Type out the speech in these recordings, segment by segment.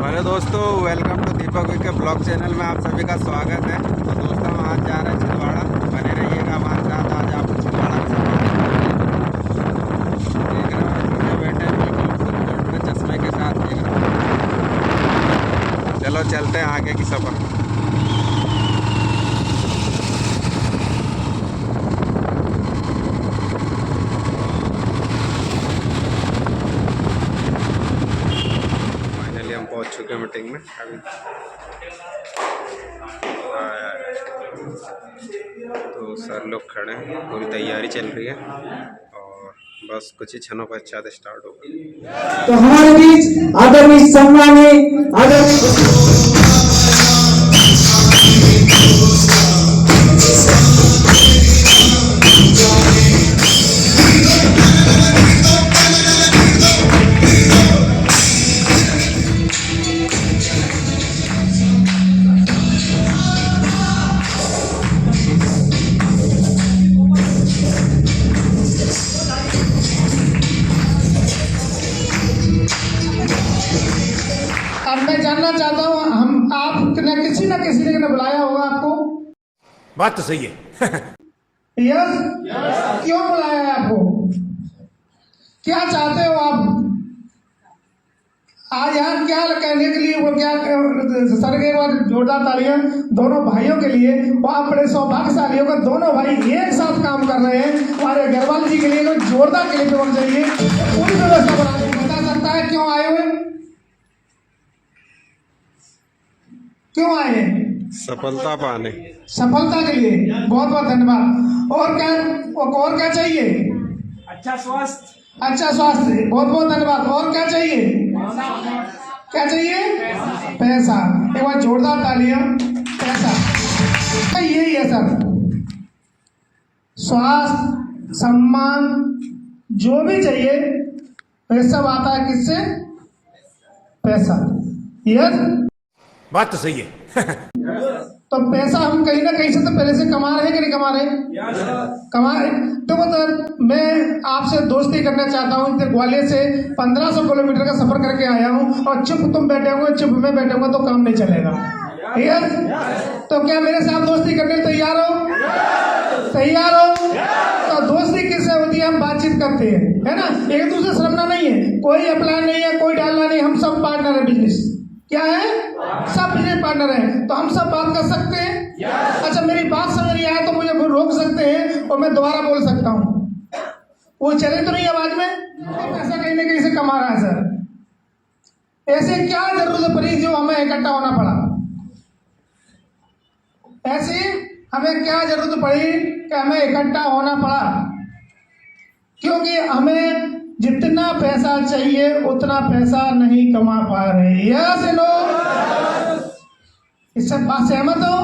Hello दोस्तों, welcome to Deepak we के blog channel में आप सभी का स्वागत है। तो दोस्तों हम आज जा रहे हैं छिंदवाड़ा। बने रहिएगा हमारे साथ। आज आपको छिंदवाड़ा का सफर देख रहे हैं। पीछे बैठे हैं बिल्कुल में चश्मे के साथ देख रहे हैं। चलो चलते हैं आगे की सफर। हम पहुंच चुके हैं मीटिंग में अभी। तो सर लोग खड़े हैं, पूरी तैयारी चल रही है और बस कुछ ही क्षणों पश्चात स्टार्ट होगा। तो हमारे बीच आदरणीय सम्मानीय आदरणीय अब मैं जानना चाहता हूँ, हम आप किसी न किसी ने बुलाया होगा आपको। बात तो सही है। यस, क्यों बुलाया है आपको? क्या चाहते हो आप? आज यहाँ क्या कहने के लिए, वो क्या सर के बाद जोरदार तालियां दोनों भाइयों के लिए। वो आप बड़े सौभाग्यशाली होगा, दोनों भाई एक साथ काम कर रहे हैं। हमारे अग्रवाल जी के लिए जोरदार क्लिप होना चाहिए। पूरी व्यवस्था बना बता सकता है क्यों आए हुए, क्यों आए हैं? सफलता पाने, सफलता के लिए। बहुत बहुत धन्यवाद। और क्या चाहिए? अच्छा स्वास्थ्य। अच्छा स्वास्थ्य, बहुत बहुत धन्यवाद। और क्या चाहिए? क्या चाहिए? पैसा। एक बार जोरदार तालियां। पैसा यही है सर। स्वास्थ्य, सम्मान, जो भी चाहिए वह सब आता है किससे? पैसा। यस, बात तो सही है। तो पैसा हम कहीं ना कहीं से तो पहले से कमा रहे हैं कि नहीं कमा रहे? कमा रहे। देखो सर, मैं आपसे दोस्ती करना चाहता हूँ। इधर ग्वालियर से 1500 किलोमीटर का सफर करके आया हूँ और चुप तुम बैठे होंगे, चुप मैं बैठूंगा तो काम नहीं चलेगा। यस, तो क्या मेरे साथ दोस्ती करने तैयार हो? तैयार हो? तो दोस्ती किससे होती है? हम बातचीत करते हैं, है ना। एक दूसरे से शर्मना नहीं है, कोई अप्लाई नहीं है, कोई डालना नहीं। हम सब पार्टनर है बिजनेस। क्या है? सब बिजनेस पार्टनर है, तो हम सब बात कर सकते हैं। अच्छा, मेरी बात समझ नहीं आए तो मुझे रोक सकते हैं और मैं दोबारा बोल सकता हूँ। वो चले तो नहीं आवाज में? पैसा कहीं ना कहीं से कमा रहा है सर। ऐसे क्या जरूरत पड़ी जो हमें इकट्ठा होना पड़ा? ऐसी हमें क्या जरूरत पड़ी कि हमें इकट्ठा होना पड़ा? क्योंकि हमें जितना पैसा चाहिए उतना पैसा नहीं कमा पा रहे। Yes no? इससे बात सहमत हो?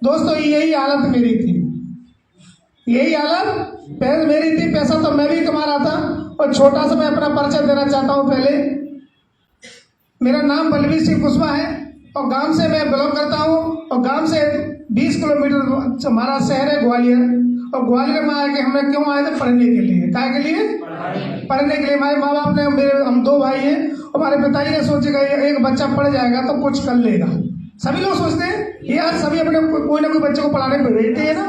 दोस्तों, यही हालत मेरी थी, यही हालत मेरी थी। पैसा तो मैं भी कमा रहा था। और छोटा सा मैं अपना परिचय देना चाहता हूँ। पहले मेरा नाम बलवीर सिंह कुशवाहा है और गांव से मैं बिलोंग करता हूँ। और गांव से 20 किलोमीटर हमारा शहर है ग्वालियर। और ग्वालियर में आके हमने क्यों आए थे? पढ़ने के लिए। क्या के लिए? पढ़ने के लिए। हमारे माँ बाप ने, हम 2 भाई हैं, हमारे पिताजी ने सोचेगा एक बच्चा पढ़ जाएगा तो कुछ कर लेगा। सभी लोग सोचते हैं यार, सभी अपने कोई ना कोई बच्चे को पढ़ाने को भेजते हैं ना।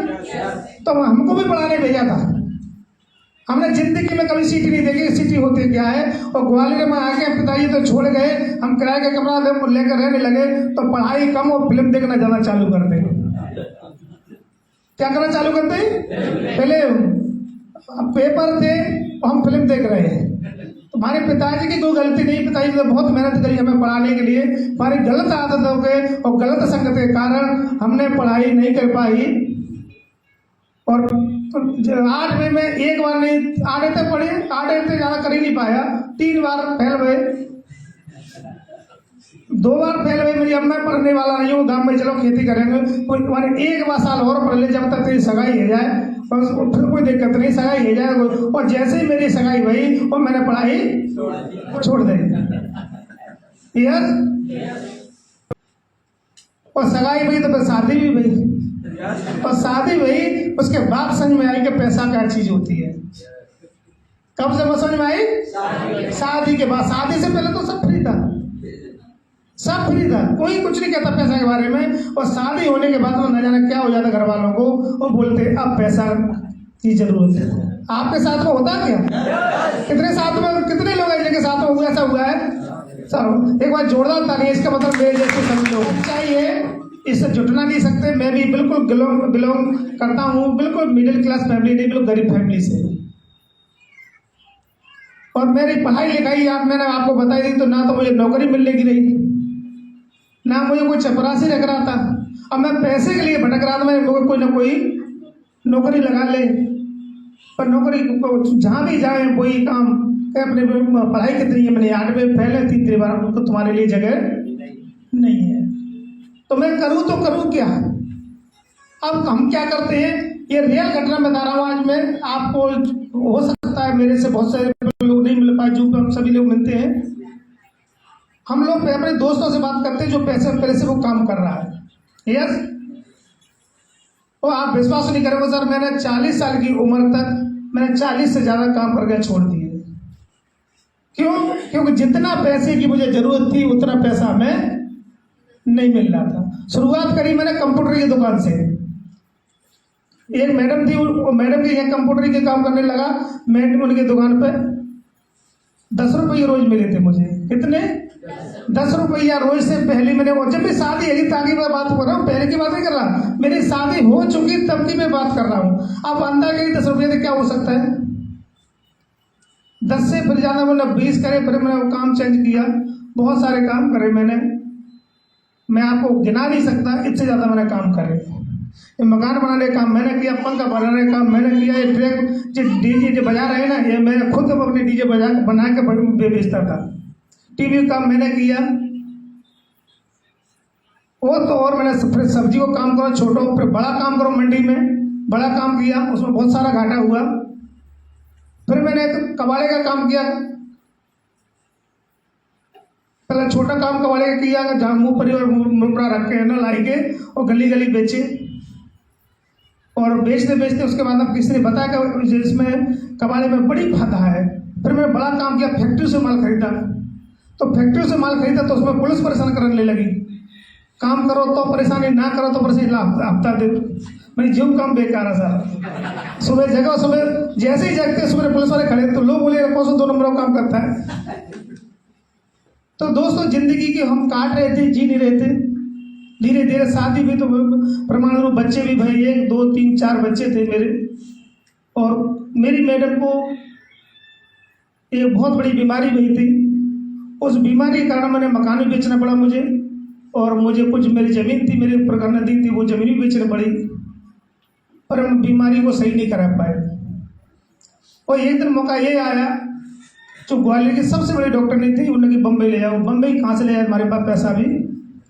तो हमको भी पढ़ाने भेजा था। हमने जिंदगी में कभी सिटी नहीं देखी, सिटी होती क्या है। और ग्वालियर में आके पिताजी तो छोड़ गए, हम किराए का कमरा लेकर रहने लगे। तो पढ़ाई कम और फिल्म देखना ज्यादा चालू कर दे। क्या करना चालू करते हैं? पहले पेपर थे और हम फिल्म देख रहे हैं। तुम्हारे पिताजी की कोई गलती नहीं, पिताजी ने बहुत मेहनत करी हमें पढ़ाने के लिए। हमारी गलत आदतों के और गलत संगत के कारण हमने पढ़ाई नहीं कर पाई। और 8वीं में एक बार नहीं, 8वीं तक पढ़े, 8वीं तक ज्यादा कर ही नहीं पाया। 3 बार फेल हुए, 2 बार फेल हुए। मेरी अम्मा पढ़ने वाला नहीं हूँ, गाँव में चलो खेती करेंगे। तुम्हारे 1 साल और पढ़ ले, जब तक तेरी सगाई हो जाए, और फिर कोई दिक्कत नहीं, सगाई हो जाए। और जैसे ही मेरी सगाई हुई और मैंने पढ़ाई छोड़ दी। यस, और सगाई हुई तो शादी भी हुई। और शादी हुई, उसके बाद समझ में आई कि पैसा क्या चीज होती है। कब से समझ में आई? शादी के बाद। शादी से पहले तो सब फ्री था। फ्री था, कोई कुछ नहीं कहता पैसा के बारे में। और शादी होने के बाद में न जाने क्या हो जाता घर वालों को, वो बोलते अब पैसा की जरूरत है। आपके साथ में होता क्या? कितने साथ में, कितने लोग हैं जिनके साथ में हुआ ऐसा हुआ है? सर एक बार जोरदार ताली। इसका मतलब मेरे जैसे सभी लोग चाहिए, इससे जुटना नहीं सकते। मैं भी बिल्कुल बिलोंग करता हूँ, बिल्कुल मिडिल क्लास फैमिली नहीं, बिल्कुल गरीब फैमिली से। और मेरी पढ़ाई लिखाई मैंने आपको बताई थी, तो ना तो मुझे नौकरी मिलने की रही, ना मुझे कोई चपरासी रख रहा था। अब मैं पैसे के लिए भटक रहा था, मैं कोई ना कोई नौकरी लगा ले। पर नौकरी जहाँ भी जाए वही काम, अपने पढ़ाई कितनी है, मैंने 8वें पहले थी, तेरे बार तो तुम्हारे लिए जगह नहीं है, तो मैं करूँ तो करूँ क्या? अब हम क्या करते हैं, ये रियल घटना बता रहा हूँ आज मैं आपको। हो सकता है मेरे से बहुत सारे लोग नहीं मिल पाए, जो हम सभी लोग मिलते हैं। हम लोग अपने दोस्तों से बात करते हैं जो पैसे वो काम कर रहा है। यस, वो आप विश्वास नहीं करोगे सर, मैंने 40 साल की उम्र तक मैंने 40 से ज्यादा काम करके छोड़ दिए। क्यों? क्योंकि जितना पैसे की मुझे जरूरत थी उतना पैसा हमें नहीं मिल रहा था। शुरुआत करी मैंने कंप्यूटर की दुकान से। एक मैडम थी, वो मैडम के यहाँ कंप्यूटर के काम करने लगा। मैडम उनकी दुकान पे 10 रुपये रोज मिले थे मुझे। कितने? 10 रुपया रोज से पहले मैंने, जब भी शादी है, ताकि मैं बात कर रहा हूँ, पहले की बात नहीं कर रहा, मेरी शादी हो चुकी तब की मैं बात कर रहा हूँ। अब अंदर गई 10 रुपये से क्या हो सकता है? 10 से फिर ज्यादा मैंने 20 करे, फिर मैंने काम चेंज किया, बहुत सारे काम करे मैंने, मैं आपको गिना नहीं सकता, इससे ज्यादा मैंने काम करे। ये मकान बनाने का काम मैंने किया, पंखा बनाने का काम मैंने किया, ये ट्रैक जो डीजे जो बजा रहे हैं ना, ये मैं खुद अपने डीजे बना के बेचता था। टीवी का काम मैंने किया, वो तो और मैंने फिर सब्जी को काम करो, छोटा फिर बड़ा काम करो, मंडी में बड़ा काम किया, उसमें बहुत सारा घाटा हुआ। फिर मैंने कबाड़े का काम किया, पहले छोटा काम कबाड़े का किया, जहाँ मुँह परिवार मुपड़ा रख के ना लाई के और गली गली बेचे। और बेचते बेचते उसके बाद अब किसी ने बताया कि इसमें कबाड़े में बड़ी बाधा है। फिर मैंने बड़ा काम किया, फैक्ट्री से माल खरीदा, तो फैक्ट्री से माल खरीदा तो उसमें पुलिस परेशान करने लगी, काम करो तो परेशानी, ना करो तो परेशानी, हफ्ता दे। मेरी जीव काम बेकार है सर। सुबह जगह, सुबह जैसे ही जगते सुबह पुलिस वाले खड़े तो लोग बोले कौन सा 2 नंबर का काम करता है। तो दोस्तों जिंदगी की हम काट रहे थे, जी नहीं रहे थे। धीरे धीरे शादी भी तो प्रमाण रूप बच्चे भी भाई 1 2 3 4 बच्चे थे मेरे। और मेरी मैडम को एक बहुत बड़ी बीमारी हुई थी, उस बीमारी के कारण मैंने मकान भी बेचना पड़ा मुझे, और मुझे कुछ मेरी ज़मीन थी मेरे ऊपर करने दी थी, वो ज़मीन भी बेचनी पड़ी, पर हम बीमारी को सही नहीं करा पाए। और एक दिन मौका ये आया, जो ग्वालियर की सबसे बड़ी डॉक्टर नहीं थी, उन्होंने कि बम्बई ले जाओ। बम्बई कहाँ से ले जाए, हमारे पास पैसा भी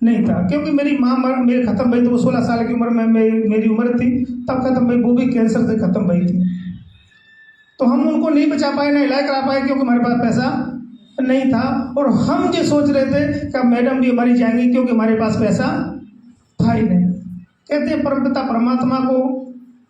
नहीं था, क्योंकि मेरी माँ मेरी खत्म हुई, तो वो 16 साल की उम्र में मेरी उम्र थी तब खत्म हुई, वो भी कैंसर से खत्म हुई थी। तो हम उनको नहीं बचा पाए, ना इलाज करा पाए, क्योंकि हमारे पास पैसा नहीं था। और हम ये सोच रहे थे कि मैडम भी हमारी जाएंगी, क्योंकि हमारे पास पैसा था ही नहीं। कहते हैं परमपिता परमात्मा को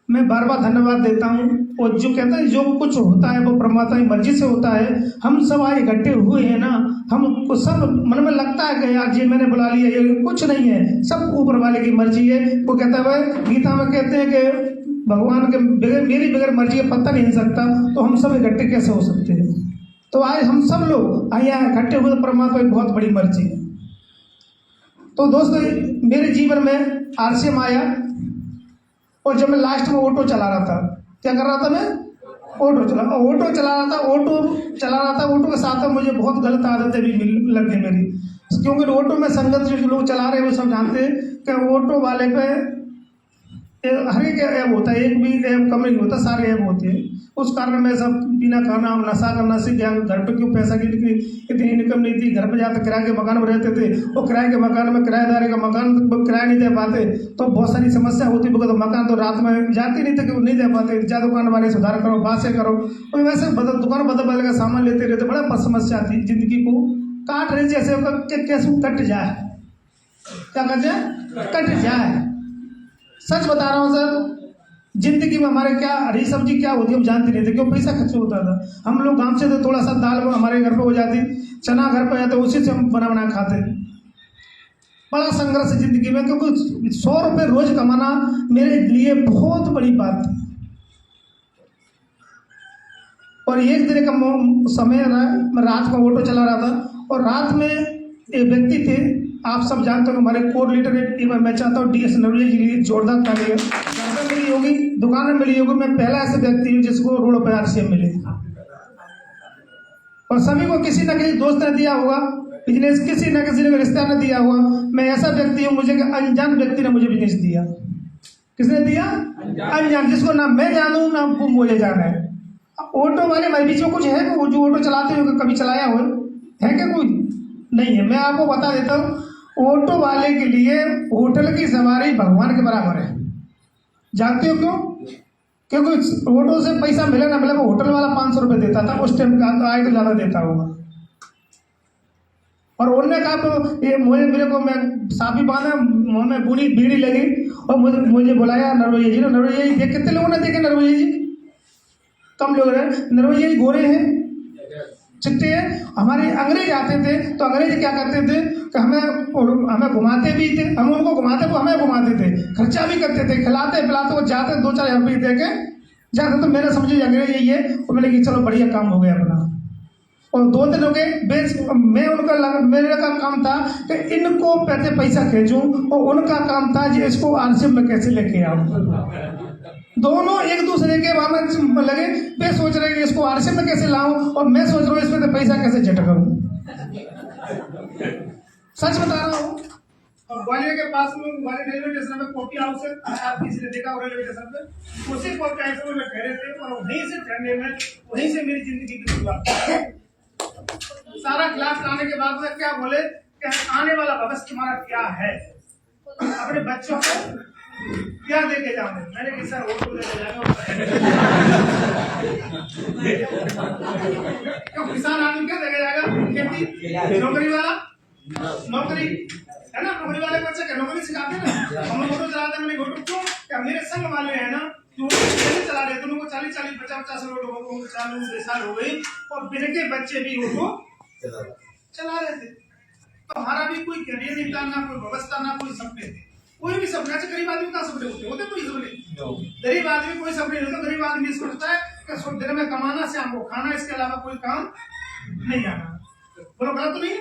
मैं बार बार धन्यवाद देता हूँ। और जो कहता है जो कुछ होता है वो परमात्मा की मर्जी से होता है। हम सब आज इकट्ठे हुए हैं ना, हमको सब मन में लगता है कि यार ये मैंने बुला लिया, ये कुछ नहीं है, सब ऊपर वाले की मर्जी है। वो कहता है, गीता में कहते हैं कि भगवान के बगैर, मेरी बगैर मर्जी का पत्ता नहीं हिल सकता, तो हम सब इकट्ठे कैसे हो सकते हैं? तो आज हम सब लोग यहाँ इकट्ठे हुए, तो परमात्मा की बहुत बड़ी मर्जी है। तो दोस्तों मेरे जीवन में RCM आया, और जब मैं लास्ट में ऑटो चला रहा था, क्या कर रहा था मैं? ऑटो चला रहा था। ऑटो के साथ में मुझे बहुत गलत आदतें भी लग गई मेरी, क्योंकि ऑटो में संगत जो लोग चला रहे हैं वो सब जानते हैं कि ऑटो वाले पे हर एक ऐप होता है, एक भी ऐप कम नहीं होता, सारे ऐप होते हैं। उस कारण मैं सब पीना खाना नशा करना सीख गया। घर पे क्यों पैसा की इतनी इनकम नहीं थी, घर पे जाकर किराए के मकान में रहते थे, और किराए के मकान में किराएदार का मकान किराया नहीं दे पाते, तो बहुत सारी समस्या होती। बिकॉज मकान तो रात में जाते नहीं थे कि नहीं दे पाते, जा दुकान वाले सुधार करो, बातें करो, और वैसे दुकान बदल का सामान लेते रहते, बड़ा समस्या थी। जिंदगी को काट रहे जैसे कैसे कट जाए, क्या कट जाए, कट जाए। सच बता रहा हूँ सर, जिंदगी में हमारे क्या हरी सब्जी क्या होती है हम जानते नहीं थे, क्यों पैसा खर्च होता था। हम लोग गांव से थे, थोड़ा सा दाल हमारे घर पे हो जाती, चना घर पे जाते, उसी से हम बना खाते। बड़ा संघर्ष है जिंदगी में, क्योंकि 100 रुपये रोज कमाना मेरे लिए बहुत बड़ी बात थी। और एक दिन का समय रहा, मैं रात को ऑटो चला रहा था और रात में एक व्यक्ति थे, आप सब जानते हो हमारे कोर लीडर है, मैं चाहता हूँ DS नवरिया जी की जोरदार ताली मिली होगी, दुकान में मिली होगी। मैं पहला ऐसा व्यक्ति हूँ जिसको रोड पर RCM मिले, और सभी को किसी न किसी दोस्त ने दिया होगा बिजनेस, किसी न किसी ने रिश्ता ने दिया होगा। मैं ऐसा व्यक्ति हूँ, मुझे अनजान व्यक्ति ने मुझे बिजनेस दिया। किसने दिया? अनजान, जिसको ना मैं जानूँ ना वो मुझे जाना है। ऑटो वाले हमारे बीच में कुछ है वो जो ऑटो चलाते हो, कभी चलाया हो है क्या? कोई नहीं है। मैं आपको बता देता हूँ, ऑटो वाले के लिए होटल की सवारी भगवान के बराबर है। जानते हो क्यों? क्योंकि ऑटो से पैसा मिले ना मिले, वो होटल वाला 500 रुपये देता था उस टाइम का, तो आए तो ज़्यादा देता होगा। और उन्होंने कहा तो ये मेरे को, मैं साफी बांधा, मुँह में बूढ़ी बीड़ी लगी और मुझे बुलाया नरवैया जी। नरवैया जी देख, कितने लोगों ने देखे नरवैया जी? कम लोग रहे। नरवैया जी गोरे हैं, चिट्टे हैं। हमारे अंग्रेज आते थे तो अंग्रेज क्या करते थे कि हमें घुमाते भी थे, हम उनको घुमाते, वो हमें घुमाते थे, खर्चा भी करते थे, खिलाते पिलाते, वो जाते 2-4 रुपये दे के जाते। तो मेरा समझो अंग्रेज यही है, और मैंने कि चलो बढ़िया काम हो गया अपना। और 2 दिन हो गए मैं उनका मेरे का काम था कि इनको पैसा खींचूं, और उनका काम था कि इसको RCM में कैसे लेके आऊं। दोनों एक दूसरे के वहां में लगे, वे सोच रहे कि इसको RCM में कैसे लाऊं, और मैं सोच रहा हूँ इसमें पैसा कैसे झटकूं। सच बता रहा हूँ। और ग्वालियर के पास में, ग्वालियर रेलवे स्टेशन में कॉफी हाउस है, आप किसी ने देखा हो रेलवे स्टेशन पे, उसी कॉफी हाउस में ठहरे थे, और वहीं से ठहरने में वहीं से मेरी जिंदगी की शुरुआत। सारा क्लास लाने के बाद में क्या बोले कि आने वाला भविष्य तुम्हारा क्या है, अपने बच्चों को क्या दे के जाओगे? मैंने कहा सर ऑटो लेके जाएगा। क्यों? किसान आदमी क्या देके जाएगा? खेती, नौकरी वाला, नौकरी है ना, नौकरी वाले बच्चे क्या नौकरी सिखाते ना, हम लोग ऑटो चलाते। मैंने ऑटो क्यों? क्या मेरे संग वाले हैं ना जो चला रहे थे, उनको 40-40, 50-50 ऑटो चालू साल हो गई, और मेरे के बच्चे भी ऑटो चला रहे थे। तो हमारा भी कोई करियर नहीं था, ना कोई व्यवस्था, ना कोई सपने थे। कोई भी सपना, गरीब आदमी का सपने होते कोई सपने? गरीब आदमी कोई सपने नहीं होता। गरीब आदमी सोचता है कि दिन में कमाना, शाम को खाना, इसके अलावा कोई काम नहीं आना। बोलो गलत तो नहीं?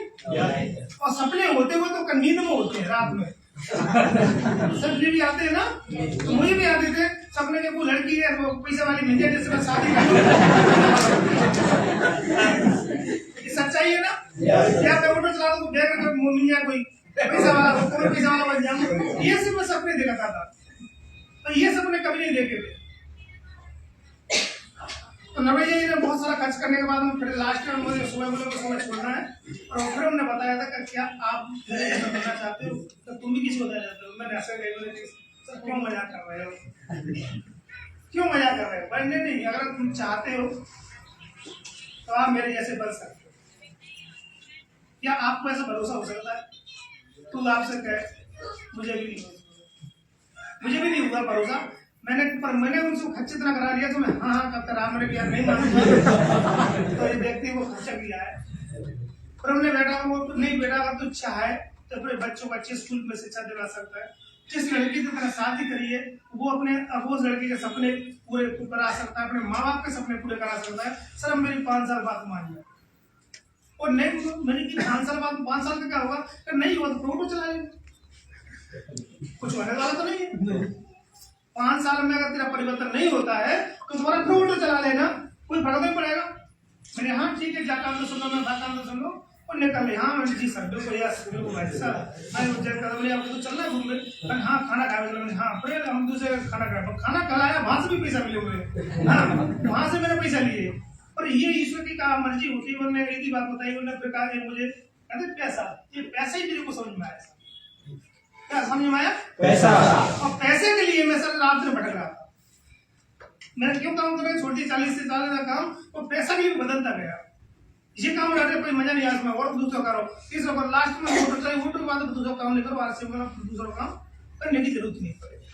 और सपने होते हुए तो नींद में होते हैं, रात में। सपने भी आते हैं ना, तो मुझे भी आते थे सपने के, वो लड़की है वो पैसे वाली मिल जाए जिससे मैं शादी करूं। ये सच्चाई है ना? क्या मैं ऑटो चला दूं, बैग में मिल जाए कोई पैसा वाला, कोई पैसा वाला बन जाऊं, ये सिर्फ मैं सपने देखा था। तो ये सपने कभी नहीं देखे थे। तो नवैया जी ने बहुत सारा खर्च करने के बाद में फिर लास्ट में मुझे सुबह बोले को समझ छोड़ना है, और फिर उन्होंने बताया था कि क्या आप बनना चाहते हो, तो तुम भी किसी को दे जाते हो। मैंने ऐसे कही, सर क्यों मजाक कर रहे हो, क्यों मजाक कर रहे हो? बनने नहीं, अगर तुम चाहते हो तो आप मेरे जैसे बन सकते हो। क्या आपको ऐसा भरोसा हो सकता है? तू आपसे कहे, मुझे भी नहीं हुआ भरोसा। मैंने उनको खर्च इतना करा लिया, तो मैं हाँ करता रहा। मैंने किया नहीं मानूंगा तो ये व्यक्ति को खर्चा किया है। पर हमने बेटा वो नहीं, बेटा अगर तो इच्छा है तो अपने बच्चों को अच्छे स्कूल में शिक्षा दिला सकता है। जिस लड़की से मैंने शादी करी है वो उस लड़की के सपने पूरे करा सकता है, अपने माँ बाप के सपने पूरे करा सकता है। सर अब मेरी 5 साल बात मान लिया, और नहीं मैंने की 5 साल बाद, 5 साल का क्या होगा? नहीं हुआ तो ऑटो चला लेंगे, कुछ होने वाला तो नहीं है। 5 साल में अगर तेरा परिवर्तन नहीं होता है तो तुम्हारा फिर ऑटो चला लेना, कोई फर्क नहीं पड़ेगा। मैंने हाँ ठीक है, क्या काम तो सुन लो, मैं बात काम तो सुन लो, और निकल हाँ मैंने जी सर बिल्कुल यस बिल्कुल भाई सर मैं उज्जैन कर बोले आपको तो चलना है घूमने, मैंने हाँ खाना खाया, मैंने हाँ फिर हम दूसरे खाना खाया, खाना खिलाया, वहां से भी पैसा मिले हुए, हाँ वहां से मैंने पैसा लिए। और ये ईश्वर की क्या मर्जी होती है। उन्होंने एक ही बात बताई, उन्होंने फिर कहा मुझे कहते पैसा, ये पैसा ही मेरे को समझ में आया। क्या समझ में आया? पैसा। और पैसे के लिए मैं सर रात में भटक रहा था। मैंने क्यों काम कर छोटी 40 से 40 का काम, तो पैसा भी बदलता गया। ये काम करने कोई मजा नहीं आया, मैं और दूसरा करो, तीसरा करो, लास्ट में वोटर चाहिए, वोटर के बाद दूसरा काम नहीं करो, RCM करो, दूसरा काम करने की जरूरत नहीं पड़ेगी।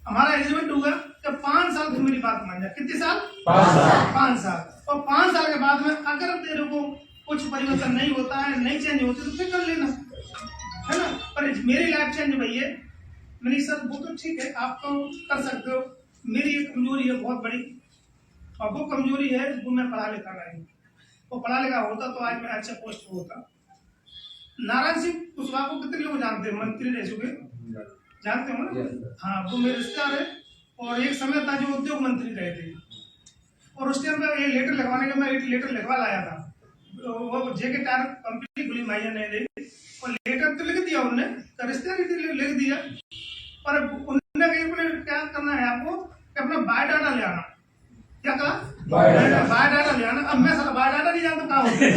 हमारा एग्रीमेंट हुआ कि 5 साल की मेरी बात मान जाए। कितने साल? 5 साल। और 5 साल के बाद में अगर तेरे को कुछ परिवर्तन नहीं होता है, नहीं चेंज होती तो फिर कर लेना। है ना। पर मेरी लाइफ चेंज हुई है। मैंने सर वो तो ठीक है, आप तो कर सकते हो, मेरी एक कमजोरी है बहुत बड़ी, और वो कमजोरी है वो मैं पढ़ा लिखा नहीं। वो पढ़ा लिखा होता तो आज मैं अच्छा पोस्ट पे होता। नारायण सिंह कुशवाहा को कितने लोग जानते हैं, मंत्री रह चुके, जानते हो ना? हाँ, वो मेरे रिश्तेदार है, और एक समय था जो उद्योग मंत्री रहे थे, और उस टाइम पे ये लेटर लिखवाने के मैं एक लेटर लिखवा लाया था, वो जेके टायर कंपनी खुली माइया नहीं दी, और लेटर तो लिख दिया उन्होंने, रिश्तेदार लिख दिया, पर उन्होंने क्या करना है आपको कि अपना बायोडाटा ले आना। क्या कहा? बायोडाटा ले आना। अब मैं सारा बायोडाटा नहीं जानता कहाँ होता है।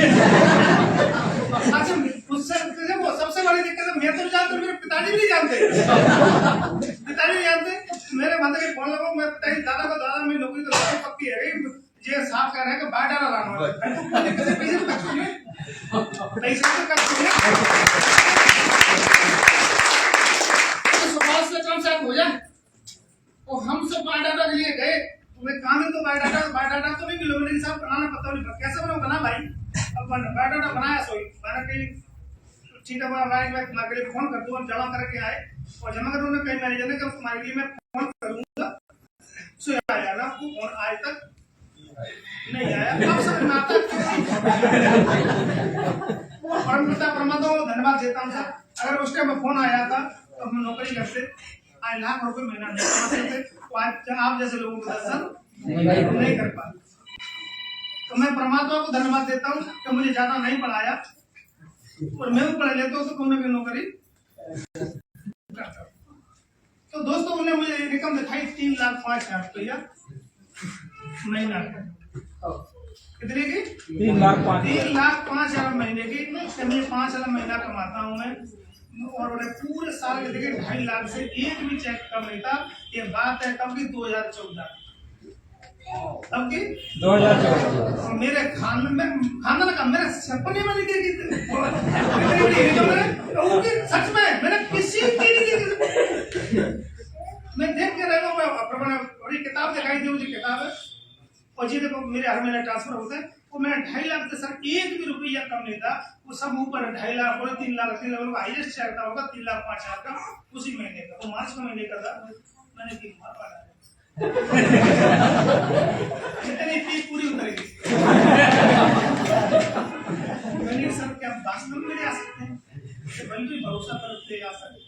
अच्छा, उससे वो सबसे बड़ी दिक्कत है, मैं तो जानता हूँ, मेरे पिताजी भी नहीं जानते। पिताजी नहीं जानते। मेरे माता के फोन लगाओ, मैं दादा को, दादा मेरी नौकरी तो पक्की है, ये साफ कह रहे हैं कि बायोडाटा लाना है। पैसे तो सुभाष से काम शायद हो जाए, और हम सब बायोडाटा के लिए गए, तुम्हें काम है तो बायोडाटा तो नहीं मिलो, लेकिन साहब बनाना पता नहीं कैसे बना भाई। अब बायोडाटा बनाया, सोई मैंने कहीं ठीक है भाई, मैं तुम्हारे लिए फोन कर दूँ, जमा करके आए, और जमा कर उन्होंने कहीं मैनेजर ने कहा तुम्हारे लिए मैं फोन करूंगा, सो आया ना, आपको फोन आज तक नहीं आया। अब समझ में आता है। परम पिता परमात्मा को धन्यवाद देता हूँ सर, अगर उस टाइम फोन आया था तो हम नौकरी करते, आज लाख रुपए महीना नहीं कमा सकते, तो आज आप जैसे लोगों को दर्शन नहीं कर पाते। तो मैं परमात्मा को धन्यवाद देता हूँ कि मुझे ज्यादा नहीं पढ़ाया, और मैं भी पढ़ लेता हूँ तो कोई नौकरी करता हूँ। तो दोस्तों उन्होंने मुझे इनकम दिखाई 3,05,000 रुपया महीना। कितने की? 3,05,000 महीने की। मैं 5,000 महीना कमाता हूँ मैं, और उन्हें पूरे साल के देखिए 2.5 लाख से एक भी चेक कम नहीं था। ये बात है कब की? 2014 तब की 2014। और मेरे खानदान का मेरे सपने में लिखे सच में मैंने किसी की मैं देख के रहा हूँ, बड़ी किताब दिखाई दी मुझे, किताब है, और जी देखो मेरे हर महीने ट्रांसफर होते हैं, वो मेरा 2.5 लाख से सर एक भी रुपया कम नहीं था, वो सब ऊपर 2.5 लाख और 3 लाख हाईएस्ट चलता होगा 3,05,000 का उसी महीने का, वो मार्च का महीने का था। मैंने जितनी फीस पूरी उतरेगी। मैंने सर क्या वास्तव में आ सकते हैं, बल्कि भरोसा करते आ सकते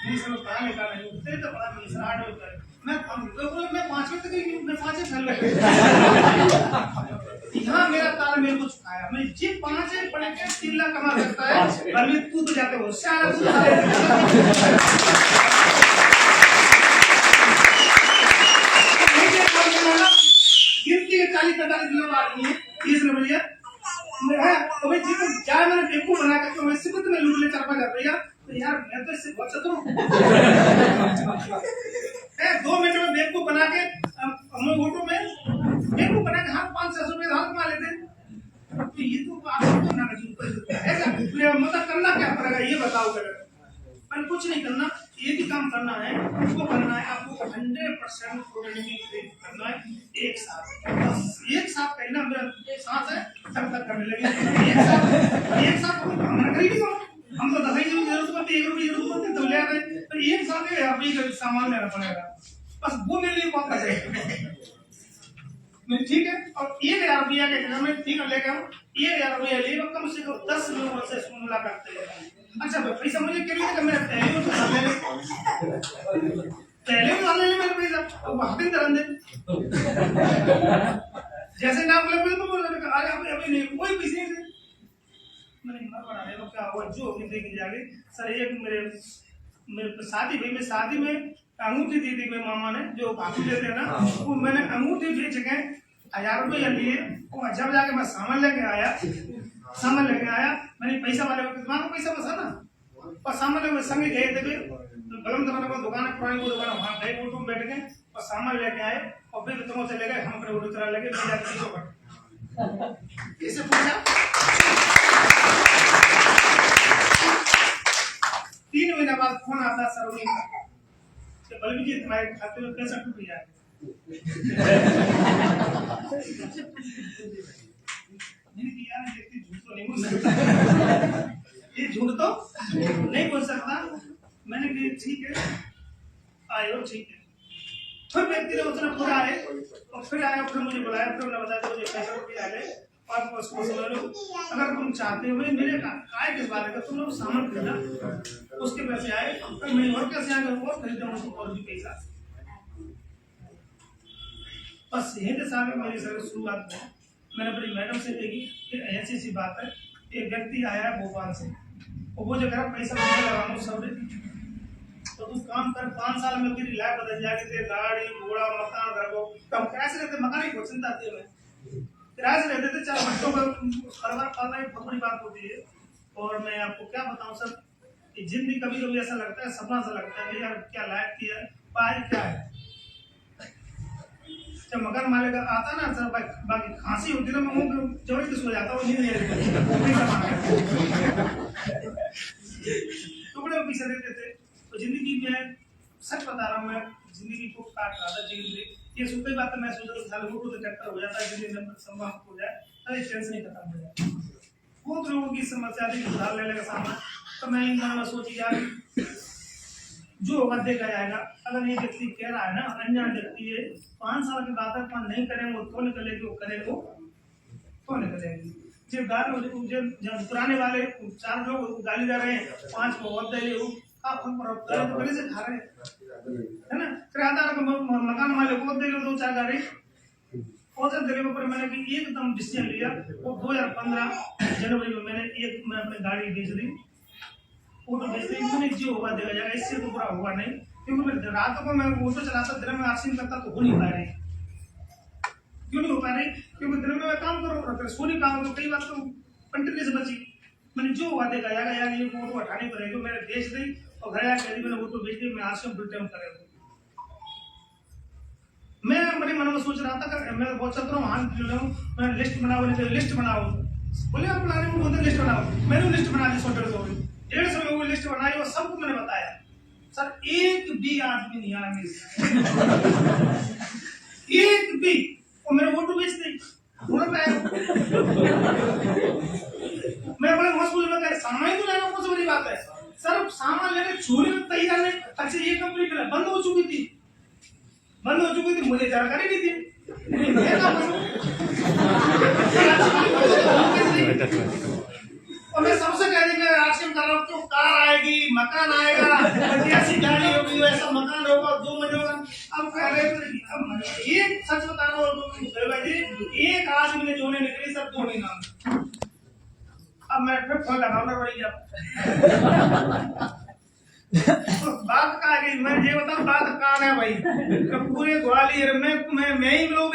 नहीं सर, पढ़ा लिखा नहीं उतरे तो पढ़ा नहीं सर, 8 उतरे मैं 5वीं तक मैं 5वीं फेल गया। यहाँ मेरा तार मेरे को चुकाया, मैं जी 5 पढ़ के 3 लाख कमा सकता है, अभी तू तो जाते हो गिनती के 40-45 किलो आदमी है 30 रुपया क्या मैंने बेवकूफ बना के तो मैं सिर्फ में लूट ले 4-5 रुपया, तो यार मैं तो इससे बहुत चतुर हूँ। 2 मिनट में बेवकूफ बना के हम लोग ऑटो में बेवकूफ बना के हाथ 500 रुपये हाथ कमा लेते हैं। तो ये तो आपको करना है, मतलब करना क्या पड़ेगा ये बताओ। पर कुछ नहीं करना, ये भी काम करना है, उसको करना है आपको 100% प्रोडक्टिविटी करना है एक साथ। बस एक साथ कहना मेरा सांस है तब तक करने लगे एक साथ हमारा खरीदी हो, हम तो 10 की जरूरत पड़ती है, 1 रुपये जरूरत पड़ती है तो ले आ रहे, तो एक साथ अभी सामान लेना पड़ेगा, बस वो मेरे लिए बहुत करेगा। ठीक है, और 1,000 रुपया के घर में ठीक है लेके हम 1,000 रुपया ले कम से कम 10 लोगों से मुलाकात करते हैं। अच्छा पैसा मुझे क्यों नहीं मैं पहले भी डालने मेरे पैसा हाथी तरह दे जैसे नाम बोले तो बोल रहे आज अभी नहीं कोई पैसे नहीं थे। मैंने बड़ा है तो क्या हुआ जो अपनी देखी जाके सर एक मेरे शादी भाई में शादी में अंगूठी दी थी मेरे मामा ने जो भाभी देते हैं ना, वो मैंने अंगूठी बेच के 1,000 रुपये लिए, वो जब जाके मैं सामान लेके आया मैंने पैसा वाले को पैसा बसा ना, और सामान लेके संग गए थे गलम दबाने को दुकान है पुरानी वो दुकान वहाँ गए ऑटो में बैठ गए और सामान लेके आए और फिर तुम चले गए, हम अपने ऑटो चला लगे कैसे पूछा 3 महीने बाद फोन आता सर बल्कि जी तुम्हारे खाते में पैसा टूट गया है। यार झूठ तो नहीं बोल सकता, ये झूठ तो नहीं बोल सकता। मैंने कहा ठीक है, आए हो ठीक है। फिर व्यक्ति ने उसने खुद आए और फिर आया, फिर मुझे बुलाया, फिर उन्होंने बताया मुझे पैसा रुपये आ गए और उसको समझ लो अगर तुम चाहते हो मेरे काय किस बात है, तुम लोग सामान खरीदा उसके पैसे आए, फिर मैं और कैसे आगे और खरीदा उसको और भी पैसा। बस यही के साथ मेरी सर शुरुआत हुई। मैंने अपनी मैडम से देखी कि ऐसी सी बात है, एक व्यक्ति आया है भोपाल से और वो जो कह पैसा लगाऊँ सब तो तू काम कर, 5 साल में तेरी लाइफ बदल जाएगी, तेरी गाड़ी घोड़ा मकान घर को कब कैसे रहते, मकान ही बहुत चिंता आती है। मैं किराए से रहते थे, 4 बच्चों का परिवार पालना एक बहुत बड़ी बात होती है। और मैं आपको क्या बताऊं सर, जिंदगी कभी कभी ऐसा लगता है, सपना सा लगता है कि यार क्या लाइफ थी है, पाए क्या है। जब मकान मालिक आता ना सर, बाकी खांसी होती है ना, मैं मुंह जोड़ के सो जाता हूँ, नींद नहीं आती, टुकड़े में पीछे देते थे। तो जिंदगी में सच बता रहा हूँ, मैं जिंदगी को काट रहा था। जिंदगी ये सुनते बात मैं सोच रहा था वो तो ट्रैक्टर हो जाता है, जिंदगी नंबर समाप्त हो जाए, अरे टेंशन नहीं खत्म हो जाए। बहुत लोगों की समस्या थी, उधार लेने का सामान। तो मैं इन में सोची यार जो होगा देखा जाएगा। अगर ये व्यक्ति कह रहा है ना, अनजान व्यक्ति है, 5 साल की बात है, नहीं करेंगे वो तो निकलेगी, वो करेंगे तो निकलेगी। जब पुराने वाले 4 लोग गाली दे रहे हैं, 5 को और दे रहे हो, आप हम पर तो पहले से खा रहे हैं, है ना। किराएदार को मकान मालिक को दे रहे 2-4 गाड़ी और दिल्ली पर मैंने भी एकदम डिसीजन लिया। वो 2015 जनवरी में मैं अपनी गाड़ी बेच दी, वो तो बेच दी। मैंने जो होगा देखा जाएगा, इससे तो बुरा हुआ नहीं, क्योंकि मैं रात को मैं ऑटो चलाता, दिन में आर्सिंग करता तो हो नहीं पा रही। क्यों नहीं हो पा रही? क्योंकि दिन में मैं काम करो, सो नहीं पाऊंगा, तो कई बात तो कंटिन्यू से बची। मैंने जो हुआ देखा जाएगा, यार ये फोटो हटानी पड़ेगी, मैंने बेच दी और घर आके मैंने फोटो बेच दी, मैं आश्रम फुल टाइम करेगा। मैं अपने मन में सोच रहा था कि मैं बहुत चल रहा हूँ, हाथ ले लूँ, मैं लिस्ट बनाओ, लिस्ट बनाओ, बोले आप बनाने में बोलते लिस्ट बनाओ। मैंने लिस्ट बना दी 150 में वो लिस्ट बनाई और सबको मैंने बताया। सर एक भी आदमी नहीं आया मेरे एक भी, और मेरे फोटो बेच दी। मैं बड़े हॉस्पिटल में गए, सामान तो लेना कौन सी बड़ी बात है सर, सामान लेने छूने में तैयार नहीं। अच्छा ये कंपनी बंद हो चुकी थी, मुझे जानकारी नहीं थी। और मैं सबसे कह दी मैं राशन कर रहा हूँ, तो कार आएगी, मकान आएगा, ऐसी गाड़ी होगी, ऐसा मकान होगा, 2 महीने होगा। अब कह रहे एक सच बताना, एक आदमी ने जोने निकली सर 2 महीना। अब मैं फिर फोन लगाऊंगा भाई। तो बात कहाँ गई, मैं ये बताऊं बात कहाँ है भाई, तो पूरे ग्वालियर में मैं ही लोग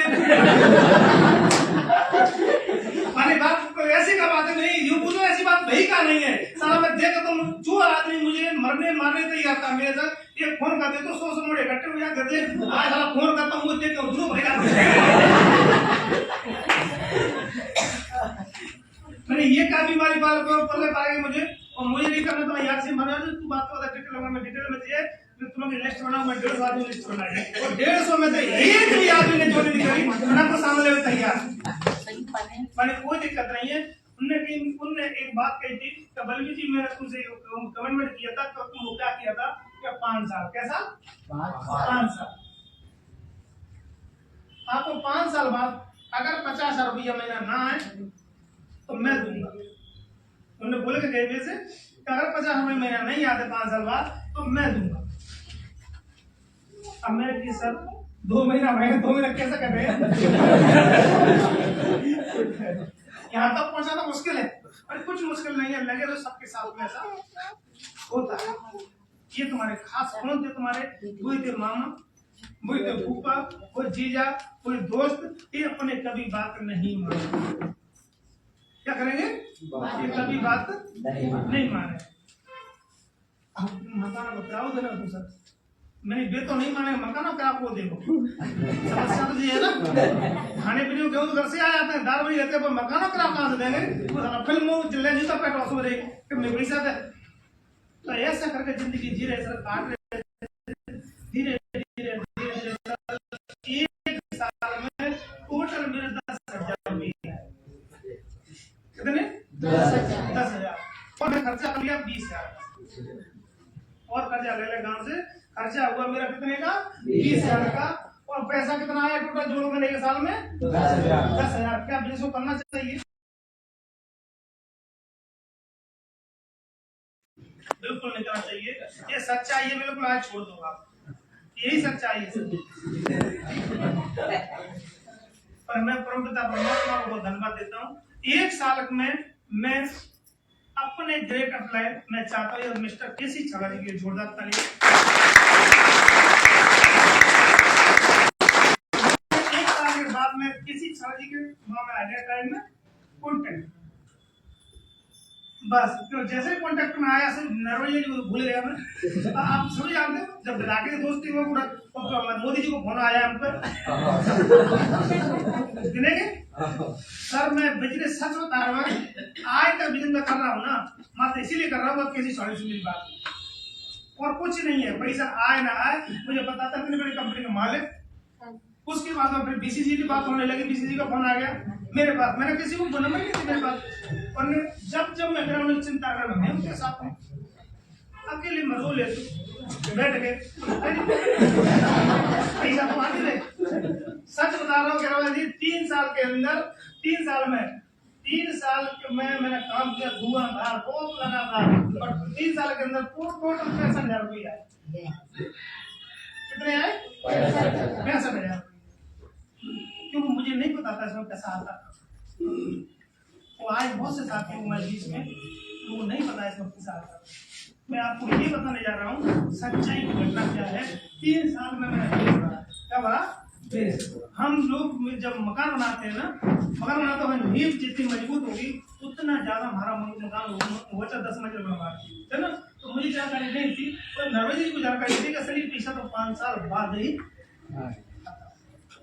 माने बात ऐसी का बात नहीं, यूं पूछो ऐसी बात भाई का नहीं है। साला मैं देखा तो जो आदमी मुझे मरने मारने तैयार था मेरे साथ, ये फोन कर दे तो 100 मोड़े इकट्ठे हो जाते थे। आज साला फोन करता हूँ मुझे देखता हूँ भाई मैंने ये क्या बीमारी पल्ले पाएगी मुझे, और मुझे नहीं करना। तो मैं याद से मना तू बात को डिटेल लगा, मैं डिटेल में चाहिए तुम लोग लिस्ट बनाओ, मैं 150 आदमी लिस्ट बनाई और 150 में से एक भी आदमी ने जो नहीं करी मैं आपको सामने में तैयार। मैंने कोई दिक्कत नहीं है। उनने एक बात कही थी कि बल्कि जी मैंने तुमसे कमेंटमेंट किया था, तो तुम क्या किया था कि 5 साल, कैसा 5 साल, आपको 5 साल बाद अगर 50,000 रुपया महीना ना आए तो मैं दूंगा। उन्होंने बोले कि गए से अगर 50 रुपये महीना नहीं आते 5 साल बाद तो मैं दूंगा। अब मैं कि सर 2 महीना कैसे कर रहे हैं यहाँ तक पहुंचाना मुश्किल है, पर कुछ मुश्किल नहीं है, लगे तो सबके साथ में ऐसा होता है। ये तुम्हारे खास कौन थे, तुम्हारे कोई थे मामा, कोई थे फूफा, कोई जीजा, कोई दोस्त, ये अपने कभी बात नहीं माने। क्या करेंगे? ये कभी बात नहीं माने। मकान बताओ देना तो सर मैंने बे तो नहीं माने, मकानों का आपको देखो समस्या तो ये है ना, खाने पीने को गेहूं घर से आ जाते हैं, दाल बड़ी रहते हैं, पर मकानों का कहाँ से देंगे? फिल्म जिले जीता पेट वासो रे कि मेरी साथ है। तो ऐसा करके जिंदगी जी रहे सर, काट रहे धीरे धीरे एक साल में टोटल मेरे 10,000 हुई है। कितने? 10,000 और मैं खर्चा कर लिया 20,000। और कर्जा ले ले गांव से। खर्चा हुआ मेरा कितने का? 20,000 का। और पैसा कितना आया टोटल जोड़ो मैंने एक साल में? 10,000। क्या बिजनेस को करना चाहिए? बिल्कुल नहीं करना चाहिए। ये सच्चाई है, बिल्कुल आज छोड़ दो आप, यही सच्चाई है। पर मैं परमपिता परमात्मा को धन्यवाद देता हूँ। 1 साल में मैं अपने ग्रेट अप्लाई मैं चाहता हूँ मिस्टर केसी छाला जी की जोरदार ताली। 1 साल के बाद में केसी छाला जी के वहां में आ गया टाइम में कॉन्टेक्ट, बस तो जैसे कॉन्टेक्ट में आया सिर्फ नरवैया जी को भूल गया मैं। आप सभी जानते हो जब इलाके की दोस्ती में पूरा मोदी जी को फोन आया हम पर गिनेंगे सर मैं बिजनेस सच बता रहा हूँ, आज का बिजनेस में कर रहा हूँ ना मात्र इसीलिए कर रहा हूँ किसी सॉरी से मेरी बात और कुछ नहीं है। पैसा आए ना आए मुझे पता था इतनी बड़ी कंपनी का मालिक। उसके बाद में फिर बीसीजी की बात होने लगी, बीसीजी का फोन आ गया मेरे पास, मैंने किसी को नंबर नहीं दिया मेरे पास। और जब मैं ग्राउंड चिंता कर रहा हूँ उनके साथ में अकेले में रो लेते बैठ गए पैसा तो आने लगे। सच बता रहा हूँ केरला जी 3 साल के अंदर 3 साल में मैंने काम किया धुआंधार बहुत लगातार और 3 साल के अंदर टोटल 65,000 रुपये आए। कितने आए? 65,000। क्योंकि मुझे नहीं पता था इसमें पैसा आता था। वो आज बहुत से साथी हूँ मैं बीच में वो नहीं पता इसमें पैसा आता। मैं आपको ये बताने जा रहा हूँ सच्चाई की घटना क्या है। 3 साल में मैंने क्या बना हम लोग जब मकान बनाते हैं ना मकान बनाते हैं नींव जितनी मजबूत होगी उतना ज्यादा हमारा मकान होगा 10 मंजिल बनवा है ना। तो मुझे जानकारी नहीं थी और नरवैया जी को जानकारी थी कि असली पैसा तो 5 साल बाद ही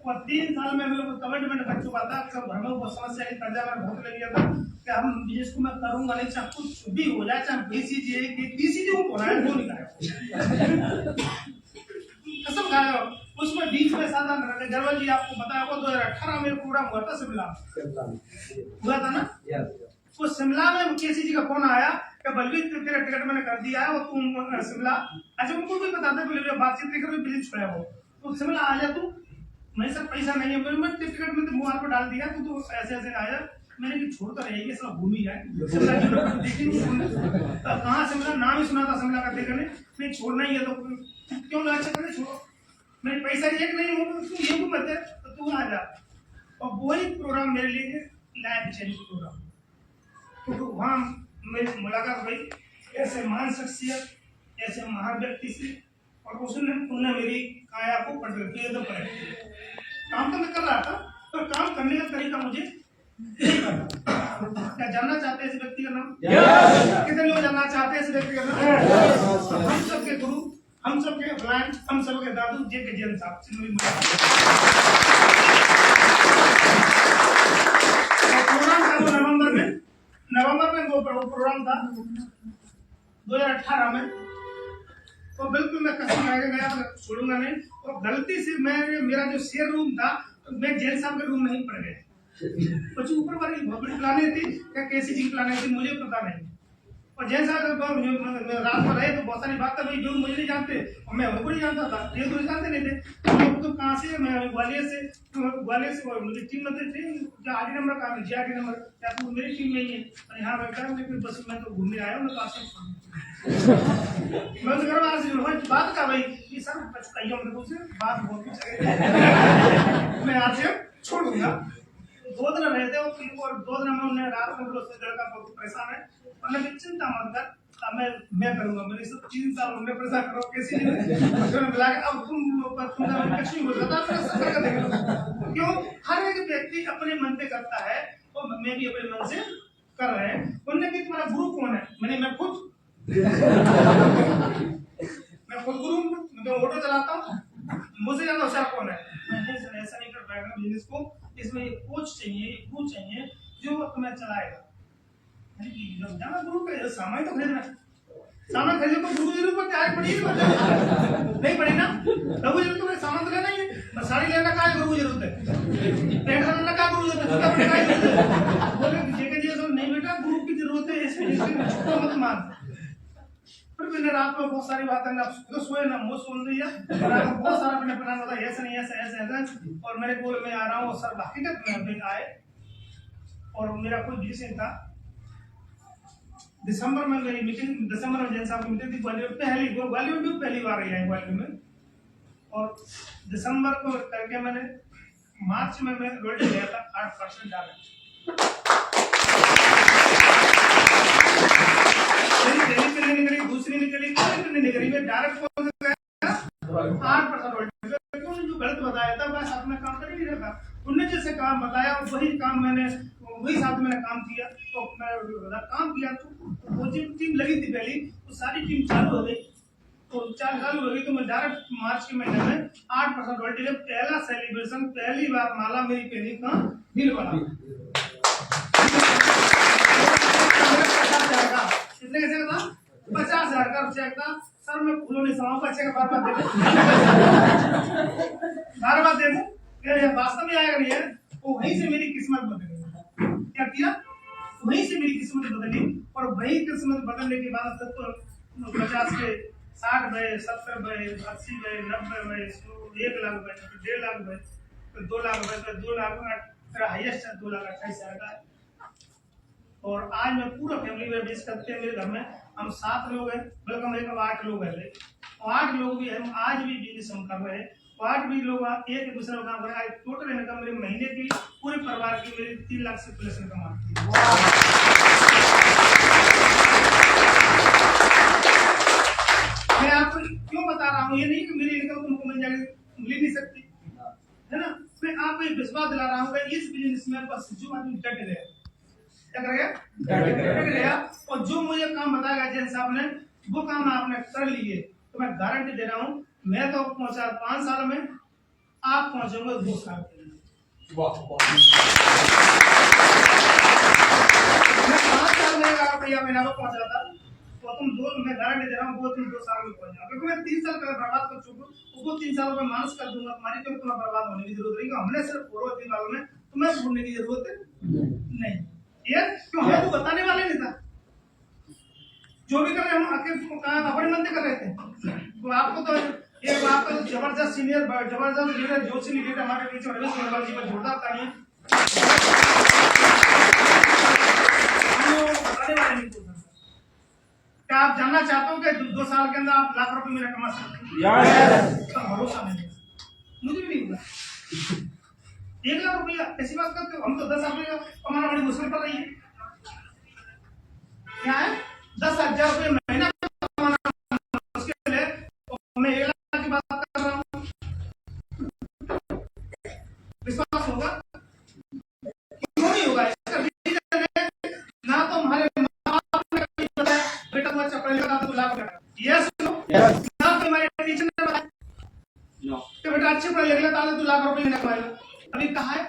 और 3 साल में मेरे को कमिटमेंट कर चुका था। सब घर में वो समस्या की कर्जा में बहुत लग गया था कि हम बिजनेस को मैं करूंगा नहीं चाहे कुछ भी हो जाए चाहे बीसीजी को बोला है वो नहीं करेगा कसम खाया। उसमें बीच में साधा गरवल जी आपको बताया वो 2018 में प्रोग्राम हुआ था शिमला हुआ था ना। वो शिमला में केसी जी का फोन आया कि बलवीर तेरा टिकट मैंने कर दिया है और तुम शिमला। अच्छा उनको भी पता था बातचीत लेकर बिजनेस छोड़ा वो तो शिमला आ जा तू। मैं सर पैसा नहीं है मैं टिकट में तो मोबाइल पर डाल दिया तो ऐसे ऐसे आया। मैंने कि छोड़ कर रहेगी सब भूमि है कहाँ शिमला नाम ही सुना था शिमला का देखने नहीं छोड़ना ही है तो क्यों ना अच्छा करे छोड़ो मैं पैसा एक नहीं हो तू ये भी मत तो तू आ जा। और वही प्रोग्राम मेरे लिए लाइफ चेंज प्रोग्राम क्योंकि वहाँ मेरी मुलाकात हुई ऐसे महान शख्सियत ऐसे महान व्यक्ति से और उन्होंने मेरी काया को पलट एकदम पलट काम तो मैं कर रहा था पर काम करने का तरीका मुझे क्या जानना चाहते हैं इस व्यक्ति का नाम? कितने लोग जानना चाहते हैं इस व्यक्ति का नाम? हम सबके गुरु हम सबके फलान हम सबके दादू जे के जैन साहब प्रोग्राम था वो नवंबर में वो प्रोग्राम था 2018 में। तो बिल्कुल मैं कसम खा के गया छोड़ूंगा नहीं। और गलती से मेरा जो शेयर रूम था तो मैं जैन साहब के रूम में ही पड़ गया कुछ ऊपर वाली बहुत बड़ी प्लानिंग थी क्या कैसी जी प्लानिंग थी मुझे पता नहीं। और जैसा रात में रहे तो बहुत सारी बातें हुई जो मुझे नहीं जानते और मैं उनको नहीं जानता था ये तो जानते नहीं थे। तो कहाँ से मैं ग्वालियर से मुझे टीम में थे जो आगे नंबर का GRD नंबर क्या तो मेरी टीम में ही है और यहाँ बैठा बस मैं तो घूमने आया हूँ मैं पास मैं तो घर वाले से बात का भाई ये सर बात बहुत कुछ मैं आपसे छोड़ूंगा। 2 दिन रहे थे और 2 दिन में उन्हें रात में लड़का बहुत परेशान है उन्होंने चिंता मत कर मैं करूंगा मैंने सब 3 साल उन्हें परेशान करो कैसे बुला के अब तुम कुछ नहीं हो सकता क्यों हर एक व्यक्ति अपने मन पे करता है और मैं भी अपने मन से कर रहे हैं। उन्होंने कि तुम्हारा गुरु कौन है? मैं खुद गुरु मैं ऑटो चलाता हूँ मुझसे ज्यादा होशियार कौन है? ऐसा नहीं कर पाएगा बिजनेस को इसमें कोच चाहिए जो तुम्हें चलाएगा। जाना गुरु का सामान तो खरीदना सामान खरीदने को गुरु जरूर पर तैयार पड़ी नहीं पड़ी ना गुरु जरूरत तो सामान तो लेना ही है बस साड़ी लेना का गुरु जरूरत है पैंट लेना का गुरु जरूरत है बोले नहीं बेटा गुरु की जरूरत है इसमें मत मान फिर मैंने रात में बहुत सारी बातें ना तो सोए ना मुँह सुन दिया रात में बहुत सारा मैंने प्लान बताया ऐसा नहीं ऐसा ऐसा ऐसा और मेरे को मैं आ रहा हूँ सर हकीकत में अभी आए और मेरा कोई डिसीजन था। दिसंबर में मेरी मीटिंग दिसंबर में जैन साहब की मीटिंग थी ग्वालियर में पहली बार आई है ग्वालियर में और दिसंबर को करके मैंने मार्च में मैं रोटी लिया था 8% डाला निकली दूसरी निकली मैं डायरेक्ट 8% जो गलत बताया था बस अपना काम कर ही नहीं रहा। उनने जैसे काम बताया वही काम मैंने वही साथ मैंने काम किया तो मैं काम किया तो वो जो टीम लगी थी पहली वो सारी टीम चालू हो गई तो चालू हो गई तो मैं डायरेक्ट मार्च के महीने में 8% रॉयल्टी का पहला सेलिब्रेशन पहली बार माला मेरी पहली का बिल बना कितने का चेक था 50,000 का चेक था सर मैं फूलों नहीं समाऊं का चेक बार बार दे दूं ये वास्तव में आएगा नहीं है वो वहीं से मेरी किस्मत बदल गई। क्या किया वहीं से मेरी किस्मत बदली और वही किस्मत बदलने के बाद तक तो 50 के 60 गए 70 गए 80 गए 90 गए 1 लाख गए 1.5 लाख गए फिर 2 लाख गए फिर 2 लाख मेरा हाईएस्ट 2,28,000 का और आज मैं पूरा फैमिली में बिजनेस करते हैं। मेरे घर में हम 7 लोग हैं बल्कि हम एक 8 लोग हैं 8 लोग भी हम आज भी बिजनेस हम कर रहे हैं 8 भी लोग एक दूसरे का काम कर रहे हैं। टोटल इनकम मेरे महीने की पूरे परिवार की मेरी 3 लाख से प्लस इनकम आती है। मैं आपको क्यों बता रहा हूँ ये नहीं कि मेरी इनकम तुमको मिल जाएगी मिल नहीं सकती है ना। मैं आपको एक विश्वास दिला रहा हूँ कि इस बिजनेस में बस जो आदमी डट गया डट गया और जो मुझे काम बताया जैन साहब ने वो काम आपने कर लिए तो मैं गारंटी दे रहा हूँ मैं तो पहुंचा 5 साल में आप पहुंचोगे 2 साल के लिए। मैं 5 साल में महीना में पहुंचा था तो तुम मैं गारंटी दे रहा हूँ वो तुम 2 साल में पहुंच जाओ क्योंकि मैं 3 साल पहले बर्बाद कर चुका हूँ वो 3 साल में मानस कर दूंगा तुम्हारी तो तुम्हें बर्बाद होने की जरूरत नहीं हमने सिर्फ पूर्व 3 साल में तुम्हें भूलने की जरूरत नहीं ये क्यों हमें तो बताने वाले नहीं था जो भी कर रहे हम अपने मन से कर रहे थे तो आपको तो एक आपका जबरदस्त सीनियर जबरदस्त लीडर जोशी लीडर हमारे बीच में रमेश गोलवाल जी में जोरदार तालियां बताने वाले नहीं थे। क्या आप जानना चाहते हो कि 2 साल के अंदर आप लाख रुपए मेरा कमा सकते हैं? भरोसा नहीं मुझे भी नहीं पता 1 लाख रुपया कैसी बात करते हो हम तो 10 रुपये कमाना बड़ी मुश्किल पड़ रही है। क्या है 10,000 रुपये महीना कमाना मुश्किल है और मैं 1 लाख की बात कर रहा हूँ विश्वास होगा क्यों नहीं होगा इसका रीजन है ना तो हमारे माँ बाप ने बताया बेटा तुम अच्छा पढ़ लिखा तो लाख यस ना तो हमारे टीचर ने बताया कि बेटा अच्छे पढ़ लिखा तो 2 लाख रुपये महीना कमाएगा अभी कहा है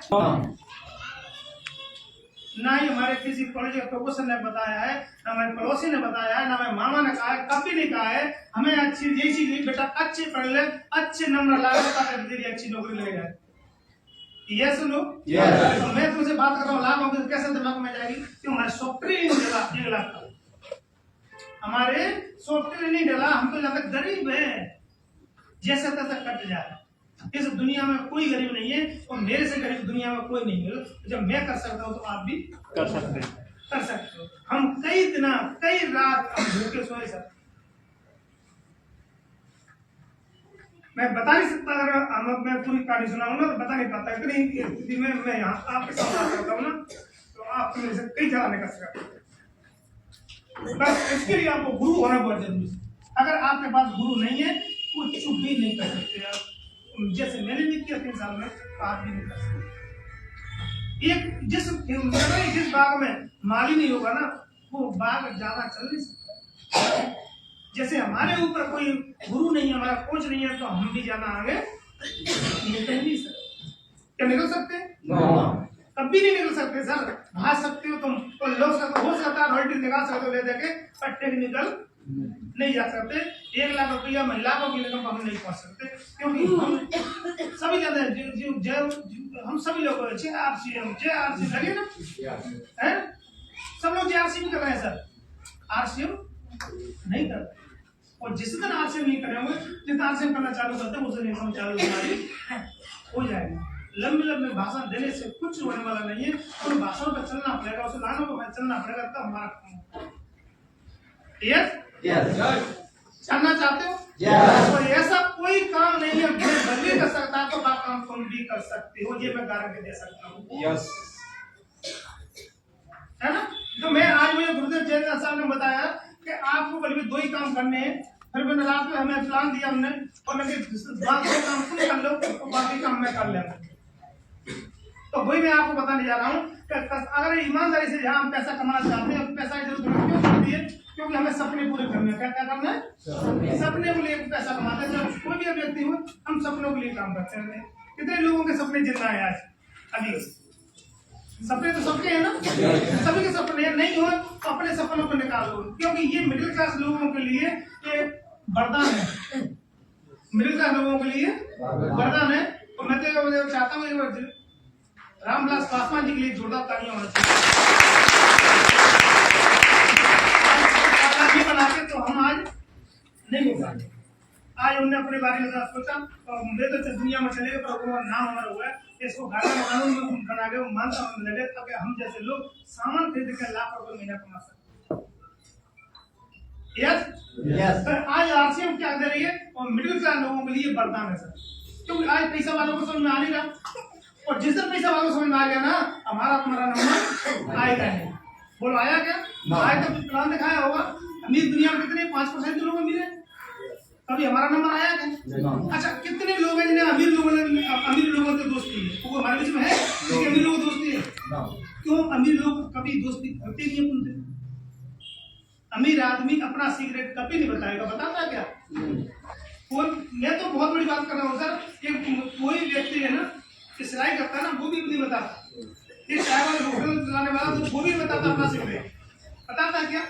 ना ही हमारे किसी कॉलेज के प्रोफेसर ने बताया है ना हमारे पड़ोसी ने बताया है ना हमारे मामा ने कहा है कभी नहीं कहा है हमें अच्छी यही चीज बेटा अच्छे पढ़ ले अच्छे नंबर ला तेरी अच्छी नौकरी ले जाए ये सुनो तो मैं तुमसे बात कर रहा हूँ लाख होगी कैसे दिमाग में जाएगी क्यों हमारे सॉफ्टवेयर नहीं डला 1 लाख का हमारे सॉफ्टवेयर नहीं डला हम तो ज्यादा गरीब है जैसे तैसे कट जाए इस दुनिया में कोई गरीब नहीं है और मेरे से गरीब दुनिया में कोई नहीं है। जब मैं कर सकता हूँ तो आप भी कर सकते हो। हम कई दिन कई रात हम भूखे सोए सर मैं बता नहीं सकता अगर मैं पूरी कहानी सुनाऊँ ना तो बता नहीं पाता इतनी स्थिति में मैं यहाँ आपके साथ करता हूँ ना तो आप मेरे से कई जगह निकल सकते बस इसके लिए आपको गुरु होना बहुत जरूरी है। अगर आपके पास गुरु नहीं है कुछ चुप भी नहीं कर सकते आप जैसे मैंने नहीं किया 3 साल में आप भी नहीं कर सकते। एक जिस बाग में माली नहीं होगा ना वो बाग ज्यादा चल नहीं सकता। जैसे हमारे ऊपर कोई गुरु नहीं है हमारा कोच नहीं है तो हम भी जाना आगे निकल नहीं सकते। क्या निकल सकते कभी नहीं निकल सकते सर भाग सकते हो तुम तो लोग हो सकता है रॉयल्टी निकाल सकते हो ले देके पर टेक्निकल नहीं जा सकते। 1 लाख रुपया महिलाओं की इनकम हम नहीं पहुंच सकते क्योंकि हम सभी जानते हैं हम सभी लोग JRC लगे ना है सब लोग JRC भी कर रहे हैं सर RCM नहीं कर रहे और जिस दिन आरसीएम नहीं करेंगे, जिस आरसीएम करना चालू करते हैं उस दिन इनकम चालू हमारी हो जाएगी। लंबे लंबे भाषण देने से कुछ होने वाला नहीं है, उन भाषणों पर चलना पड़ेगा, उस लाइनों पर चलना पड़ेगा, तब हमारा काम होगा। यस चलना चाहते हो? और ऐसा कोई काम नहीं है मैं भी कर सकता है तो काम तुम भी कर सकते हो, ये मैं गारंटी दे सकता हूँ। यस है ना? तो मैं आज मुझे गुरुदेव जयंत साहब ने बताया कि आपको कल भी 2 ही काम करने हैं। फिर मैंने रात में हमें प्लान दिया हमने, और मैं बाकी काम तुम कर लो तो बाकी काम मैं कर लेंगे। तो वही मैं आपको बताने जा रहा हूँ कि अगर ईमानदारी से जहाँ हम पैसा कमाना चाहते हैं, पैसा की जरूरत क्यों पड़ती है? क्योंकि हमें सपने पूरे करने हैं। क्या क्या करना है? सपने के लिए पैसा कमाते हैं। कोई भी व्यक्ति हो, हम सपनों के लिए काम करते हैं। कितने लोगों के सपने जितना है आज? अभी सपने तो सबके हैं ना, सभी के सपने नहीं हो तो अपने सपनों को निकाल लो, क्योंकि ये मिडिल क्लास लोगों के लिए ये वरदान है। मिडिल क्लास लोगों के लिए वरदान है। तो मैं तो चाहता हूँ रामविलास पासवान जी के लिए जोरदार तालियां होना चाहिए। बना के तो हम आज नहीं हो पाएंगे। आज उन्होंने अपने बारे में सोचा तो तो दुनिया में चलेगा, पर वो नाम हमारा हुआ है, इसको कानून में बना के मानता लगे ताकि हम जैसे लोग सामान खरीद कर लाख रुपए महीना कमा सकते। यस आज आरसीएम क्या दे रही है और मिडिल क्लास लोगों के लिए वरदान है सर, क्योंकि आज पैसा वालों को समझ में आ नहीं रहा, और जिस दिन पैसा वालों को समझ में आ गया ना, हमारा तुम्हारा नंबर आएगा नहीं। बोलो आया क्या? आया तो प्लान दिखाया होगा। अमीर दुनिया में कितने 5% लोग अमीर है, कभी हमारा नंबर आया क्या? अच्छा कितने लोग हैं जिन्हें अमीर लोगों से दोस्ती है? वो हमारे बीच में है कि अमीर लोगों दोस्ती है? क्यों अमीर लोग कभी दोस्ती करते नहीं है? अमीर आदमी अपना सीक्रेट कभी नहीं बताएगा, बताता क्या? मैं तो बहुत बड़ी बात कर रहा हूँ सर कि कोई व्यक्ति है ना सिलाई करता है ना, वो भी नहीं बताता। ये चाय वाले होटल चलाने वाला तो वो भी बताता अपना सीक्रेट, बताता क्या?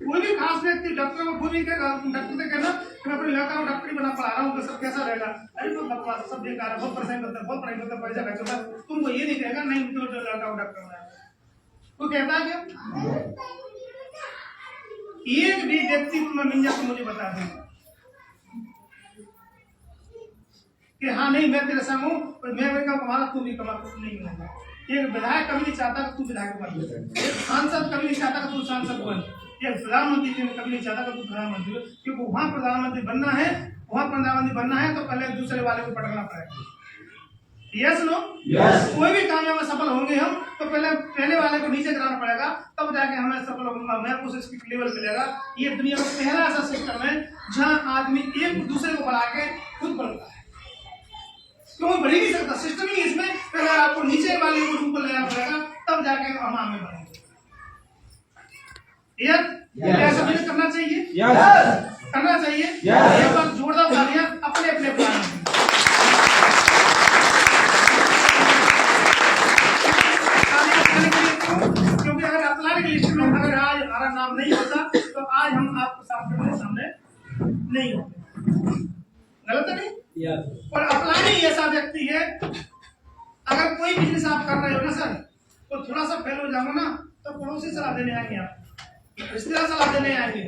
कोई भी खास व्यक्ति डॉक्टर को कोई भी डॉक्टर से कहना मैं अपने लड़का को डॉक्टरी बना पढ़ा रहा हूँ तो सब कैसा रहेगा? अरे तो बकवास, सब बेकार है, बहुत परेशान करता है, बहुत पढ़ाई करता है, पैसा खर्च होता है। तुमको ये नहीं कहेगा नहीं तो लड़का को डॉक्टर बनाया, वो कहता है क्या? एक भी व्यक्ति तुम्हें मिल जाए तो मुझे बता दें कि हाँ नहीं मैं तेरे संग हूँ, मैं कमा तू भी कमा, कुछ नहीं मिलेगा। एक विधायक कभी नहीं चाहता कि तू विधायक बन, एक सांसद कभी नहीं चाहता कि तू सांसद बन, एक प्रधानमंत्री कभी नहीं चाहता कि तू प्रधानमंत्री, क्योंकि वहां प्रधानमंत्री बनना है, तो पहले दूसरे वाले को पटकना पड़ेगा। Yes no? कोई भी काम में सफल होंगे हम तो पहले वाले को नीचे गिराना पड़ेगा, तब जाके हमें सफल होगा, उस लेवल मिलेगा। ये दुनिया में पहला ऐसा सिस्टम है जहाँ आदमी एक दूसरे को बढ़ा के खुद बढ़ता है, क्यों बढ़ ही नहीं सकता सिस्टम ही इसमें। पहले आपको नीचे वाले को ऊपर लेना पड़ेगा, तब जाके हम आगे बढ़ेंगे। ऐसा मुझे करना चाहिए, करना चाहिए। एक बार जोरदार तालियां अपने अपने प्लान में। क्योंकि अगर अप्लाई की लिस्ट में अगर आज हमारा नाम नहीं होता तो आज हम आपको सामने नहीं होते। गलत है नहीं? और अप्लाई ऐसा व्यक्ति है, अगर कोई बिजनेस आप कर रहे हो ना सर, तो थोड़ा सा फेल हो जाओ ना तो पड़ोसी सलाह देने आएंगे, आप रिश्तेदार सलाह देने आएंगे,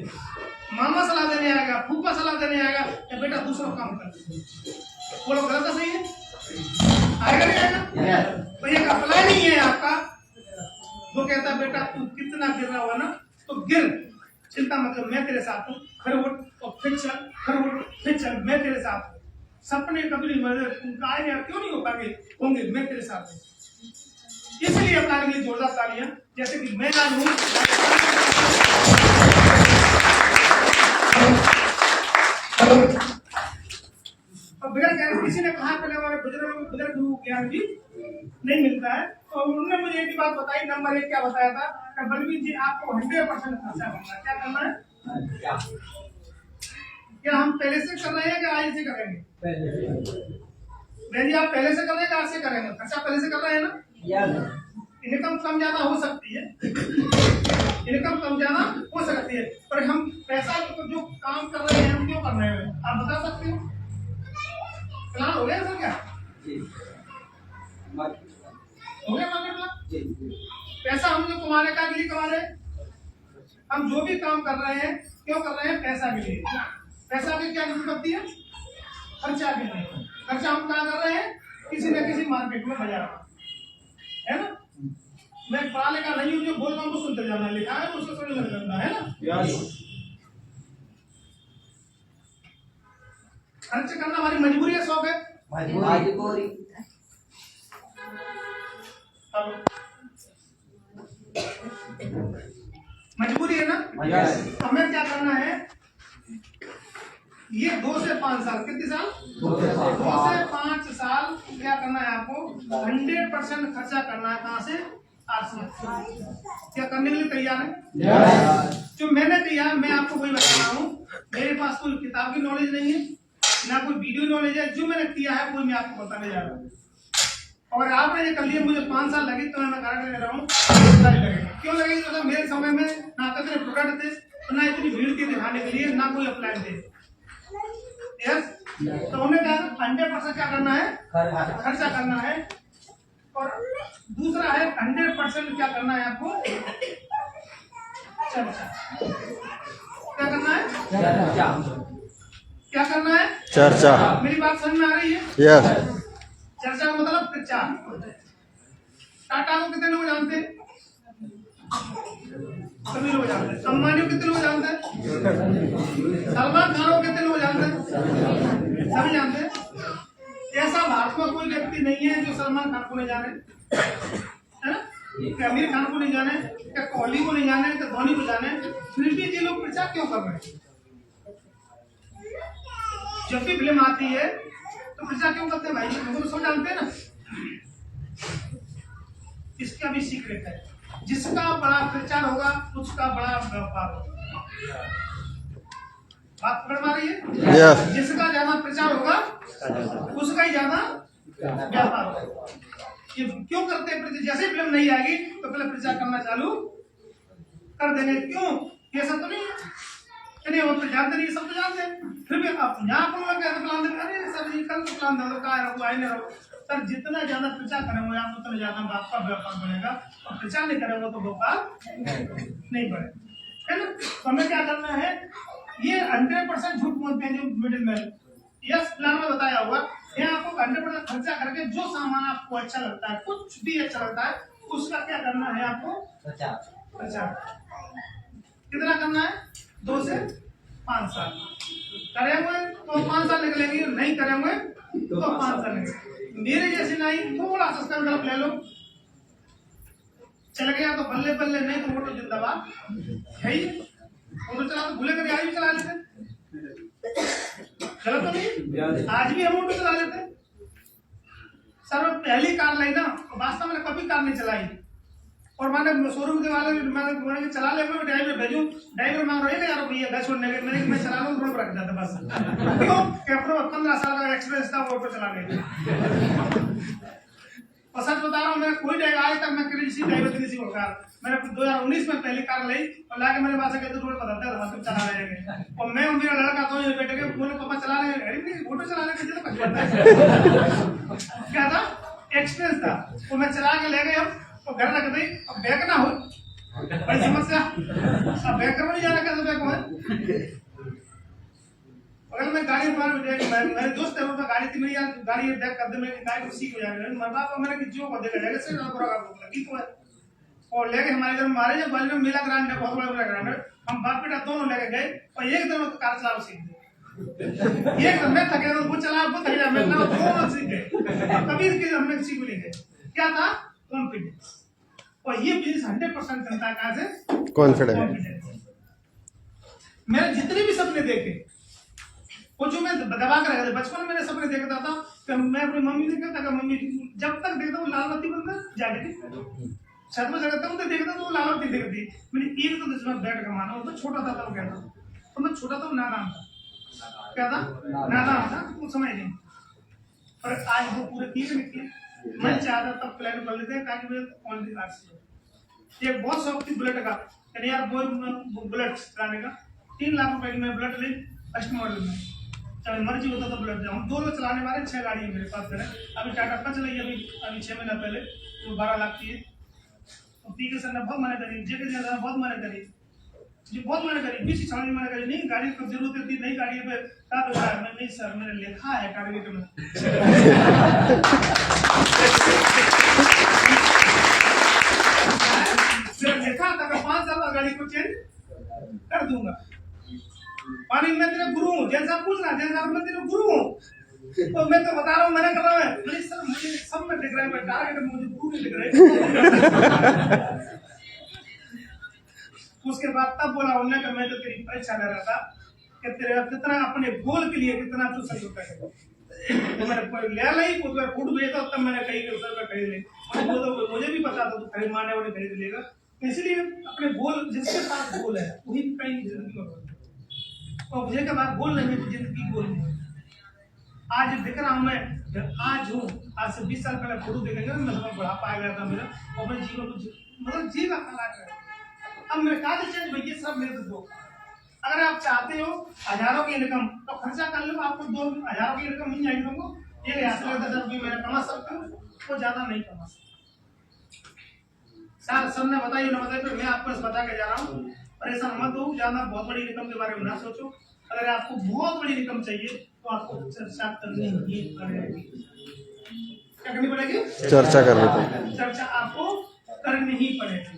मामा सलाह देने आएगा, फूफा सलाह देने आएगा कि बेटा दूसरा काम कर। वो लोग गलत सही है, आएगा नहीं आएगा? तो ये अप्लाई नहीं है आपका, वो कहता है बेटा तू कितना गिर रहा होगा ना तो गिर, चिंता मत कर, मैं तेरे साथ हूँ, खड़े उठ और फिर चल, खड़े उठ फिर चल, मैं तेरे साथ हूँ। सपने कभी नहीं आएंगे, क्यों नहीं हो पाएंगे? होंगे, मैं तेरे साथ हूँ। इसलिए अपना लिए जोरदार तालियां, जैसे कि मैं आज हूँ। किसी ने कहा पहले हमारे बुजुर्ग गुरु ज्ञान भी नहीं मिलता है, तो उन्होंने मुझे एक बात बताई। नंबर 1 क्या बताया था कि बलवीर जी आपको 100% खर्चा करना है। क्या करना है? क्या हम पहले से कर रहे हैं कि आज से करेंगे? जी आप पहले से कर रहे हैं आज से करेंगे? खर्चा पहले से कर रहे हैं ना? इनकम कम ज्यादा हो सकती है, इनकम कम ज्यादा हो सकती है, पर हम पैसा जो काम कर रहे हैं हम क्यों कर रहे हैं आप बता सकते हो? प्लान हो गया सर? क्या हो गया मार्केट प्लान? पैसा हम जो कमा रहे का लिए कमा रहे, हम जो भी काम कर रहे हैं क्यों कर रहे हैं? पैसा के लिए। पैसा की क्या जरूरत होती है? खर्चा के लिए। खर्चा हम कहाँ कर रहे हैं? किसी न किसी मार्केट में, बाजार में, है ना? मैं पढ़ा लिखा नहीं हूँ, जो बोल रहा हूँ वो सुनते जाना, लिखा है उसको थोड़ी लग जाता है ना। खर्च करना हमारी मजबूरी है, शौक है? मजबूरी। मजबूरी है ना? तो हमें क्या करना है? ये 2 से 5 साल, कितने साल? 2 से 5 साल क्या करना है आपको? 100% खर्चा करना है। कहाँ से? आर्ट्स। क्या करने के लिए तैयार है? जो मैंने किया मैं आपको वही बता रहा हूँ। मेरे पास कोई किताब की नॉलेज नहीं है, ना कोई वीडियो नॉलेज है। जो मैंने किया है वही मैं आपको बताने जा रहा हूँ। और आपने ये कर लिया, मुझे 5 साल लगे तो मैं गारंटी दे रहा हूँ लगेगा। क्यों लगेगी? मतलब मेरे समय में ना तो इतने प्रोडक्ट थे, ना इतनी भीड़ थी दिखाने के लिए, ना कोई अप्लाई थे। यस, तो उन्हें क्या 100% क्या करना है? खर्चा करना है। और दूसरा है 100% क्या करना है आपको? चर्चा। क्या करना है? क्या करना है? चर्चा। मेरी बात समझ में आ रही है? यस। चर्चा का मतलब प्रचार। टाटा को कितने लोग जानते हैं? सभी लोग जानते हैं। अंबानी को कितने लोग जानते हैं? सलमान खान को कितने लोग जानते हैं? सभी जानते हैं। ऐसा भारत में कोई व्यक्ति नहीं है जो सलमान खान को नहीं जाने, है ना? क्या आमिर खान को नहीं जाने, क्या कोहली को नहीं जाने, क्या धोनी को जाने, फिर भी ये लोग प्रचार क्यों कर रहे हैं? जब भी फिल्म आती है तो प्रचार क्यों करते हैं भाई? हम तो सब जानते हैं ना। इसका भी सीक्रेट है। जिसका बड़ा प्रचार होगा उसका बड़ा व्यापार होगा। बात पकड़ पा रही है? यस। जिसका ज्यादा प्रचार होगा उसका ही ज्यादा व्यापार होगा। ये क्यों करते हैं? जैसे फिल्म नहीं आएगी तो पहले प्रचार करना चालू कर देंगे। क्यों? ये सब तो नहीं है, वो तो जानते नहीं, सब तो जानते हैं। फिर भी आप यहाँ पर कैसे प्लान देंगे? अरे सर ये कल तो प्लान दे दो, कहाँ रहो, आए नहीं रहो। सर जितना ज्यादा प्रचार करेंगे आप उतना ज्यादा आपका व्यापार बढ़ेगा, और प्रचार नहीं करेंगे तो व्यापार नहीं बढ़ेगा, है ना? तो हमें क्या करना है? ये 100% झूठ बोलते हैं जो मिडिल मैन। यस, प्लान में बताया हुआ है आपको 100% खर्चा करके जो सामान आपको अच्छा लगता है, कुछ भी अच्छा लगता है, उसका क्या करना है आपको? प्रचार। कितना करना है? 2 से 5 साल करेंगे तो 5 साल निकलेंगे, नहीं करेंगे तो 5 साल निकलेंगे। मेरे जैसे नहीं, थोड़ा सा संकल्प ले लो, चल गया तो बल्ले बल्ले, नहीं तो मोटो जिंदाबाद है ही। मोटो चला तो भूले कर गाड़ी भी चला लेते, चलो तो नहीं, आज भी हम मोटो चला लेते। सर पहली कार लाई ना, वास्तव में कभी कार नहीं चलाई, और मैंने शोरूम के वाले मैंने चला ले, मैं ड्राइवर भेजूं, ड्राइवर मांग रहे यार भैया घर छोड़ने के, मैं चला लूं, रोड रख जाता बस। क्यों? कैप्रो 15 साल का एक्सपीरियंस था वो पे चला गया। और सच बता रहा हूँ, मैं कोई ड्राइवर आज तक मैं किसी ड्राइवर की किसी को कार, मैंने 2019 में पहली कार ली और लाके मेरे पास कहते रोड बताता है तुम चला रहे, और मैं और मेरा लड़का तो ये बेटे के बोले पापा चला रहे, अरे फोटो चलाने के तो क्या था? एक्सपीरियंस था, वो मैं चला के ले गए हम, तो घर रख दी। अब बैग ना हो बड़ी समस्या, अब बैग कर नहीं जाना, कैसे बैग है? अगर मैं गाड़ी मेरे दोस्त है उनका गाड़ी थी मेरी, यार गाड़ी बैग कर दे, मैं गाड़ी को सीख हो जाएगा। मेरे बाप मैंने कि जो को देखा जाएगा से बुरा लगी तो है, और लेके हमारे घर मारे जब बाली में मेला ग्रांड है, बहुत बड़ा ग्रांड है, हम बाप बेटा दोनों लेके गए और एक दिन कार चलाना सीख गए। एक मैं थके वो चला, वो थक गया, मैं दोनों सीख गए। कभी हमने सीख नहीं गए। क्या था? कॉन्फिडेंस। और ये बिजनेस 100% चलता है कहाँ से? कॉन्फिडेंस। मैंने जितने भी सपने देखे वो जो मैं दबा कर रखा था, बचपन में मैंने सपने देखता था कि मैं अपनी मम्मी से कहता कि मम्मी जब तक देखता हूँ लाल बत्ती बंद कर जाके छत में चढ़ता हूँ तो देखता तो लाल बत्ती दिखती। मैंने एक तो जिसमें बैठ कर माना, वो तो छोटा था तब कहता, तो मैं छोटा था नादान था, क्या था? नादान था, कुछ समझ नहीं। और आज वो पूरे 3 निकले। मैं चाहता तब प्लान कर लेते हैं ताकि मैं ऑनली आर्ट्स ये बहुत शौक थी बुलेट का, यार बुलेट चलाने का। 3 लाख रुपए की मैं बुलेट ली फर्स्ट मॉडल में, चाहे मर्जी होता तो बुलेट हम 2 लोग चलाने वाले, 6 गाड़ी है मेरे पास है। अभी टाटा पंच चलाई अभी 6 महीना पहले, तो 12 लाख की है। तो पी के सर ने बहुत मना करी, जे के बहुत मना करी, जी बहुत मैंने करी, बीच छाड़ी मैंने करी, नहीं गाड़ी की जरूरत थी, नई गाड़ी पे क्या बताया मैं, नहीं सर मैंने लिखा है टारगेट में। मैंने लिखा था कि 5 साल बाद गाड़ी को चेंज कर दूंगा। पानी मैं तेरा गुरु हूँ, जैसा पूछना जैसा मैं तेरा गुरु हूँ, तो मैं तो बता रहा हूँ मैंने कर रहा है, नहीं सर मुझे सब में दिख रहा है, मैं टारगेट मुझे गुरु नहीं दिख रहा है। उसके बाद तब बोला उन्होंने कि मैं तो तेरी परीक्षा ले रहा था कि तेरे कितना अपने गोल के लिए कितना तू सही होता है। तो मैंने ले ली, उसमें फूट भेजा, तब मैंने कही कि सर मैं खरीद ले, तो मुझे भी पता था तू खरीद मारने वाले खरीद लेगा, इसलिए अपने गोल जिसके पास गोल है वही कहीं जिंदगी में, और मुझे के बाद गोल नहीं तो जिंदगी गोल नहीं। आज दिख रहा हूँ मैं, आज हूँ, आज से 20 साल पहले फोटो देखेंगे मैं समय बुढ़ापा आ गया था मेरा, और मैं जीवन को मतलब जी का खड़ा कर, अब मेरे कहा चेंज भैया सब मेरे दो। अगर आप चाहते हो हजारों की इनकम तो खर्चा कर लो, आपको 2000 की इनकम मिल जाएगी तुमको, 1000 रुपये मेरा कमा सकते हो, वो ज्यादा नहीं कमा सकते। सर सबने बताइए ना बताइए, तो मैं आपको बता के जा रहा हूँ, परेशान मत हो, ज्यादा बहुत बड़ी इनकम के बारे में ना सोचो। अगर आपको बहुत बड़ी इनकम चाहिए तो आपको चर्चा करनी ही पड़ेगी। क्या करनी पड़ेगी? चर्चा करनी पड़ेगी, चर्चा आपको करनी ही पड़ेगी,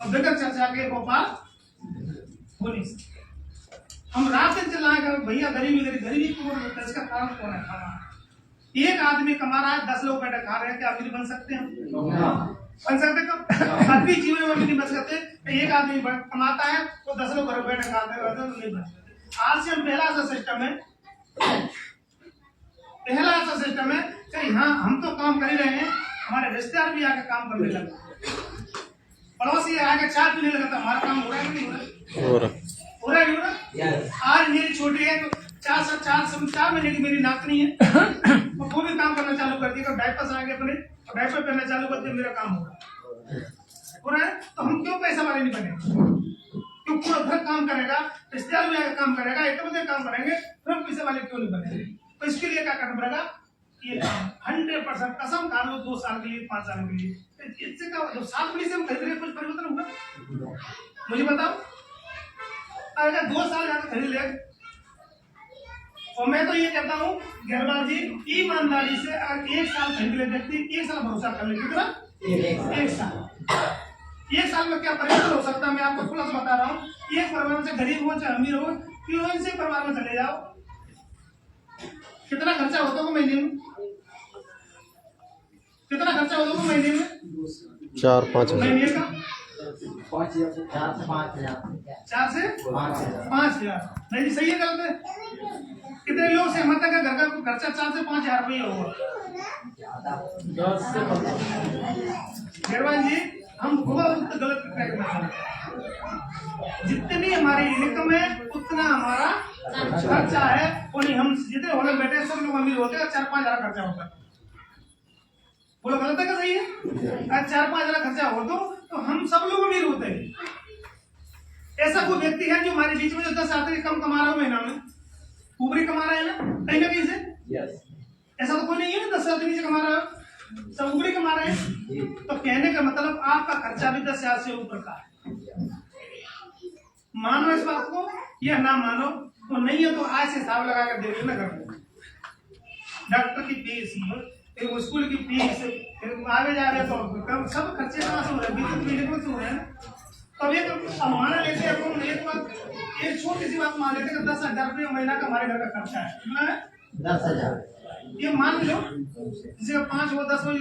और बगैर चर्चा के व्यापार हो नहीं सकता। हम रात दिन चलाएगा भैया गरीबी को, इसका कारण कौन है? खाना। एक आदमी कमा रहा है, 10 लोग बैठे खा रहे हैं, क्या अमीर बन सकते हैं? बन सकते कब? आदमी जीवन में नहीं बन सकते। एक आदमी कमाता है तो 10 लोग घर बैठे खाते हैं, तो नहीं बन सकते। आज से पहला ऐसा सिस्टम है कि हाँ हम तो काम कर ही रहे हैं, हमारे रिश्तेदार भी आके काम करने लगे, पड़ोसी आगे चाय पीने लगा, तो हमारा काम हो रहा है कि नहीं हो रहा है? आज मेरी छोटी है तो 4 महीने की मेरी नातनी है, तो वो भी काम करना चालू कर दिया, डायपर्स आ गए अपने, डायपर पहनना चालू कर दिया, मेरा काम हो रहा है। तो हम क्यों पैसा वाले नहीं बने? क्यों पूरा घर काम करेगा, रिश्तेदार भी आगे काम करेगा, एक बजे काम करेंगे, फिर हम पैसे वाले क्यों नहीं बने? तो इसके लिए क्या करना पड़ेगा? ये 100% कसम खा लो, 2 साल के लिए, 5 साल के लिए, इससे क्या जब 7 महीने से हम खरीद रहे कुछ परिवर्तन होगा? मुझे बताओ, अगर 2 साल जाकर खरीद ले, और मैं तो ये कहता हूँ गहरवाल जी, ईमानदारी से अगर 1 साल खरीद ले व्यक्ति, 1 साल भरोसा कर ले, कितना? 1 साल। 1 साल में क्या परिवर्तन हो सकता है मैं आपको खुला बता रहा हूँ। एक परिवार से गरीब हो चाहे अमीर हो, क्यों इनसे परिवार में चले जाओ, कितना खर्चा होता है महीने में? कितना खर्चा होता है महीने में? 4-5 महीने का 4 से 5 हजार। 4 से 5 हजार। नहीं सही है, गलत है? कितने लोग सहमत है कि घर का खर्चा 4 से 5 हजार रुपये होगा? गहरवाल जी हम बहुत गलत करना, जितनी हमारी इनकम है उतना हमारा खर्चा है, वो नहीं। हम जितने होने बैठे सब लोग अमीर होते हैं, 4-5 हजार खर्चा होता है, बोलो गलत है क्या सही है? अगर 4-5 हजार खर्चा हो तो हम सब लोग अमीर होते हैं। ऐसा कोई व्यक्ति है जो हमारे बीच में जो 10 हजार कम कमा रहा हो महीना में, ऊपरी कमा रहा है ना कहीं ना कहीं से? ऐसा तो कोई नहीं है 10 हजार नीचे कमा रहा है, सब ऊपरी कमा रहे हैं। तो कहने का मतलब आपका खर्चा भी 10 हजार से ऊपर का है। मानो इस बात को या ना मानो, तो नहीं है तो आज से हिसाब लगा कर देख लेना। कर डॉक्टर की फीस, स्कूल की फीस, आगे जा रहे तो सब खर्चे कहाँ से हो रहे हैं? से हो रहे हैं। तो ये तो मान लेते हैं, एक छोटी सी बात मान लेते हैं 10,000 रुपये महीना का हमारे घर का खर्चा है, कितना है? 10,000। ये मान लो जिसे 5 हो 10 हो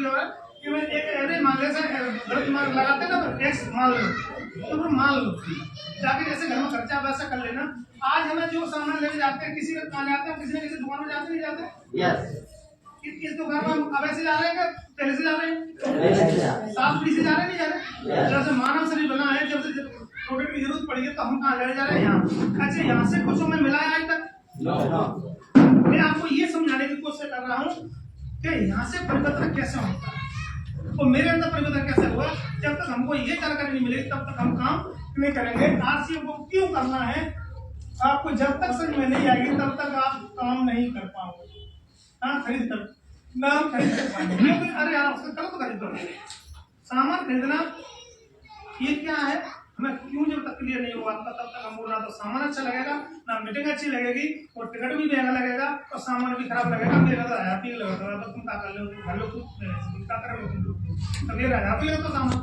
कि मैं एक एवरेज मान ले, गलत मान लगाते ना तो टैक्स मान लो, तो फिर मान लो जाके जैसे घर में खर्चा वैसा कर लेना। आज हमें जो सामान लेने जाते हैं, किसी का कहाँ जाते हैं, किसी न किसी दुकान में जाते नहीं जाते? किस दुकान में अब ऐसे जा रहे हैं, पहले से जा रहे हैं, 7 पीढ़ी से जा रहे हैं, नहीं जा रहे? जब से मानव शरीर बना है, जब से प्रोडक्ट की जरूरत पड़ी है, तो हम कहाँ लेने जा रहे हैं? यहाँ। अच्छा, यहाँ से कुछ हमें मिला है आज तक? मैं आपको ये समझाने की कोशिश कर रहा हूँ कि यहाँ से परिवर्तन कैसे होता है, तो मेरे अंदर परिवर्तन कैसे हुआ। जब तक हमको ये जानकारी नहीं मिलेगी तब तक हम काम नहीं करेंगे। आरसीएफ को क्यों करना है, आपको जब तक समझ में नहीं आएगी तब तक आप काम नहीं कर पाओगे। हाँ, खरीद कर ना खरीद कर पाएंगे। अरे यार उसका कल तो खरीद दो। सामान खरीदना ये क्या है? हमें क्यों जब तक क्लियर नहीं होगा आपका तब तक हमको ना तो सामान अच्छा लगेगा ना मीटिंग अच्छी लगेगी और टिकट भी महंगा लगेगा और सामान भी खराब लगेगा। मेरा तो हैप्पी लगेगा तो तुम क्या कर लो घर लो खुद क्या करोगे तुम लोग तो मेरा हैप्पी लगेगा तो सामान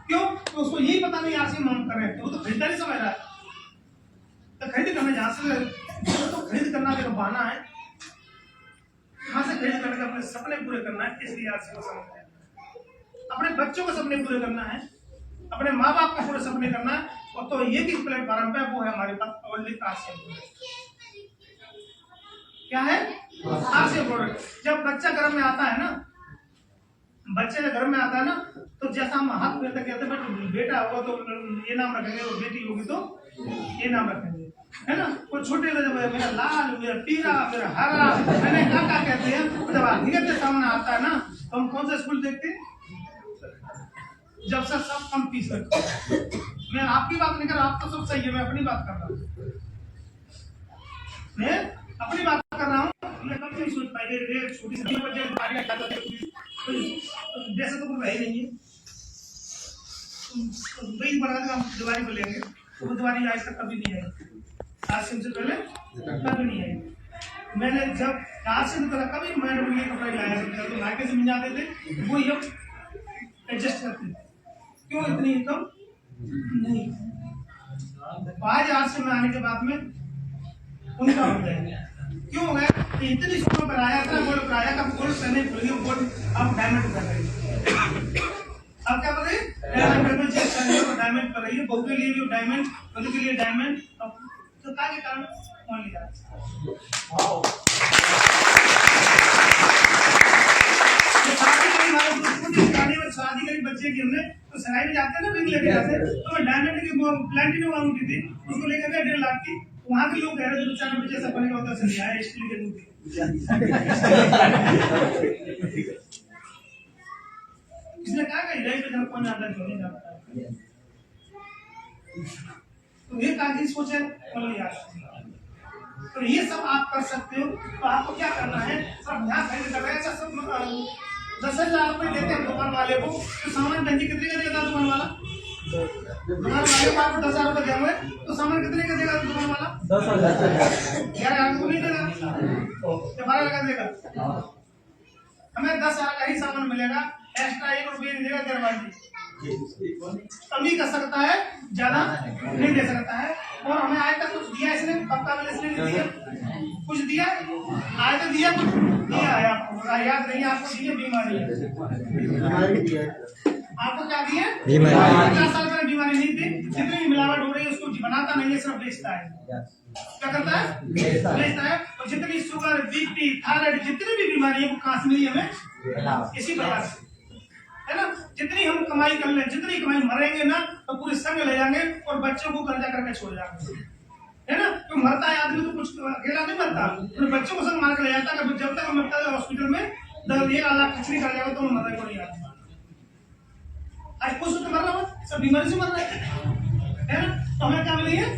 क्यों तो उसको यही पता नहीं आज हम कर रहे हैं वो तो खरीदारी समझ रहा है तो खरीद करना जहाँ से तो खरीद करना का बहाना है कहाँ से खरीद करके अपने सपने पूरे करना है इसलिए आज को समझते हैं अपने बच्चों को सपने पूरे करना है अपने माँ बाप को पूरे सपने करना है और तो ये किस प्लेटफॉर्म पे वो है हमारे पास ओनली आरसीएम क्या है आरसीएम प्रोडक्ट। जब बच्चा घर में आता है ना बच्चे जब घर में आता है ना तो जैसा हम हाथ में कहते हैं बेटा होगा तो ये नाम रखेंगे और बेटी होगी तो ये नाम रखेंगे है ना। वो छोटे मेरा लाल मेरा पीला मेरा हरा मैंने क्या कहते हैं जब आधिगत के सामने आता है ना तो हम कौन सा स्कूल देखते हैं जब से सब कम फीस रखते मैं आपकी बात नहीं कर रहा आप तो सब सही है मैं अपनी बात कर रहा हूँ मैं अपनी बात कर रहा हूँ। मैं कब नहीं सोच पाई छोटी सी बच्चे जैसे तो कुछ है नहीं है वही बना के हम दिवाली को लेंगे वो दिवाली आज तक कभी नहीं आई आज से पहले कभी नहीं आई। मैंने जब आज से पहले कभी मैंने ये कपड़े लाया तो मार्केट से मिल जाते थे वो ये एडजस्ट करते थे क्यों इतनी इनकम नहीं आज से मैं आने के बाद में उनका हो गया क्यों हो गया इतनी सुपर पर आया था गोल्ड पर आया का गोल्ड करने खुल गई गोल्ड अब डायमंड कर रही है अब क्या कर रही है डायमंड कर रही है बहू के लिए भी डायमंड बहू के लिए डायमंड तो क्या के कारण मान लिया शादी करी बच्चे की हमने तो सराय में जाते हैं ना रिंग लेके जाते तो मैं डायमंड की प्लेटिनम अंगूठी थी उसको लेकर गया 1.5 लाख की वहाँ के लोग कह रहे थे बेचारे बच्चे सब बनेगा होता चल आया स्टील के अंगूठी इसने कहा कि इधर पे जब कौन जाता क्यों नहीं जाता तो ये काफी सोचे तो ये सब आप कर सकते हो तो आपको क्या करना है सब ध्यान खरीद कर रहे हैं सब 10,000 रुपए देते हैं दुकान वाले को तो सामान टंकी कितने का देगा दुकान वाला दुकान वाले को आपको 10,000 रुपए देंगे तो सामान कितने का देगा दुकान वाला 10,000 11,000 को नहीं देगा 12,000 देगा हमें 10,000 का ही सामान मिलेगा एक्स्ट्रा 1 रुपये नहीं देगा दरवाजी कमी कर सकता है ज्यादा नहीं दे सकता है और हमें आज तक कुछ दिया इसने पक्का मैंने इसने नहीं दिया कुछ दिया आज तक दिया कुछ दिया है आपको याद नहीं आपको दिए बीमारी आपको क्या दिए 50 साल में बीमारी नहीं थी जितनी भी मिलावट हो रही है उसको बनाता नहीं है सिर्फ बेचता है क्या करता है बेचता है और जितनी शुगर बीपी थायराइड जितनी भी बीमारी है वो कहाँ से मिली हमें इसी प्रकार से है ना। जितनी हम कमाई कर ले जितनी कमाई मरेंगे ना तो पूरे संग ले जाएंगे और बच्चों को कर्जा करके छोड़ जाएंगे है ना। तो मरता है आदमी तो कुछ अकेला नहीं मरता तो बच्चों को संग मार के ले जाता है जब तक मरता है हॉस्पिटल में जब ये आला कुछ नहीं कर जाएगा तो मरने को नहीं आता आज कुछ तो मर रहा है सब बीमारी से मर रहा है ना। तो हमें क्या मिली है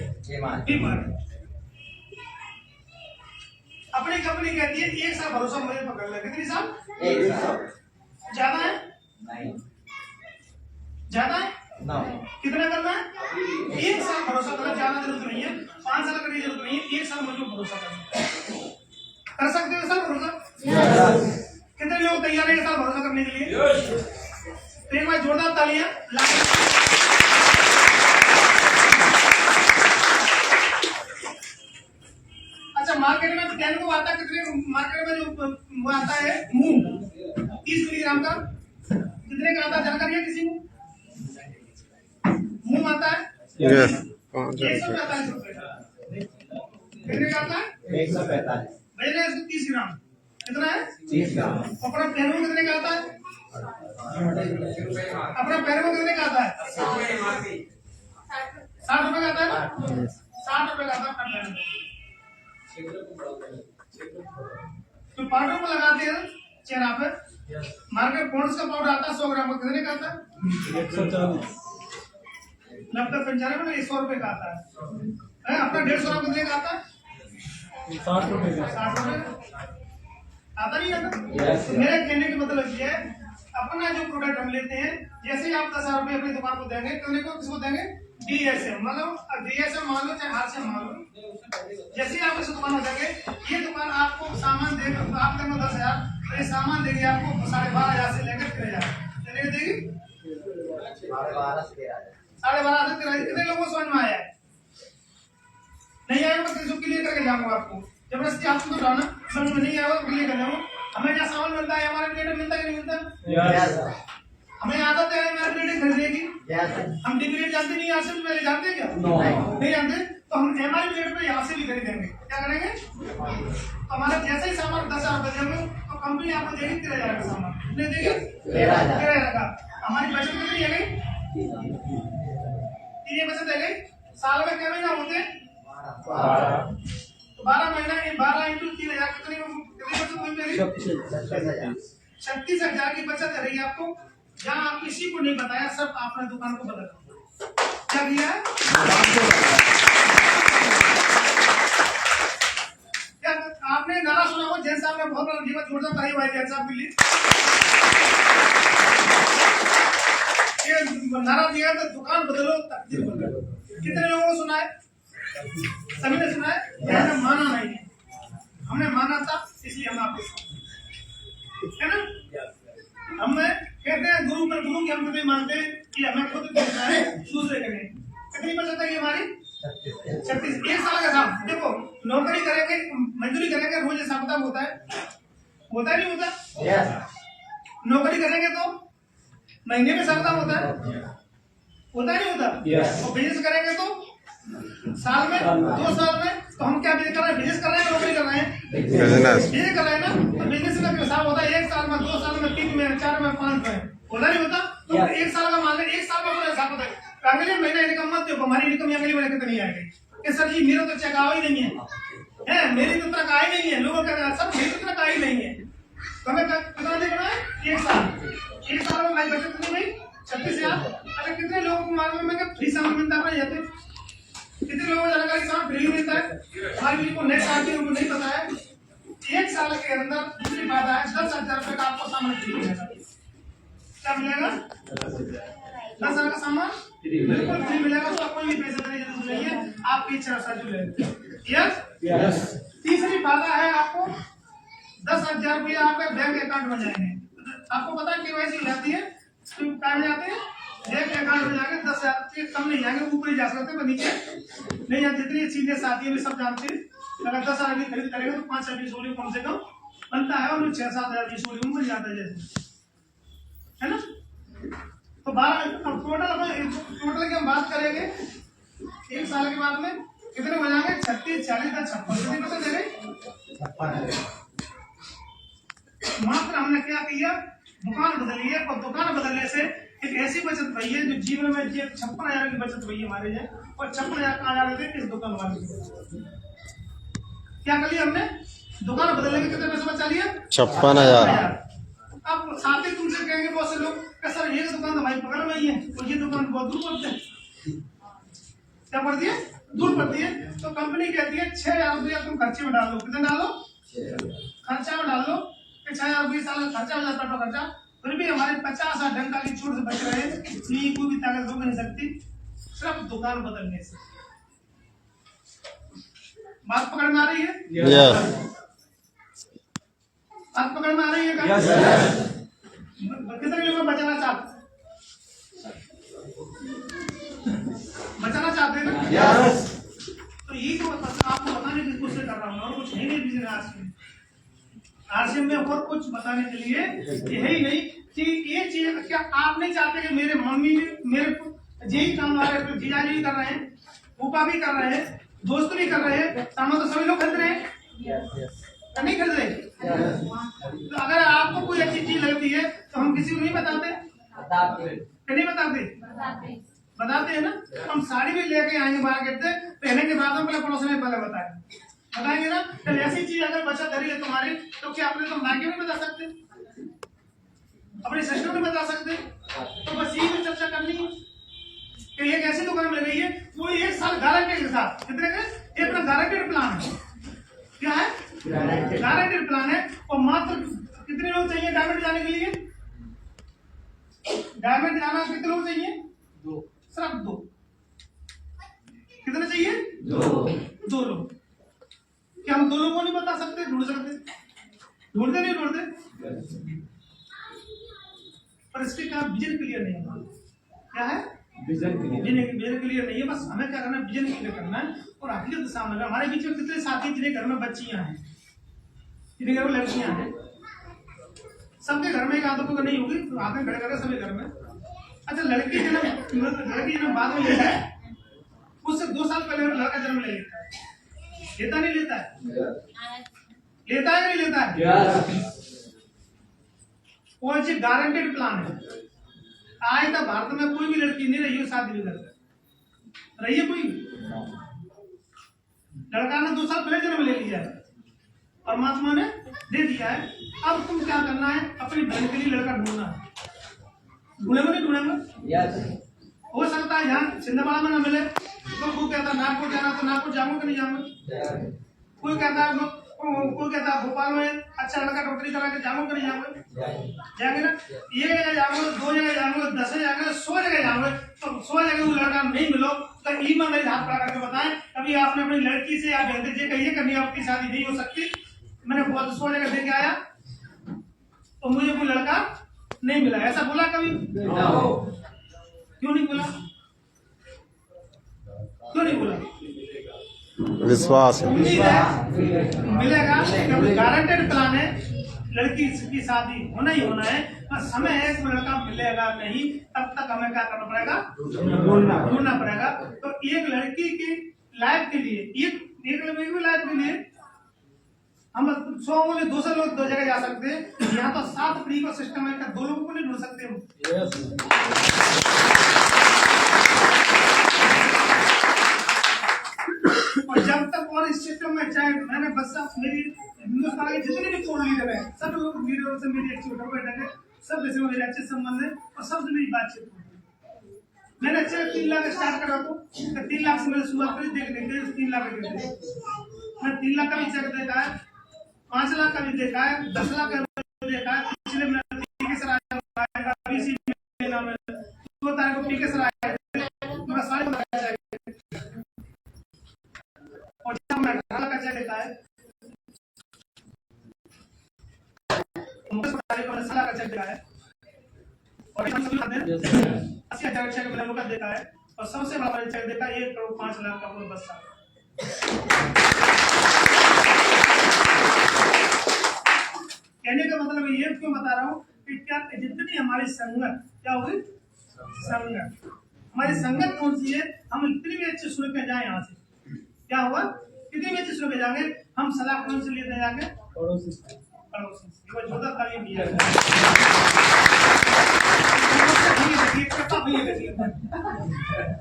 बीमारी अपनी कंपनी कहती है 1 साल भरोसा मुझे पकड़ ले कितनी साल 1 साल ज्यादा है ज्यादा है कितना करना है 1 साल भरोसा करना ज्यादा जरूरत नहीं है 5 साल करने की जरूरत नहीं है 1 साल मुझे भरोसा करना कर सकते हो सर भरोसा कितने लोग तैयार है 1 साल भरोसा करने के लिए तो एक बार जोरदार तालियां अच्छा मार्केट में कहने को आता है कितने मार्केट में जो वो आता है मूंग 30 मिलीग्राम का कितने का आता है जानकारी है किसी को मूंग आता है 145 रुपए कितने का आता है 145 भैया इसको 30 ग्राम कितना है 30 ग्राम अपना पैरों कितने का आता है अपना पैरों कितने का आता है 60 रुपए का आता है ना 60 रुपए का आता है तो पाउडर को लगाते हैं चेहरा पे मार्केट पॉन्ड्स का पाउडर आता है 100 ग्राम का कितने का आता है 140 लगभग 95 में 100 रुपए का आता है अपना 150 ग्राम कितने का आता है 60 रुपए का 60 रुपए आता नहीं आता मेरे कहने का मतलब ये है अपना जो प्रोडक्ट हम लेते हैं, जैसे ही आप 10,000 रुपये अपनी दुकान को देंगे, कितने को किसको देंगे? DSM, मतलब DSM मान लो चाहे RCM मान लो, जैसे ही आप इस दुकान में देंगे, ये दुकान आपको सामान देगा, तो आप देंगे 10,000, तो ये सामान देगी आपको 12,500 से लेकर 13,000 चलेगी, देगी 12,500 से 13,000। 12,500 से 13,000। कितने लोगों को समझ में आया है? नहीं आया तो किसी क्लियर करके जाऊंगा आपको, जबरदस्ती आपको तो लाना समझ में नहीं आया तो क्लियर कर जाऊंगा। हमें क्या सामान मिलता है, हमारे प्लेट मिलता है कि नहीं मिलता? हमें आदत है हमारे प्लेट खरीदने की, हम डिग्रेड जानते नहीं, यहाँ से पहले जानते क्या? नहीं जानते, तो हम हमारी प्लेट पे यहाँ से भी खरीदेंगे। क्या करेंगे? तो हमारा जैसे ही सामान 10,000 रुपये देंगे तो कंपनी आपको देगी 13,000 का सामान, नहीं देगी 13,000 का। हमारी बचत कितनी है गई? ये बचत है गई। साल में क्या महीना होते हैं? 12 महीना, 12 इंटू 3,000 कितनी बचत हुई मेरी? 36,000 की बचत है रही आपको, जहाँ आप किसी को नहीं बताया, सब आपने दुकान को बदला। क्या किया है? क्या आपने नारा सुना हो? जैन साहब ने बहुत बड़ा जीवन जोड़ता ताली भाई जैन साहब के लिए ये नारा दिया था, दुकान बदलो तकदीर बदलो। कितने लोगों को सुना है? सभी ने सुना है? हमने माना नहीं है, हमने माना था इसलिए हम आपको, है ना? हमें कहते हैं गुरु पर गुरु की हम कभी मानते हैं कि हमें खुद है दूसरे के नहीं। कितनी बचत है हमारी? 36। 1 साल का काम देखो, नौकरी करेंगे, मजदूरी करेंगे, रोज हिसाब किताब होता है नहीं होता? नौकरी करेंगे तो महीने में हिसाब किताब होता नहीं होता? और बिजनेस करेंगे तो साल में, 2 साल में, तो हम क्या बिजनेस कर रहे हैं? बिजनेस कर रहे हैं, नौकरी कर रहे हैं, बिजनेस कर रहे हैं ना? तो बिजनेस का हिसाब होता है 1 साल में, 2 साल में, 3 में, 4 में, 5 में, होता नहीं होता? तो 1 साल का मान लें, 1 साल का हिसाब होता है। अगले महीने इनकम मत देखो, हमारी इनकम अगले महीने कितनी आएगी? सर जी मेरा तो चेक आवा ही नहीं है, मेरी तो तक आई नहीं है, लोगों का सब मेरी तो तक आई नहीं है, तो हमें कितना देखना है? 1 साल में हमारी बचत कितनी गई? 36,000। अगर कितने लोगों को मालूम है कि फ्री सामान मिलता है? कितने लोगों को जानकारी सामान फ्री मिलता है? हमारे लिए को नए साल की उनको नहीं पता है। 1 साल के अंदर दूसरी बात है 10,000 रुपये का आपको सामान फ्री मिलेगा। क्या मिलेगा? 10,000 का सामान बिल्कुल फ्री मिलेगा, तो कोई भी पैसे देने की जरूरत नहीं है, आपकी इच्छा से जो लेंगे। यस। तीसरी बात है आपको 10,000 रुपये आपके बैंक अकाउंट में जाएंगे। आपको पता है केवाईसी हो जाती है, तो कहाँ जाते हैं? बैंक अकाउंट में जाके 10,000 से कम नहीं जाएंगे, ऊपर ही जा सकते हैं, नीचे नहीं जाते। जितनी चीजें साथी है सब जानते हैं। अगर 10,000 की खरीद करेंगे तो 5-6 सोली कम से कम बनता है, और 6-7 हज़ार की सोली बन जाता है, जैसे, है ना? तो 12 टोटल की हम बात करेंगे 1 साल के बाद में कितने हो जाएंगे? 36, 40 का 56 कितनी बचत दे गई? मात्र हमने क्या किया? दुकान बदली है, और दुकान बदलने से एक ऐसी बचत हुई है जो जीवन में 56,000 की बचत हुई है हमारे लिए, और 56,000 कहाँ जा रहे थे? इस दुकान वाले क्या कर लिया हमने? दुकान बदलने के कितने पैसे बचा लिया? 56,000। अब साथ ही तुमसे कहेंगे बहुत से लोग कि सर ये दुकान तो भाई बगल में ही है, और ये दुकान बहुत दूर पड़ती है। क्या पड़ती है? दूर पड़ती है। तो कंपनी कहती है 6,000 रुपया तुम खर्चे में डाल लो। कितने डालो? खर्चा में डाल लो, 6,000 रुपये साल का खर्चा हो जाता है, खर्चा फिर भी हमारे 50,000 डंका की छूट से बच रहे हैं। ये कोई भी ताकत रोक नहीं सकती, सिर्फ दुकान बदलने से। बात पकड़ में आ रही है? बात पकड़ में आ रही है क्या? कितने लोग बचाना चाहते हैं ना? तो यही तो आपको बताने की कोशिश कर रहा हूँ, और कुछ नहीं बिजनेस आरसीएम में, और कुछ बताने के लिए यही नहीं कि ये चीज क्या आप नहीं चाहते कि मेरे मम्मी मेरे यही काम वाले जीजा जी कर रहे हैं, ऊपा भी कर रहे हैं, दोस्त भी कर रहे हैं, सामान तो सभी लोग खरीद रहे हैं, नहीं खरीद रहे? तो अगर आपको कोई अच्छी चीज लगती है तो हम किसी को नहीं बताते? नहीं बताते हैं ना? हम साड़ी भी लेके आएंगे मार्केट से, पहने के बाद हम पहले पड़ोस में पहले बताएंगे ना? तो ऐसी चीज अगर बचत धरी है तुम्हारी, तो क्या अपने तुम मायके में बता सकते, अपने सिस्टर में बता सकते? तो बस यही तो चर्चा करनी है कि एक ऐसी दुकान मिल गई है वो 1 साल गारंटी के साथ। कितने का? ये अपना गारंटेड प्लान है। क्या है? गारंटेड प्लान है। और मात्र कितने लोग चाहिए डायमंड जाने के लिए? डायमंड जाना कितने लोग चाहिए? दो। सिर्फ दो। कितने चाहिए? दो लोग। क्या हम दो लोगों को नहीं बता सकते? ढूंढ सकते? ढूंढते नहीं ढूंढते? पर इसके क्या विजन क्लियर नहीं है? क्या है? विजन क्लियर नहीं है। बस हमें क्या करना है? विजन क्लियर करना है और हकीकत सामने। हमारे बीच में कितने साथी जिन्हें घर में बच्चियां हैं, जिन्हें घर में लड़कियां हैं, सबके घर में एक आदत तो नहीं होगी, तो आदमी खड़े करे सभी घर में। अच्छा, लड़की जन्म बाद में लेता है, उससे 2 साल पहले लड़का जन्म ले लेता है। लेता नहीं लेता है? लेता है नहीं लेता है? और ये गारंटेड प्लान है। आज तक भारत में कोई भी लड़की नहीं रही है शादी नहीं करता रही है कोई। लड़का ने 2 साल पहले जन्म ले लिया है, परमात्मा ने दे दिया है। अब तुम क्या करना है? अपनी बहन के लिए लड़का ढूंढना है। ढूंढेंगे नहीं ढूंढेंगे? हो सकता है यहाँ छिंदवाड़ा में ना मिले तो कोई कहता है नागपुर जाना, तो नागपुर जाऊंगा कि नहीं जाऊंगा? कोई कहता है भोपाल में अच्छा लड़का डॉक्टरी करा के जाऊंगा कि नहीं जाऊंगा? जाएंगे ना? ये जगह जाऊंगा, 2 जगह जाऊंगा, 10 जगह जाऊंगा, 100 जगह जाऊंगा, तो 100 जगह वो लड़का नहीं मिलो तो ईमानदारी हाथ खड़ा करके बताएं, कभी आपने अपनी लड़की से या बहन से कहिए कभी आपकी शादी नहीं हो सकती। मैंने बहुत 100 जगह देखे आया तो मुझे कोई लड़का नहीं मिला, ऐसा बोला कभी? क्यों नहीं बोला? क्यों नहीं बोला? विश्वास है, उम्मीद है मिलेगा। गारंटेड प्लान है, लड़की की शादी होना ही होना है। बस समय है, कोई लड़का मिलेगा नहीं, तब तक हमें क्या करना पड़ेगा? ढूंढना पड़ेगा। तो एक लड़की की लाइफ के लिए, एक लड़की की लाइफ के लिए हम 100 में 200 लोग 2 जगह जा सकते हैं। यहाँ तो 7 फ्री का सिस्टम है, क्या 2 लोगों को नहीं ढूंढ सकते हम? और जब तक और इस सिस्टम में चाहे मैंने बस मेरी हिंदुस्तान के जितने भी कोर लीडर है, सब लोग लीडरों से मेरी अच्छी उठक बैठक है, सब जैसे मेरे अच्छे संबंध है और सबसे मेरी बातचीत होती है। मैंने अच्छे 3 लाख स्टार्ट करा तो 3 लाख से मैंने शुरुआत करी, देख देखे 3 लाख देते। मैं 3 लाख का भी चेक देखा है, 5 लाख का भी देखा है, 10 लाख का भी देखा है। पिछले महीने पीके सर आया, इसी महीना में 2 तारीख को पीके सर आया, मेरा सारे और जब मैं 18 का चेक देता है, 19 तारीख को 18 का चेक देखा है और 80,000 चेक मैंने लोग देखा है और सबसे बड़ा चेक देखा 1 करोड़ 5 लाख का पूरा बस्ता। कहने का मतलब ये क्यों बता रहा हूँ कि क्या जितनी हमारी संगत क्या होगी? संगत हमारी संगत कौन सी है? हम इतनी भी अच्छी सुन के जाए यहाँ से, क्या होगा? कितनी भी अच्छी सुन के जाएंगे हम सलाह कौन से लेते जाके? पड़ोसी से। वो छोटा तालीम दिया है,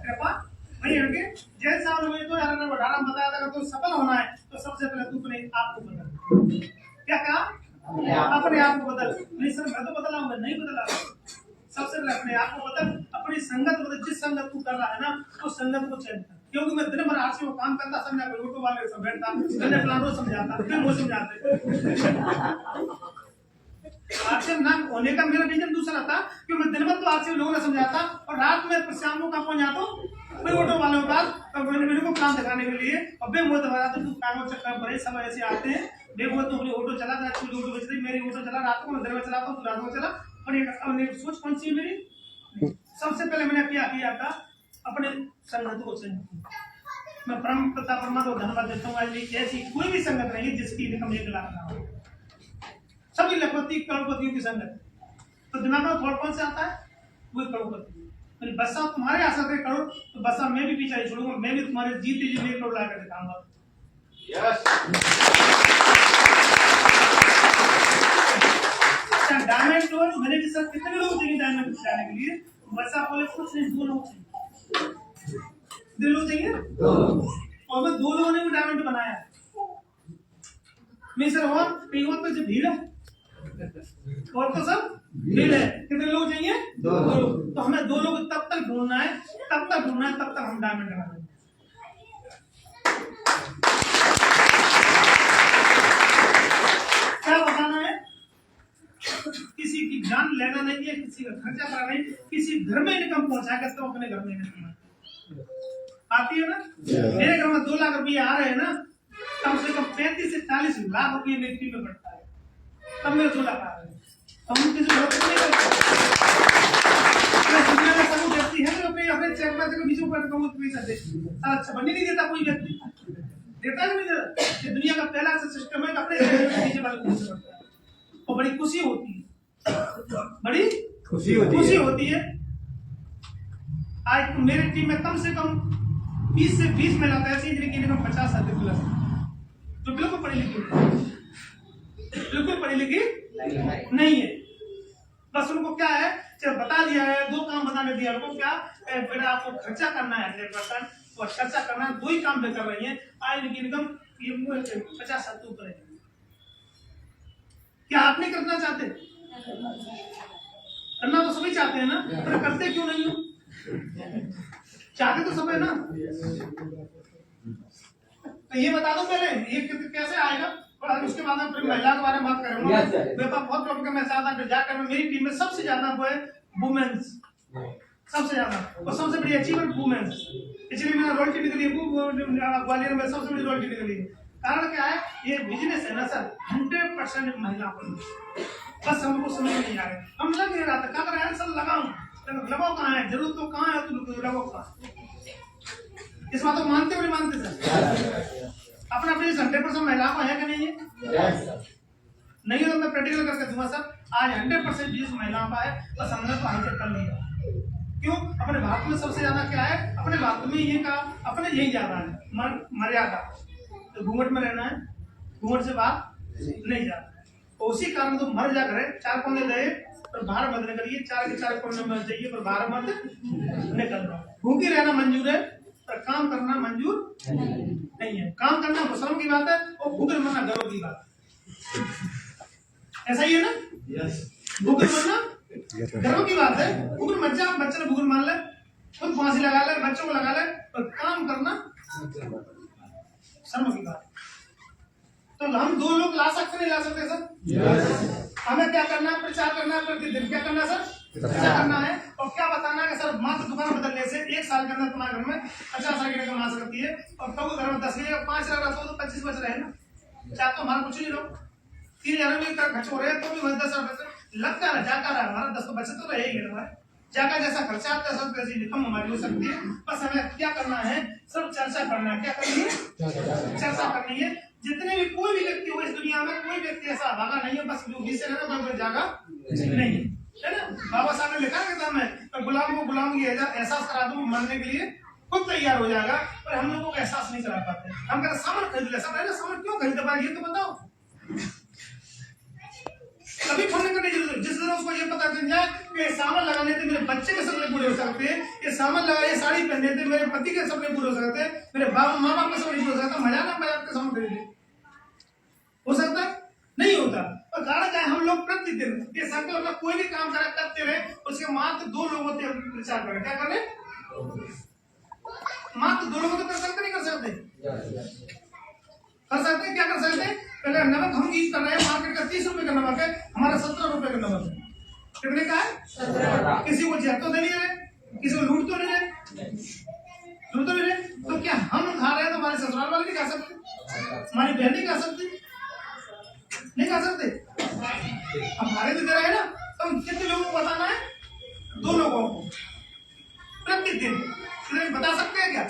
कृपा वही है कि जैसे साल में 2018 में बताया था कि तो सफल होना है तो सबसे पहले तू अपने आप को बदल। क्या कहा? अपने आप को बदल। नहीं सर मैं तो बदला हूँ, नहीं बदला। सबसे पहले अपने आप को बदल, अपनी संगत बदल। जिस संगत तू कर रहा है ना उस संगत को चेंज कर। क्योंकि मैं दिन भर आरसी में काम करता, समझा ऑटो वाले सब बैठता, मैंने प्लान समझाता, फिर वो समझाते। आरसी ना होने का मेरा विजन दूसरा था कि मैं दिन भर तो आरसी लोगों ने समझाता और रात में शाम को पहुंच जाता हूँ फिर ऑटो वालों के पास मेरे को काम दिखाने के लिए। और बेमो दबाया तो कागज चक्कर बड़े सब ऐसे आते हैं। बेमो तो अपनी ऑटो चला था, अच्छी ऑटो बेच रही, मेरी ऑटो चला, रात को मैं दिन में चलाता हूँ, रात में चला। और एक सोच कौन सी है मेरी? सबसे पहले मैंने क्या किया था? अपने संगत को चेंज किया। मैं परम पिता परमात्मा को धन्यवाद देता हूँ। आज ऐसी कोई भी संगत नहीं जिसकी इनकम 1 लाख ना हो। सभी लखपति करोड़पतियों की संगत। तो दिमाग में थॉट कौन से आता है? वो करोड़पति। मेरी बसा तुम्हारे आशा के करोड़, तो बसा मैं भी पीछे नहीं छोड़ूंगा, मैं भी तुम्हारे जीते जी 1 करोड़ लाकर दिखाऊंगा। डायमंड लोन मेरे के साथ कितने लोग चाहिए डायमंड जाने के लिए? बसा बोले कुछ नहीं, 2 लोग चाहिए। 2 लोग चाहिए और मैं 2 लोगों ने भी डायमंड बनाया। मैं सर और तो जो भीड़ है और तो सब भीड़ है। कितने लोग चाहिए? 2 लोग। तो हमें 2 लोग तब तक ढूंढना है, तब तक हम डायमंड बना देंगे। क्या बताना है? किसी किसी की जान लेना नहीं है, किसी का खर्चा करना नहीं, किसी घर में इनकम पहुंचा करते हो अपने घर में इनकम आती है ना। मेरे घर में 2 लाख रुपये आ रहे हैं ना, कम से कम 35 से 40 लाख रुपये निफ्टी में बढ़ता है, तब मेरे 2 लाख आ रहे हैं। हम किसी भरोसे नहीं करते। दुनिया में सब व्यक्ति है जो अपने चेक में से बीच में कम पैसा दे, अच्छा बनने नहीं देता कोई व्यक्ति, देता है नहीं देता। ये दुनिया का पहला सिस्टम है, अपने नीचे वाले को बढ़ता है और बड़ी खुशी होती है, बड़ी खुशी होती है। आज मेरी टीम में कम से कम 20 से 20 महिला ऐसी जिनकी इनकम 50 से अधिक प्लस, जो बिल्कुल पढ़ी लिखी नहीं है। बस उनको क्या है, चल बता दिया है, 2 काम बताने दिया उनको, क्या बेटा आपको खर्चा करना है 100% और खर्चा करना है, 2 ही काम पे कर रही है। आज इनकी इनकम 50 से ऊपर है। क्या आप नहीं करना चाहते? करना तो सभी चाहते हैं ना, पर करते क्यों नहीं हो? चाहते तो सब है ना। तो ये बता दो पहले ये कैसे आएगा, और उसके बाद हम फिर महिला के बारे में बात करेंगे। मेरे पास बहुत प्रॉब्लम मैं चाहता हूँ जाकर मेरी टीम में सबसे ज्यादा वो है वुमेन्स, सबसे ज्यादा और सबसे बड़ी अचीवमेंट वुमेन्स। इसलिए मैंने रॉयल्टी निकली ग्वालियर में सबसे बड़ी रॉयल्टी निकली। कारण क्या है, ये बिजनेस है ना सर, 100% महिला पर, बस हमको समझ नहीं आ रहा है। हम लग नहीं रहा था, क्या कर रहे हैं सर, लगाओ कहाँ है, जरूरत तो कहाँ है, तो लगाओ कहाँ। इस बात को मानते हो नहीं मानते सर? अपने अपने 100% महिला को है कि नहीं है? नहीं है तो मैं प्रैक्टिकल करके दूंगा सर। आज 100% बिजनेस महिलाओं का है, बस हमने तो हाईटेक कर लिया। क्यों? अपने भारत में सबसे ज्यादा क्या है, अपने भारत में ये का अपने यही ज्यादा है मर्यादा, तो घूंघट में रहना है, घूंघट से बाहर नहीं जाना है। तो उसी कारण तो मर जा करे, 4 कोने गए पर बाहर मत निकलिए, 4 के 4 कोने में जाइए पर बाहर मत निकलना। भूखी रहना मंजूर है पर काम करना मंजूर नहीं है। काम करना शर्म की बात है और भूखे मरना गर्व की बात है। ऐसा ही है ना? भूखे मरना गर्व की बात है। भूखे मर जा, बच्चे ने भूखे मान ले, खुद फांसी लगा ले, बच्चों को लगा ले, पर काम करना शर्म की बात। तो हम 2 लोग ला सकते नहीं ला सकते सर? हमें क्या करना है, प्रचार करना है, प्रतिदिन क्या करना है सर, प्रचार करना है और क्या बताना है कि सर मात्र दुकान बदलने से 1 साल के अंदर तुम्हारे घर में 50 लाख की इनकम आ सकती है। और कब घर में 10 लाख 5 लाख रहता हो तो 25 बच रहे हैं ना। चाहे तो हमारा कुछ नहीं लो, 3,000 में खर्च हो रहे हैं तो भी 10 लाख लगता है, जाकर हमारा 10 तो बचत तो रहेगी हमारे। जाकर जैसा खर्चा आता है सब वैसी इनकम हमारी हो सकती है। बस हमें क्या करना है, सब चर्चा करना है। क्या करनी है? चर्चा करनी है। जितने भी कोई भी व्यक्ति हो इस दुनिया में, कोई व्यक्ति ऐसा भागा नहीं है बस जो बीच से रहना कोई जागा नहीं है ना। बाबा साहब ने लिखा किताब में, तो गुलाम को गुलाम की एहसास करा दो, मरने के लिए खुद तैयार हो जाएगा, पर हम लोगों को एहसास नहीं करा पाते। हम कहते सामान खरीद ले, सब सामान क्यों खरीदते पाए ये तो बताओ। कभी फोन करने की जरूरत, जिस दिन उसको ये पता चल जाए कि सामान लगाने से मेरे बच्चे के सपने पूरे हो सकते हैं, ये सामान लगाए साड़ी पहनने से मेरे पति के सपने पूरे हो सकते हैं, मेरे माँ बाप के सपने पूरे हो सकते हैं, मजा ना बाजार के सामान खरीदे हो सकता है? नहीं होता। और कारण क्या है, हम लोग प्रतिदिन ये संकल्प में कोई भी काम करते रहे, उसके मात्र 2 लोगों से प्रचार करें। क्या करें? मात्र 2 लोगों को कर सकते नहीं कर सकते? कर सकते क्या कर सकते? पहले नमक हम यूज कर रहे हैं, मार्केट का 30 रुपए का नमक है, हमारा 17 रुपए का नमक है। कितने का है? 17। किसी को जेब तो दे नहीं रहे, किसी को लूट तो नहीं रहे, लूट तो नहीं रहे, तो क्या हम खा रहे हैं तो हमारे ससुराल वाले नहीं खा सकते, हमारी बहन नहीं खा सकती, नहीं खा सकते? हमारे तो दे रहे हैं ना। तो कितने लोगों को बताना है? 2 लोगों को प्रतिदिन बता सकते हैं क्या?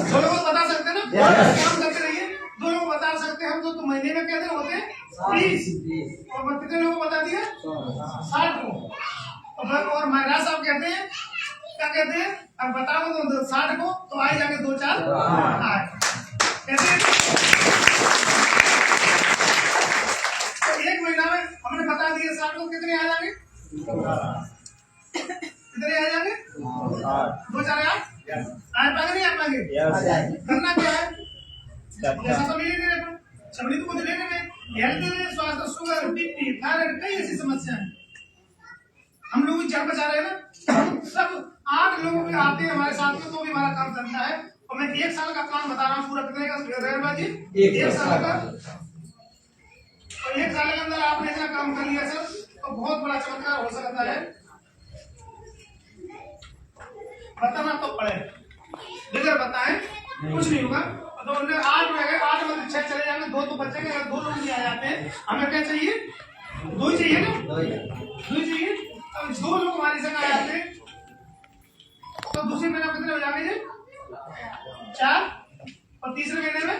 2 लोगों को बता सकते हैं ना? काम करते रहिए, 2 लोगों को बता सकते हैं हम तो महीने में क्या दिन होते हैं 30 और कितने लोगों को बता दिया 60 को। और महाराज साहब कहते हैं क्या कहते हैं, अब बताओ तो 60 को तो आए जाके 2-4 आए कैसे। तो 1 महीना में हमने बता दिया 60 को कितने आ जाएंगे, कितने आ जाएंगे 2-4 आए पाएंगे नहीं आ पाएंगे। करना क्या है, जैसा तो नहीं दे छबड़ी तो कुछ लेने में हेल्थ स्वास्थ्य शुगर बीपी थायराइड कई ऐसी समस्या है। हम लोग भी जान बचा रहे हैं ना। सब 8 लोग भी आते हैं हमारे साथ में तो भी हमारा काम चलता है। और मैं 1 साल का काम बता रहा हूँ पूरा कितने का जी 1 साल का। तो 1 साल के अंदर आपने इतना काम कर लिया सर, तो बहुत बड़ा चमत्कार हो सकता है। बताना तो पड़े, बगैर बताए कुछ नहीं होगा। तो 8 रह गए, 8 में 6 चले जाएंगे, 2 तो बचेंगे। अगर 2 लोग नहीं आ जाते हैं, हमें क्या चाहिए? 2 ही चाहिए ना, 2 ही चाहिए। अब 2 लोग हमारे संग आ जाते हैं तो दूसरे महीने में कितने हो जाएंगे जी? 4, और तीसरे महीने में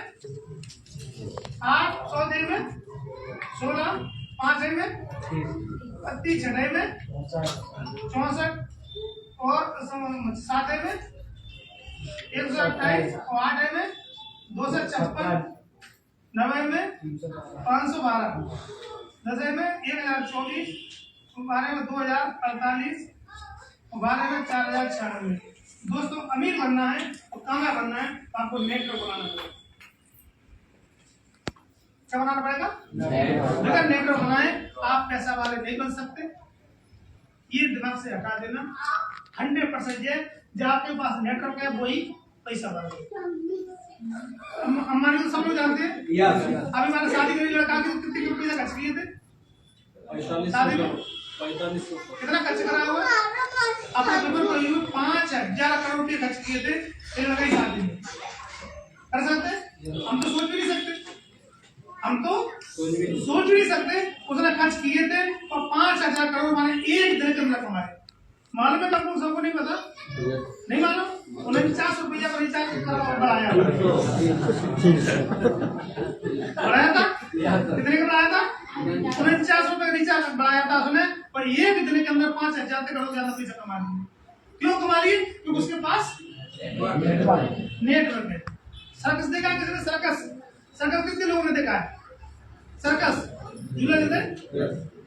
8, 100 दिन में 16, 5 दिन में 32, 6 दिन में 64, और 7 दिन में 128, और 8 दिन में 256, 9 में 512, 10 में 1024, 12 में 2048, 12 में 4096। दोस्तों अमीर बनना है और कामयाब बनना है तो आपको नेटवर्क बनाना पड़ेगा। क्या बनाना पड़ेगा? अगर नेटवर्क बनाए आप पैसा वाले नहीं बन सकते। ये दिमाग से हटा देना। 100% ये जो आपके पास नेटवर्क है वही पैसा वाला है। हमारे तो सब लोग जानते हैं। अभी मैंने शादी में लड़का के कितने रुपये खर्च किए थे? शादी में 4500। कितना खर्च कराया हुआ? आपने पेपर पर 5000 करोड़ रुपए खर्च किए थे एक लड़का की शादी में। कर सकते? हम तो सोच भी नहीं सकते। हम तो सोच भी नहीं सकते। उसने खर्च किए थे और 5000 करोड़ माने एक दिन के अंदर कमाए। मालूम है आपको? सबको नहीं पता? नहीं मालूम? 49 रुपया का रिचार्ज बढ़ाया था। कितने का बढ़ाया था? 49 रुपए का रिचार्ज बढ़ाया था उसने, और एक दिन के अंदर 5000 करोड़ ज्यादा पैसा कमा लिया। क्यों कमा लिए? क्योंकि उसके पास नेटवर्क है। सर्कस देखा किसी ने? सर्कस कितने लोगों ने देखा है? सर्कस झूला लेते हैं,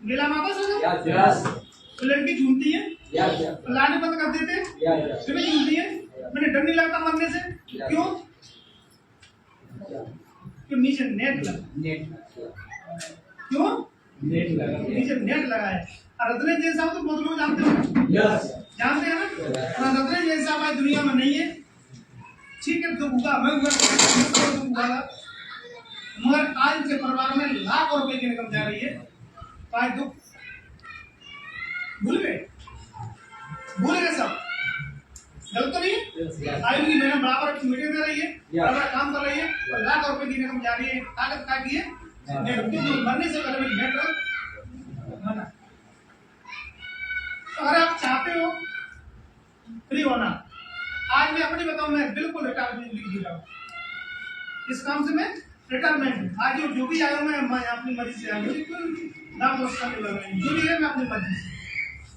मेला माता सर्कस। तो लड़की झूमती है, लाने बंद कर देते हैं, फिर भी झूमती है। मैंने डर नहीं लगता मरने से। क्यों? क्यों? नीचे नेट लगा। क्यों? नीचे नेट लगा है। रत्ने जैन साहब तो बहुत लोग जानते हैं, जानते हैं ना? रत्ने जैन साहब आज दुनिया में नहीं है। ठीक है, दुख हुआ, मैं मगर आज के परिवार में लाखों रुपए की इनकम जा रही है। आज दुख भूल गए सब। गलत तो नहीं है? आज की मैडम बराबर मीटिंग दे रही है, बराबर काम कर रही है, और लाखों रुपए की इनकम जा रही है। ताकत क्या की है? मरने से पहले नेटवर्क बना। तो अगर आप चाहते हो फ्री होना, आज मैं अपनी बताऊं, मैं बिल्कुल रिटायरमेंट लिख दे रहा हूँ। इस काम से मैं रिटायरमेंट, आज जो भी आया मैं अपनी मर्जी से आया, जो भी है मैं अपनी मर्जी से।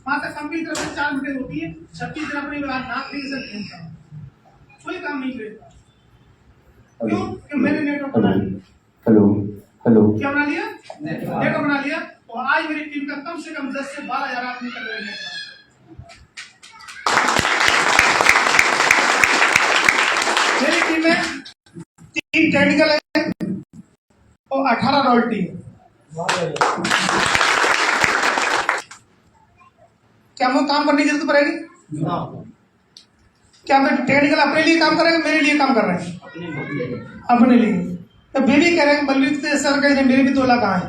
वहां तक कंपनी तरफ से 4 मीटिंग होती है, 36 दिन अपनी नाक से खेलता हूँ, कोई काम नहीं करता। क्यों? कि मैंने नेटवर्क बना लिया। हेलो क्या बना लिया? नेटवर्क बना लिया। और आज मेरी टीम का कम से कम 10 से 12,000 आदमी कर रहे हैं। मेरी टीम में 3 टेक्निकल है और 18 रॉयल्टी है। क्या हम काम करने की जरूरत पड़ेगी? क्या हम टेक्निकल अपने लिए काम करेंगे, मेरे लिए काम कर रहे हैं? अपने लिए। तो बेबी कह रहे हैं बलवीर सर कह रहे मेरे भी 2 लाख आए,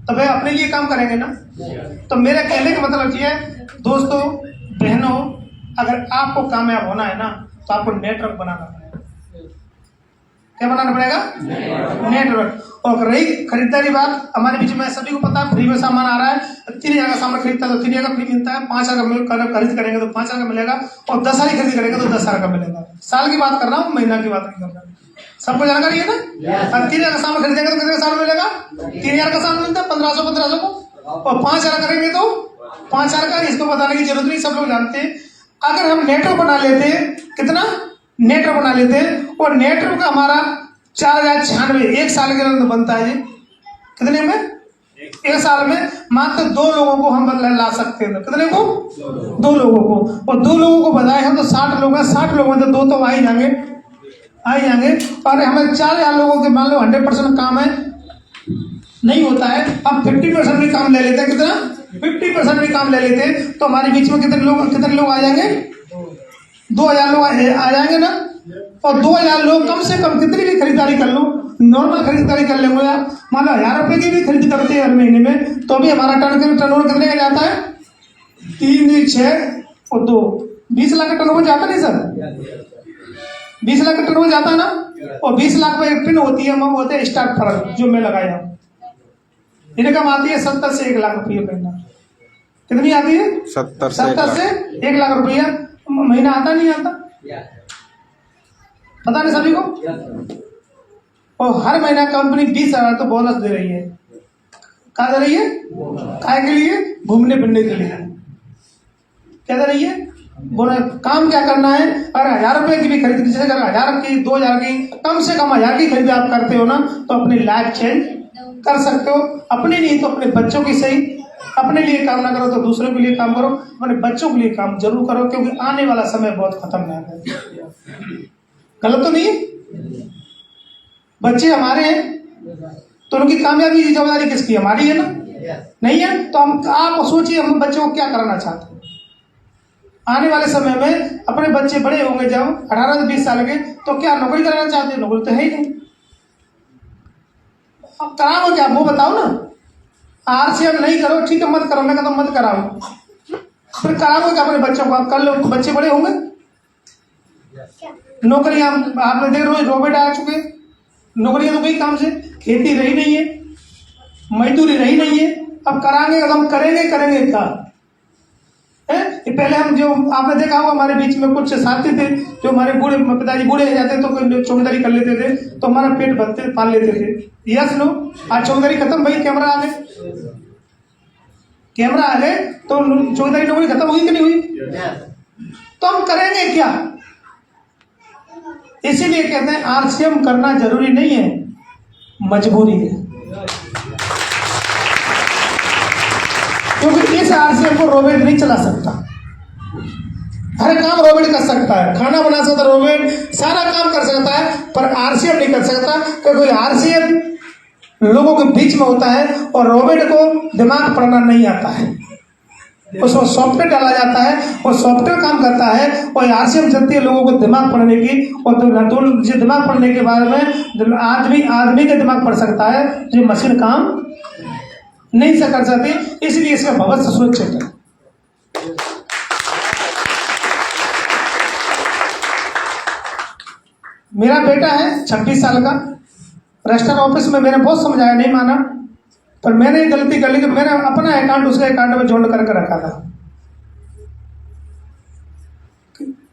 तो भाई अपने लिए काम करेंगे ना। तो मेरा कहने का मतलब ये है दोस्तों बहनों, अगर आपको कामयाब होना है ना तो आपको नेटवर्क बनाना पड़ेगा। क्या बनाना पड़ेगा? नेटवर्क। और रही खरीदारी बात, हमारे बीच में सभी को पता है फ्री में सामान आ रहा है। 3000 का सामान खरीदता है तो 3000 का फ्री मिलता है। 5000 का खरीद करेंगे तो 5000 का मिलेगा, और 10,000 खरीद करेंगे तो 10,000 का मिलेगा। साल की बात कर रहा हूँ, महीना की बात नहीं कर रहा। सबको जानकारी है ना? 3000 का सामान खरीदेंगे तो कितने का सामान मिलेगा? 3000 का सामान मिलता है 1500 को, और 5000 करेंगे तो 5000 का। इसको बताने की जरूरत नहीं, सब लोग जानते हैं। अगर हम नेटवर्क बना लेते, कितना नेटवर्क बना लेते, और नेटवर्क हमारा 4096 एक साल के अंदर बनता है। कितने में? एक साल में मात्र 2 लोगों को हम ला सकते हैं। कितने को? 2 लोगों को। और 2 लोगों को बताए हम तो 60 लोग हैं। 60 लोगों में तो 2 तो आ ही जाएंगे। और हमें 4000 लोगों के मान लो 100% काम है, नहीं होता है। हम 50% भी काम ले लेते हैं। कितना? 50% भी काम ले लेते हैं। तो हमारे बीच में कितने लोग आ जाएंगे? 2000 लोग आ जाएंगे ना। और 2000 लोग कम से कम कितनी भी खरीदारी कर लो, नॉर्मल खरीदारी कर लेंगे यार, मान लो 1000 रुपये की भी खरीद करते हैं हर महीने में, तो अभी हमारा टर्नओवर कितने का जाता है? 3, 6 और 2, 20 लाख का टर्नओवर जाता नहीं सर? 20 लाख का टर्नओवर जाता है ना? और 20 लाख में एक पिन होती है, वो होते हैं स्टार्ट फर्क, जो मैं लगाया इनकम आती है 70 से 1 लाख रुपये महीना। कितनी आती है? 70 से 1 लाख रुपया महीना आता नहीं आता? पता नहीं सभी को। और हर महीना कंपनी 20,000 तो बोनस दे रही है। कहा दे रही है? काय के लिए? घूमने फिरने के लिए। क्या दे रही है? बोनस। काम क्या करना है? अगर 1000 रुपये की भी खरीद, जैसे 1000 की, 2000 की, कम से कम 1000 की खरीद आप करते हो ना, तो अपनी लाइफ चेंज कर सकते हो। अपने लिए तो अपने बच्चों की सही, अपने लिए काम ना करो तो दूसरों के लिए काम करो, अपने बच्चों के लिए काम जरूर करो, क्योंकि आने वाला समय बहुत खतरनाक है। गलत तो नहीं है? बच्चे हमारे हैं तो उनकी कामयाबी की जिम्मेदारी किसकी? हमारी है ना? नहीं है? तो हम, आप सोचिए हम बच्चों को क्या कराना चाहते हैं आने वाले समय में। अपने बच्चे बड़े होंगे जब 18 से 20 साल के, तो क्या नौकरी कराना चाहते हैं? नौकरी तो है ही नहीं। अब कराओ क्या, वो बताओ ना। RCM नहीं करो, ठीक है, मत करो, मैं कहता हूँ मत कराओ, फिर कराओ क्या अपने बच्चों को? आप कर लो, बच्चे बड़े होंगे, नौकरियां आपने देख रहे हो, रोबोट आ चुके हैं, नौकरियां तो गई काम से, खेती रही नहीं है, मजदूरी रही नहीं है। अब कराएंगे, हम करेंगे क्या है? ये पहले हम, जो आपने देखा होगा हमारे बीच में कुछ साथी थे, जो हमारे बूढ़े पिताजी बूढ़े हो जाते तो कोई चौकीदारी कर लेते थे, तो हमारा पेट भरते पाल लेते थे। Yes no? आज चौकीदारी खत्म, भाई कैमरा आ गए, कैमरा आ गए तो चौकीदारी नौकरी खत्म हुई कि नहीं हुई? तो हम करेंगे क्या? इसीलिए कहते हैं RCM करना जरूरी नहीं है, मजबूरी है। क्योंकि इस RCM को रोबोट नहीं चला सकता। हर काम रोबोट कर सकता है, खाना बना सकता है रोबोट, सारा काम कर सकता है, पर RCM नहीं कर सकता, क्योंकि RCM लोगों के बीच में होता है और रोबोट को दिमाग पढ़ना नहीं आता है। उसमें सॉफ्टवेयर डाला जाता है और सॉफ्टवेयर काम करता है, और RCM चलती है लोगों को दिमाग पढ़ने की। और जो दिमाग पढ़ने के बाद में आदमी का दिमाग पढ़ सकता है, जो मशीन काम नहीं से कर सकती, इसलिए इसका भविष्य सुरक्षित है। मेरा बेटा है 26 साल का, रजिस्टर ऑफिस में मैंने बहुत समझाया, नहीं माना, पर मैंने गलती कर ली कि मैंने अपना अकाउंट उसके अकाउंट में जोड़ करके रखा था।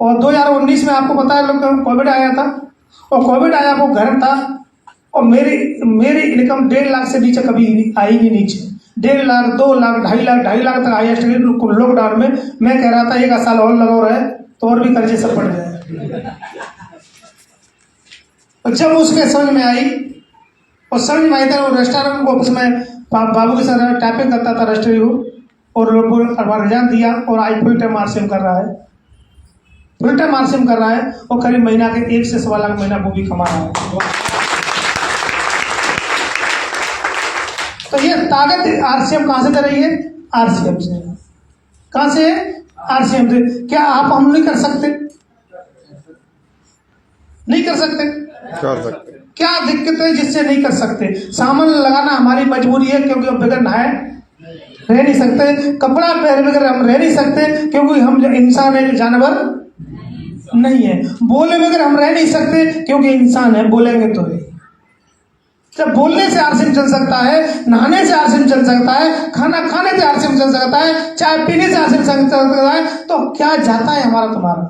और 2019 में आपको पता है लोग कोविड आया था, और कोविड आया, वो घर था, और मेरी इनकम 1.5 लाख से नीचे कभी आई नहीं नीचे। 1.5 लाख, 2 लाख, 2.5 लाख तक हाईएस्ट लॉकडाउन में। मैं कह रहा था 1 साल और लगाओ रहे तो और भी कर्जे सब पड़ जाए। और जब उसके समझ में आई, और समझ में आई था, वो रेस्टोरेंट ऑफिस में बाबू के साथ टाइपिंग करता था रजिस्ट्री को, और रिजाइन दिया, और आज फुल टाइम RCM कर रहा है, फुल टाइम RCM कर रहा है, और करीब महीना के 1 से 1.25 लाख महीना वो भी कमा रहा है। तो ये ताकत RCM कहां से दे रही है? RCM से। कहां से? RCM से। क्या आप हम नहीं कर सकते? नहीं कर सकते? क्या दिक्कत है जिससे नहीं कर सकते? सामान लगाना हमारी मजबूरी है, क्योंकि हम बगैर नहाए रह नहीं सकते, कपड़ा पहने बगैर हम रह नहीं सकते, क्योंकि हम जो इंसान है, जानवर नहीं है। बोले बगैर हम रह नहीं सकते, क्योंकि इंसान है, बोलेंगे तो है। जब बोलने से RCM चल सकता है, नहाने से RCM चल सकता है, खाना खाने से RCM चल सकता है, चाय पीने से RCM चल सकता है, तो क्या जाता है हमारा तुम्हारा?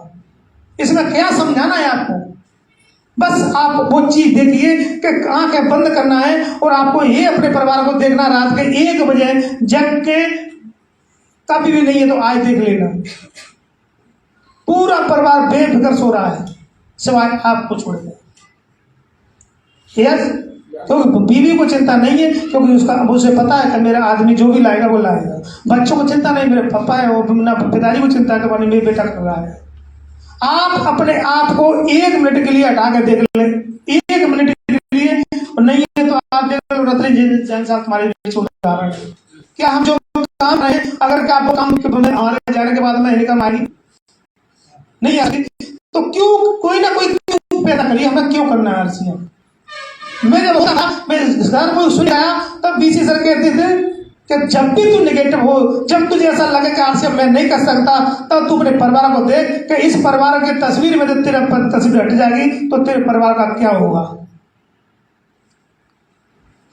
इसमें क्या समझाना है आपको? बस आप वो चीज देखिए कि आंखें बंद करना है, और आपको ये अपने परिवार को देखना, रात के 1 बजे जग के, कभी भी नहीं है तो आज देख लेना, पूरा परिवार बेफिक्र सो रहा है, सिवाय आपको छोड़ के। यस, क्योंकि बीवी को चिंता नहीं है, क्योंकि उसे पता है कि मेरा आदमी जो भी लाएगा वो लाएगा। बच्चों को चिंता नहीं, मेरे पापा है, वो ना पिताजी को चिंता है कि मेरे बेटा कर रहा है। आप अपने आप को 1 मिनट के लिए हटा के देख लें, 1 मिनट के लिए, नहीं है तो आप देख लो रतन साहब तुम्हारे उदाहरण। क्या हम जो काम रहे, अगर क्या आपको काम हमारे जाने के बाद में इनकम आएगी? नहीं आएगी, तो क्यों कोई ना कोई पैदा करिए, हमें क्यों करना है आरसीएम। मैं जब होता था, मैं घर में सुन आया तब बीसी सर कहते थे कि जब भी तू निगेटिव हो, जब तुझे ऐसा लगे कि आरसीएम मैं नहीं कर सकता, तब तू अपने परिवार को देख कि इस परिवार की तस्वीर में जब तेरा तस्वीर हट जाएगी तो तेरे परिवार का क्या होगा।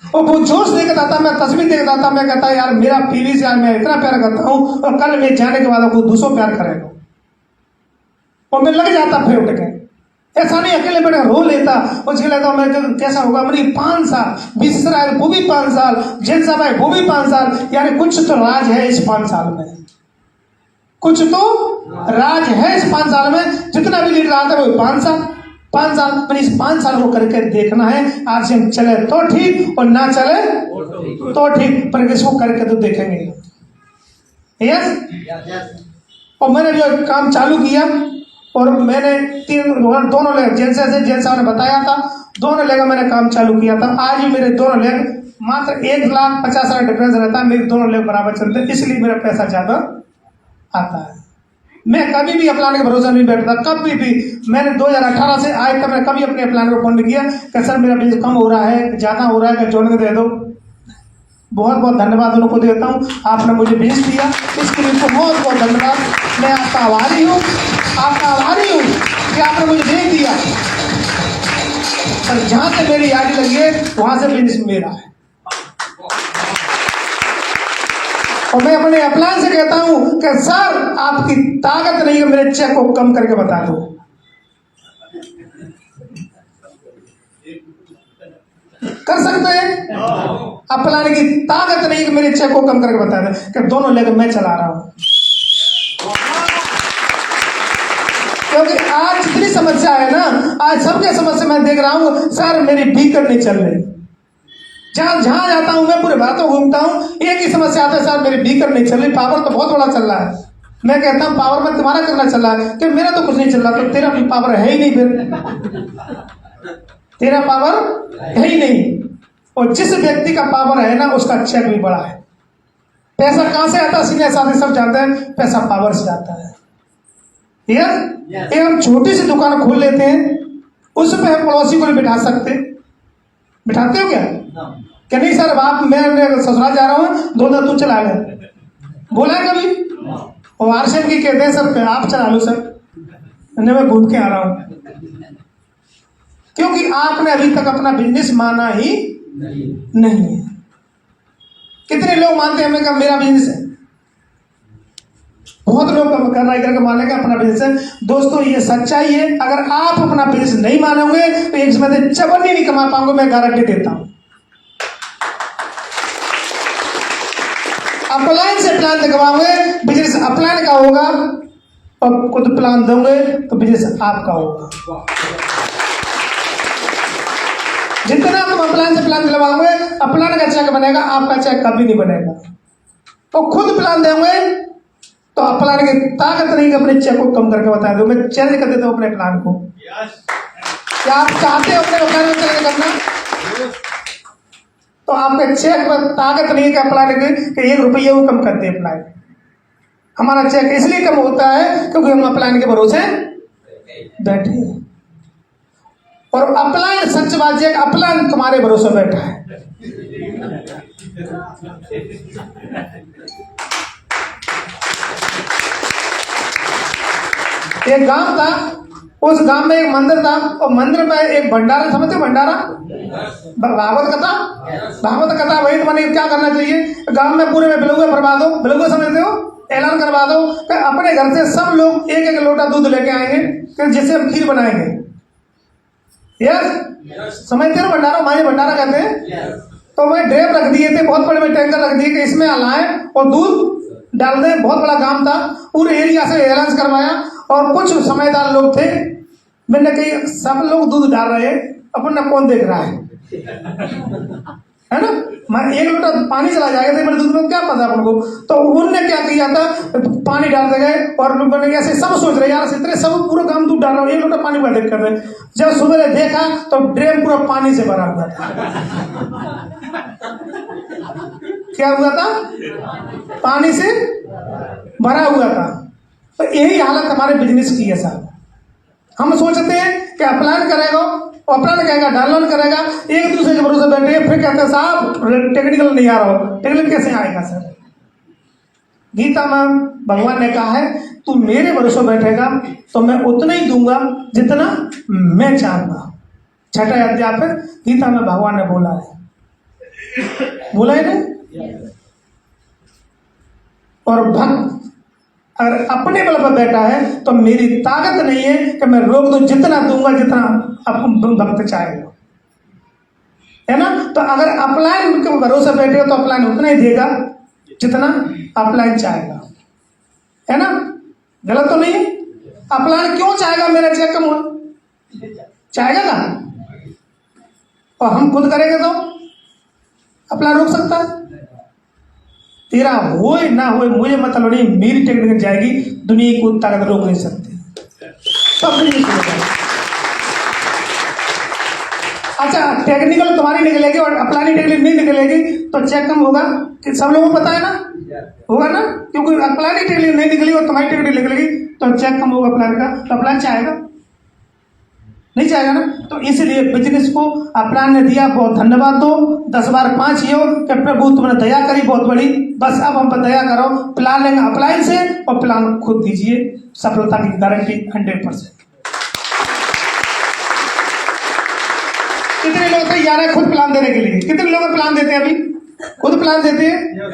और वो जोश देखता था, मैं तस्वीर देखता था, मैं कहता यार मेरा पीवी से यार मैं इतना प्यार करता हूँ और कल मैं जाने के बाद वो 200 प्यार करेगा और मैं लग जाता फिर उठ के। ऐसा नहीं अकेले बैठे रो लेता, उसके लेता मैं कैसा होगा। मेरी 5 साल, विश्रा है वो भी 5 साल, जैन साहब है वो भी 5 साल, यानी कुछ तो राज है इस 5 साल में, कुछ तो राज है इस 5 साल में। जितना भी लीडर आता है वो 5 साल, पर इस 5 साल को करके देखना है। आज हम चले तो ठीक और ना चले तो ठीक, पर इसको करके तो देखेंगे। यस। और मैंने जो काम चालू किया और मैंने दोनों लेग जेन साहब ने बताया था, दोनों लेग मैंने काम चालू किया था। आज भी मेरे दोनों लेग मात्र 1,50,000 डिफरेंस रहता है, मेरे दोनों लेग बराबर चलते हैं, इसलिए मेरा पैसा ज्यादा आता है। मैं कभी भी अपलान के भरोसा नहीं बैठता, कभी भी। मैंने 2018 से आज तक मैं कभी अपने अपलान को फोन नहीं किया कि सर मेरा बिजनेस कम हो रहा है, ज्यादा हो रहा है, जोड़ने दे दो। बहुत बहुत धन्यवाद उनको देता हूँ, आपने मुझे भेज दिया, इसके लिए बहुत बहुत धन्यवाद। मैं आपका आभारी हूँ कि आपने मुझे भेज दिया। और जहाँ से मेरी यारी लगी है वहां से बिजनेस मेरा है। और मैं अपने अपलाइन से कहता हूं कि सर आपकी ताकत नहीं है, मेरे चेक को कम करके बता दो। कर सकते हैं? अपलाइन की ताकत नहीं है कि मेरे चेक को कम करके बता दे कि दोनों लेकर मैं चला रहा हूं। क्योंकि आज जितनी समस्या है ना, आज सबके समस्या मैं देख रहा हूं, सर मेरी भीतर नहीं चल रही। जहां जाता हूं मैं पूरे भारत घूमता हूं, एक ही समस्या आता है, सर मेरी भीतर नहीं चल रही। पावर तो बहुत बड़ा चल रहा है। मैं कहता हूं पावर में तुम्हारा कितना चल रहा है, कि मेरा तो कुछ नहीं चल रहा। तो तेरा भी पावर है ही नहीं, फिर तेरा पावर है ही नहीं। और जिस व्यक्ति का पावर है ना, उसका चेक भी बड़ा है। पैसा कहां से आता है? सीधे साधे सब जानते हैं, पैसा पावर से आता है। हम छोटी सी दुकान खोल लेते हैं, उस पर हम पड़ोसी को नहीं बिठा सकते। बिठाते हो क्या नहीं सर, आप मैं ससुराल जा रहा हूँ, 2 दिन तू चला गया, बोला है कभी? और आरसीएम की कहते हैं सर आप चला लो सर, मैं घूम के आ रहा हूँ। क्योंकि आपने अभी तक अपना बिजनेस माना ही नहीं है। कितने लोग मानते हैं हमें कि मेरा बिजनेस है? बहुत लोग करना करके मानेंगे अपना बिजनेस है। दोस्तों ये सच्चाई है। अगर आप अपना बिजनेस नहीं मानोगे तो एक समय चवन्नी नहीं कमा पाओगे, मैं गारंटी देता हूं। अपलाइन से प्लान दिखवाओगे, बिजनेस अपलाइन का होगा, और खुद प्लान दोगे तो बिजनेस आपका होगा। जितना तुम अपलाइन से प्लान दिलवाओगे, अपलाइन का चेक बनेगा, आपका चेक कभी नहीं बनेगा। तो खुद प्लान देंगे तो अपलाइन की ताकत नहीं कि अपने चेक को कम करके बता दो। मैं चेंज कर देता हूँ अपने प्लान को। क्या आप चाहते हो अपने प्लान में चेंज करना? तो आपके चेक पर ताकत नहीं है कि अपलाइन के 1 रुपये वो कम करते हैं। अपलाइन हमारा चेक इसलिए कम होता है क्योंकि हम अपलाइन के भरोसे बैठे हैं। और अपलाइन सच बात है, अपलाइन तुम्हारे भरोसे बैठा है। एक गांव था, उस गांव में एक मंदिर था, और मंदिर में एक भंडारा, समझते हो भंडारा? भागवत कथा वही तुम्हें क्या करना चाहिए, गांव में पूरे में बिलौगे भरवा दो। बिलौगे समझते हो? ऐलान करवा दो कि अपने घर से सब लोग 1-1 लोटा दूध लेके आएंगे, जिससे हम खीर बनाएंगे। यस, समझते हो भंडारा? माने भंडारा कहते हैं। तो मैं ड्रेम रख दिए थे, बहुत बड़े टैंकर रख दिए कि इसमें लाएं और दूध डाल दें। बहुत बड़ा काम था, पूरे एरिया से ऐलान करवाया। और कुछ समझदार लोग थे, मैंने कही सब लोग दूध डाल रहे हैं, अपन ना कौन देख रहा है ना? मैं 1 लोटा पानी चला जाएगा तो मेरे दूध में क्या पता अपन को। तो उन्होंने क्या किया था, पानी डालते गए और मैंने ऐसे सब सोच रहे यार इतने सब पूरा काम दूध डाल रहा हूँ, 1 लोटा पानी का देख कर रहे। जब सुबह देखा तो ड्रेम पूरा पानी से भरा हुआ था। क्या हुआ था? पानी से भरा हुआ था। तो यही हालत हमारे बिजनेस की है साहब। हम सोचते हैं कि अप्लाइन करेगा, अप्लाइन कहेगा, डाउनलोड करेगा, एक दूसरे के भरोसे बैठे फिर कहते हैं साहब टेक्निकल नहीं आ रहा हो। टेक्निकल कैसे आएगा सर? गीता में भगवान ने कहा है तू मेरे भरोसे बैठेगा तो मैं उतना ही दूंगा जितना मैं चाहूंगा। छठा अध्याय पर गीता में भगवान ने बोला है ना। और भक्त अगर अपने बल पर बैठा है तो मेरी ताकत नहीं है कि मैं रोक दूं, जितना दूंगा जितना भक्त चाहेगा, है ना। तो अगर अपलाइन के भरोसे बैठे हो तो अपलाइन उतना ही देगा जितना अपलाइन चाहेगा, है ना। गलत तो नहीं है? अपलाइन क्यों चाहेगा? मेरा चेक कम हो चाहेगा ना, और हम खुद करेंगे तो अपलाइन रोक सकता है? तेरा होए ना होए मुझे मतलब नहीं, मेरी टेक्निकल जाएगी, दुनिया की कोई ताकत रोक नहीं सकती। सब नहीं अच्छा, टेक्निकल तुम्हारी निकलेगी और अपलानी टेक्निकल नहीं निकलेगी तो चेक कम होगा कि सब लोगों को पता है ना, होगा ना। क्योंकि अपलानी टेक्निकल नहीं निकली और तुम्हारी टेक्निकल निकलेगी तो चेक कम होगा अपलान का, तो अपलान चाहेगा नहीं चाहेगा ना। तो इसलिए बिजनेस को अपलान ने दिया, बहुत धन्यवाद दो। 10 बार 5 ये हो कि प्रभु तुमने दया करी बहुत बड़ी, बस अब हम पर दया करो। प्लान लेंगे अपलाइन से और प्लान खुद दीजिए, सफलता की गारंटी 100%। कितने लोग तैयार है खुद प्लान देने के लिए? कितने लोग प्लान देते हैं? अभी खुद प्लान देते हैं?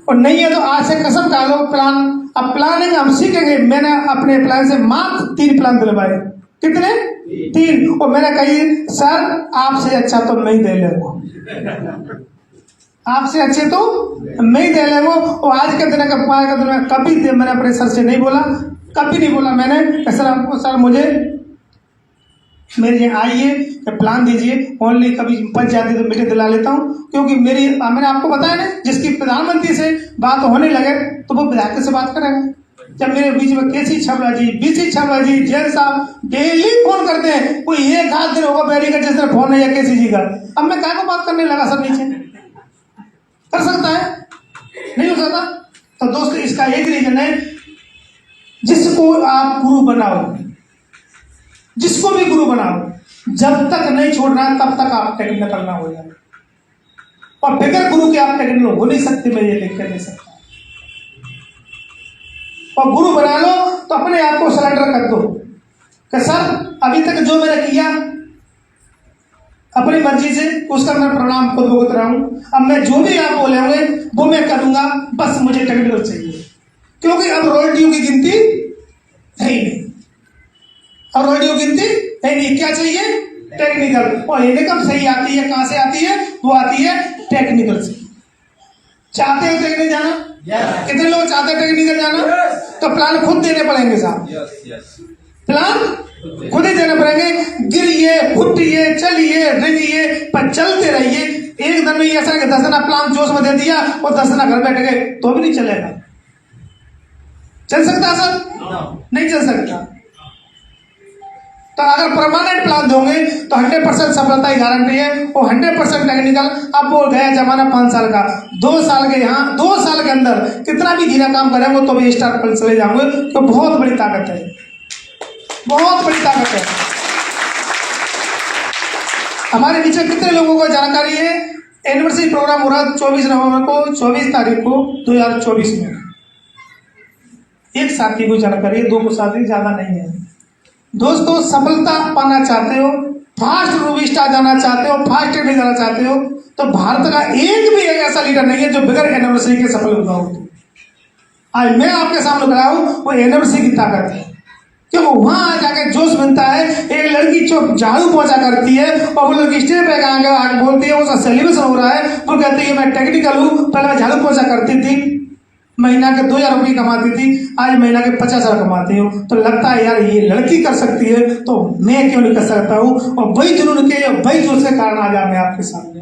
और नहीं है तो आज से कसम खा लो प्लान। अब प्लानिंग हम सीखेंगे। मैंने अपने प्लान से मात्र 3 प्लान दिलवाए। कितने? 3। और मैंने कही सर आपसे अच्छा तो मैं ही दे ले वो, आपसे अच्छे तो मैं ही दे ले वो। और आज के दिन कभी मैंने अपने सर से नहीं बोला, कभी नहीं बोला मैंने सर मुझे मेरे यहाँ आइए तो प्लान दीजिए। ओनली कभी बच जाती तो मीटिंग दिला लेता हूँ, क्योंकि मैंने आपको बताया ना, जिसकी प्रधानमंत्री से बात होने लगे तो वो विधायक से बात करेगा। जब मेरे बीच में केसी छाबड़ा जी, बीसी छाबड़ा जी, जैन साहब डेली फोन करते हैं, कोई एक आध दिन होगा बैरी का जिस तरह फोन है या केसी जी का। अब मैं क्या को बात करने लगा सर? नीचे कर सकता है? नहीं हो सकता। तो दोस्तों इसका एक रीजन है, जिसको आप गुरु बनाओ, जिसको भी गुरु बनाओ, जब तक नहीं छोड़ना तब तक आप टेक्निकल करना हो जाए। और बगैर गुरु के आप टेक्निकल हो नहीं सकते, मैं ये लिख कर दे सकता। और गुरु बना लो तो अपने आप को सरेंडर कर दो कि सर अभी तक जो मैंने किया अपनी मर्जी से, उसका मैं प्रणाम खुद भुगत रहा हूं। अब मैं जो भी आप बोले होंगे वो मैं करूंगा, बस मुझे टेक्निकल चाहिए। क्योंकि अब रॉयल्टियों की गिनती है ही नहीं, अब रॉयल्टियों की गिनती है नहीं। क्या चाहिए? टेक्निकल। और इनकम सही आती है, कहां से आती है? वो आती है टेक्निकल से। चाहते हो टेक्निकल जाना? कितने लोग चाहते हैं टेक्निकल जाना? तो प्लान खुद देने पड़ेंगे साहब। प्लान खुद ही देने पड़ेंगे। गिरिए, फुटिए, चलिए, रंगिए, पर चलते रहिए। एक दिन में ऐसा कि 10 दिन प्लान जोश में दे दिया और 10 दिन घर बैठ गए तो भी नहीं चलेगा। चल सकता सर? नहीं चल सकता। तो अगर परमानेंट प्लान दोगे तो 100% सफलता की गारंटी है, और 100% टेक्निकल। अब वो गया जमाना 5 साल का, 2 साल के यहाँ 2 साल के अंदर कितना भी धीरा काम करेंगे तो भी स्टार पर चले जाओगे। तो बहुत बड़ी ताकत है, बहुत बड़ी ताकत है। हमारे नीचे कितने लोगों को जानकारी है? एनिवर्सरी प्रोग्राम हो रहा है 24 नवंबर को, 24 तारीख को 2024 में। एक साथी को जानकारी है, 2 को साथी, ज्यादा नहीं है। दोस्तों सफलता पाना चाहते हो, फास्ट रूबी स्टार जाना चाहते हो, फास्ट ट्रेनिंग जाना चाहते हो, तो भारत का एक भी ऐसा लीडर नहीं है जो बगैर एनिवर्सरी के सफल हुआ हो। आज मैं आपके सामने खड़ा हूं, वो एनिवर्सरी की ताकत है। क्योंकि वहां जाके जोश मिलता है। एक लड़की जो झाड़ू पोछा करती है और वो लोग स्टेज पे आगे बोलती है, उसका सेलिब्रेशन हो रहा है, वो कहती है मैं टेक्निकल हूँ, पहले मैं झाड़ू पोछा करती थी, महीना के 2000 रुपये कमाती थी, आज महीना के 50,000 कमाती हूँ। तो लगता है यार ये लड़की कर सकती है तो मैं क्यों नहीं कर सकता हूँ। और वही जुनून के, वही जोश के कारण आज मैं आपके सामने।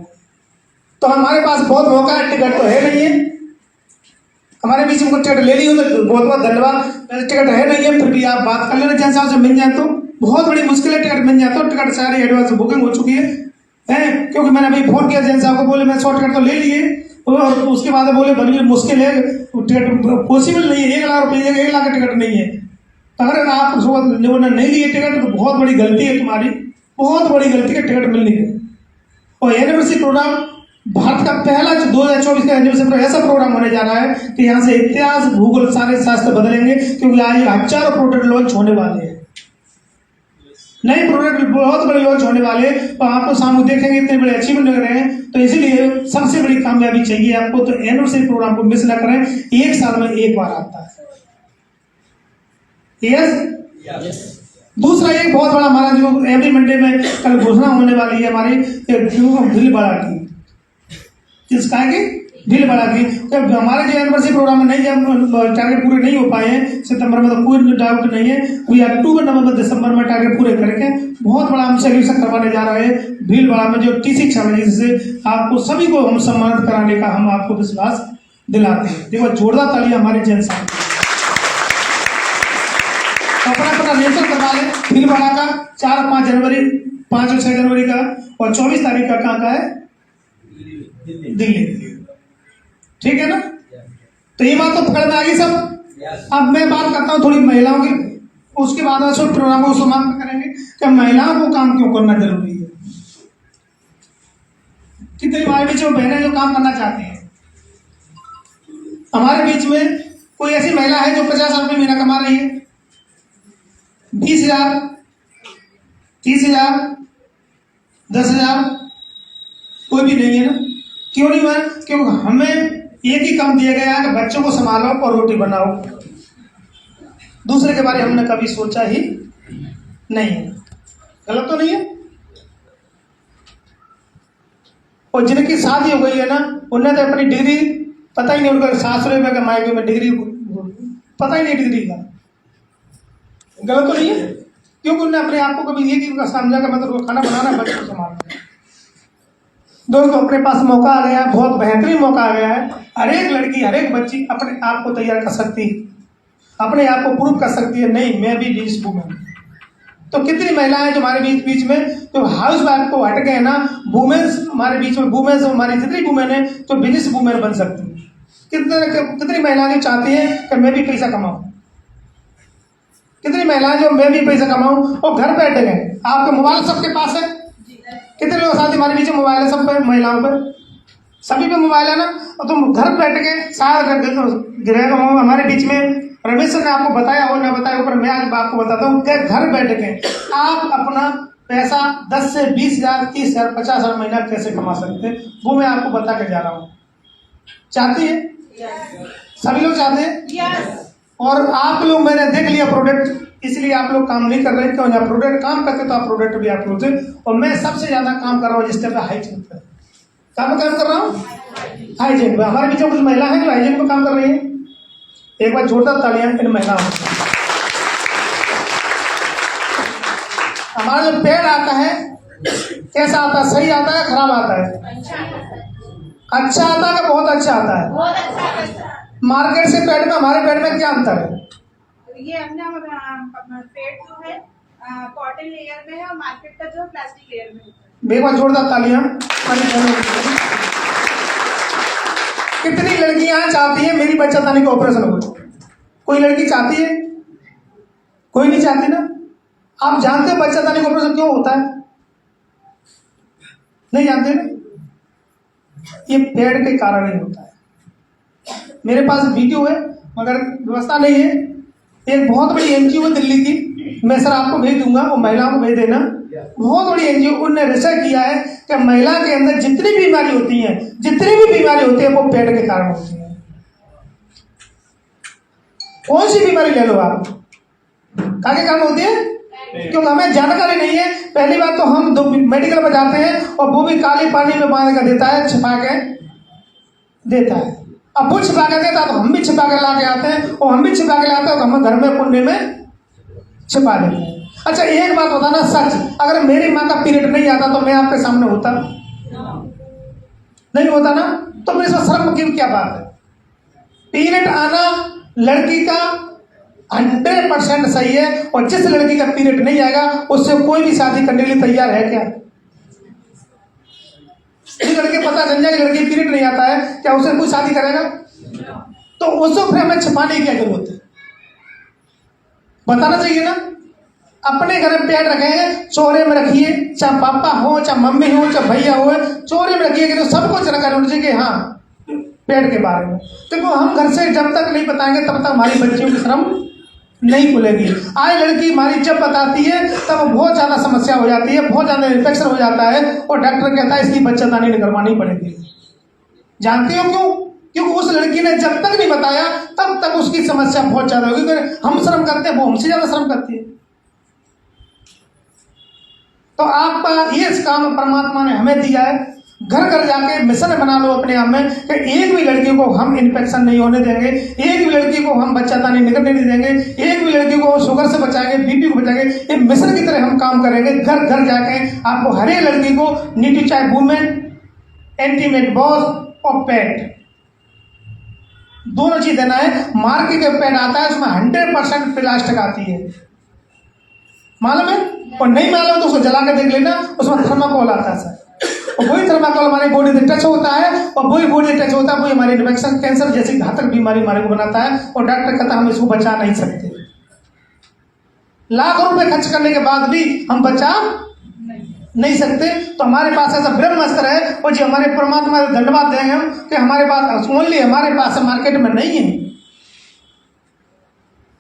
तो हमारे पास बहुत मौका है, टिकट तो है नहीं है हमारे बीच में। टिकट ले ली हो तो बहुत बहुत धन्यवाद। टिकट है नहीं है फिर भी आप बात कर लेना, जैन साहब से मिल जाए तो बहुत बड़ी मुश्किल है टिकट मिल जाए तो। टिकट सारी एडवांस बुकिंग हो चुकी है, क्योंकि मैंने अभी फोन किया जैन साहब को, बोले मैं 100 टिकट तो ले लिए, और उसके बाद बोले बड़ी मुश्किल है, टिकट पॉसिबल नहीं है, 1 लाख रुपये 1 लाख का टिकट नहीं है। अगर आप जो नहीं लिए टिकट तो बहुत बड़ी गलती है तुम्हारी, बहुत बड़ी गलती है टिकट मिलने की। और एनिवर्सरी प्रोग्राम भारत का पहला 2024 का एनिवर्सरी ऐसा प्रोग्राम होने जा रहा है कि यहाँ से इतिहास भूगोल सारे शास्त्र बदलेंगे, क्योंकि आज हजारों प्रोडक्ट लॉन्च होने वाले हैं, नए प्रोडक्ट बहुत बड़े लॉन्च होने वाले, तो आपको सामने देखेंगे इतने बड़े अचीवमेंट लग रहे हैं। तो इसीलिए सबसे बड़ी कामयाबी चाहिए आपको, तो एनिवर्सरी प्रोग्राम को मिस ना करें, एक साल में एक बार आता है। यस। दूसरा एक बहुत बड़ा हमारा जो एवरी मंडे में कल घोषणा होने वाली है हमारी भीलवाड़ा की, किसका की भीलवाड़ा की। जब हमारे जो एनिवर्सरी प्रोग्राम में नहीं टारगेट पूरे नहीं हो पाए हैं सितंबर में, तो कोई डाउट नहीं है, वी अक्टूबर नवंबर दिसंबर में टारगेट पूरे करके बहुत बड़ा हम सेलिब्रेशन करवाने जा रहे हैं भीलवाड़ा में, जो टीसी क्षमता जिससे आपको सभी को हम सम्मानित कराने का हम आपको विश्वास दिलाते हैं। देखो जोरदार तालियां हमारे जैन साहब, अपना रजिस्टर करवा लें भीलवाड़ा का 4-5 जनवरी 5 और 6 जनवरी का, और 24 तारीख का कहाँ का है, दिल्ली। ठीक है ना, तो ये बात तो पकड़ में आ गई सब। अब मैं बात करता हूँ थोड़ी महिलाओं की, उसके बाद सब प्रोग्राम को समाप्त करेंगे कि महिलाओं को काम क्यों करना जरूरी है। कितनी हमारे बीच में बहनें जो काम करना चाहती हैं, हमारे बीच में कोई ऐसी महिला है जो 50,000 रुपये महीना कमा रही है, 20,000, 30,000, 10,000, कोई भी नहीं है ना। क्यों नहीं हुआ? क्योंकि हमें एक ही काम दिया गया है कि बच्चों को संभालो और रोटी बनाओ, दूसरे के बारे में हमने कभी सोचा ही नहीं है। गलत तो नहीं है? और जिनकी शादी हो गई है ना, उन्हें तो अपनी डिग्री पता ही नहीं, उनका सासुरे में मायके में डिग्री पता ही नहीं डिग्री का। गलत तो नहीं है? क्योंकि उन्होंने अपने आप को कभी ये समझा कि मतलब खाना बनाना, बच्चों को संभालना। दोस्तों अपने पास मौका आ गया है, बहुत बेहतरीन मौका आ गया है। हर एक लड़की हर एक बच्ची अपने आप को तैयार कर सकती है, अपने आप को प्रूव कर सकती है, नहीं मैं भी बिजनेस वूमेन। तो कितनी महिलाएं जो हमारे बीच में जो हाउस वाइफ को हट गए ना, वुमेन्स हमारे बीच में, वुमेन्स हमारी जितनी वुमेन है तो बिजनेस वूमेन बन सकती है। कितनी महिलाएं चाहती हैं कि मैं भी पैसा कमाऊं, कितनी महिलाएं जो मैं भी पैसा कमाऊं और घर बैठ गए। आपके मोबाइल सबके पास है, कितने लोग साथ हमारे बीच में मोबाइल है, सब पे महिलाओं पर सभी पे मोबाइल है ना, और तुम घर बैठ के सारा गिरेगा। हमारे बीच में रमेश ने आपको बताया हो ना बताया, ऊपर मैं आज आपको बताता हूँ कि घर बैठ के आप अपना पैसा 10 से 20,000, 30,000, 50,000 महीना कैसे कमा सकते हैं, वो मैं आपको बता के जा रहा हूँ। चाहती है? सभी लोग चाहते हैं। और आप लोग, मैंने देख लिया प्रोडक्ट, इसलिए आप लोग काम नहीं कर रहे। क्यों? आप प्रोडक्ट काम करते तो आप प्रोडक्ट भी आप लोग थे। और मैं सबसे ज्यादा काम कर रहा हूँ जिस टाइप का हाइजीन पर काम कर रहा हूँ, हाइजीन पर। हमारे बीच में कुछ महिला है जो हाइजीन पर काम कर रही है, एक बार जोरदार तालियां इन महिलाओं। हमारा जो पेड़ आता है कैसा आता है? सही आता है, खराब आता है? अच्छा आता है, बहुत अच्छा आता है। मार्केट से पेड़ में, हमारे पेड़ में क्या अंतर है? ये अपना पेड़ जो है कॉटन लेयर में है और मार्केट का जो प्लास्टिक लेयर में होता है। बेवा जोरदार तालियां। कितनी लड़कियां चाहती है मेरी बच्चादानी का ऑपरेशन हो? कोई लड़की चाहती है? कोई नहीं चाहती ना। आप जानते हैं बच्चादानी का ऑपरेशन क्यों होता है? नहीं जानते ना? ये पेड़ के कारण ही होता है। मेरे पास वीडियो है मगर व्यवस्था नहीं है। एक बहुत बड़ी एनजीओ है दिल्ली की, मैं सर आपको भेज दूंगा, वो महिलाओं को भेज देना। बहुत बड़ी एनजीओ, उन्होंने रिसर्च किया है कि महिला के अंदर जितनी बीमारी होती है, जितनी भी बीमारी होती है वो पेट के कारण होती है। कौन सी बीमारी ले लो आप, क्या के कारण होती है? क्योंकि हमें जानकारी नहीं है। पहली बात तो हम मेडिकल में जाते हैं और वो भी काली पानी में बांध कर देता है, छिपा के देता है। अब वो छिपा के देता है तो हम भी छिपा के ला के आते हैं, और हम भी छिपा के लाते हैं तो हम घर में कुंडे में छिपा देते हैं। अच्छा एक बात बताना सच, अगर मेरी माँ का पीरियड नहीं आता तो मैं आपके सामने होता? नहीं होता ना। तो मेरे से शर्म की क्या बात है? पीरियड आना लड़की का 100% सही है, और जिस लड़की का पीरियड नहीं आएगा उससे कोई भी शादी करने के लिए तैयार है क्या? लड़के पता चल जाए कि लड़की पीरियड नहीं आता है, क्या उसे कोई शादी करेगा? तो उसको फिर हमें छिपाने की क्या जरूरत है? बताना चाहिए ना। अपने घर में पेड़ रखे हैं, चौरे में रखिए, चाहे पापा हो चाहे मम्मी हो चाहे भैया हो, चौरे में रखिए कि तो सबको जानकारी होनी चाहिए कि हाँ पेड़ के बारे में। देखो हम घर से जब तक नहीं बताएंगे तब तक हमारी बच्चियों की शर्म नहीं खुलेगी। आज लड़की हमारी जब बताती है तब बहुत ज़्यादा समस्या हो जाती है, बहुत ज़्यादा इन्फेक्शन हो जाता है और डॉक्टर कहता है इसकी बच्चेदानी निकलवानी पड़ेगी। जानते हो क्यों? क्योंकि उस लड़की ने जब तक नहीं बताया तब तक उसकी समस्या बहुत ज़्यादा होगी। हम शर्म करते हैं, वो हमसे ज़्यादा शर्म करती है। तो आपका ये काम परमात्मा ने हमें दिया है, घर घर जाके मिशन बना लो अपने आप में कि एक भी लड़की को हम इन्फेक्शन नहीं होने देंगे, एक भी लड़की को हम बच्चादानी निकलने नहीं देंगे, एक भी लड़की को शुगर से बचाएंगे, बीपी को बचाएंगे। ये मिशन की तरह हम काम करेंगे। घर घर जाके आपको हर एक लड़की को न्यूट्रीचार्ज वुमेन, एंटीमेट बॉस और पैड दोनों चीज देना है। मार्केट के पैड आता है उसमें 100% प्लास्टिक आती है, मालूम है? और नहीं मालूम तो उसको जला के देख लेना, उसमें थर्माकोल आता है सर। और वही थर्माकोल हमारी बॉडी से टच होता है और वही बॉडी टच होता है वही हमारी इन्फेक्शन, कैंसर जैसी घातक बीमारी हमारे को बनाता है। और डॉक्टर कहता है हम इसको बचा नहीं सकते। लाख रुपए खर्च करने के बाद भी हम बचा नहीं सकते। तो हमारे पास ऐसा ब्रह्मास्त्र है और जी हमारे परमात्मा को धन्यवाद देंगे हम कि हमारे पास ओनली हमारे पास मार्केट में नहीं है।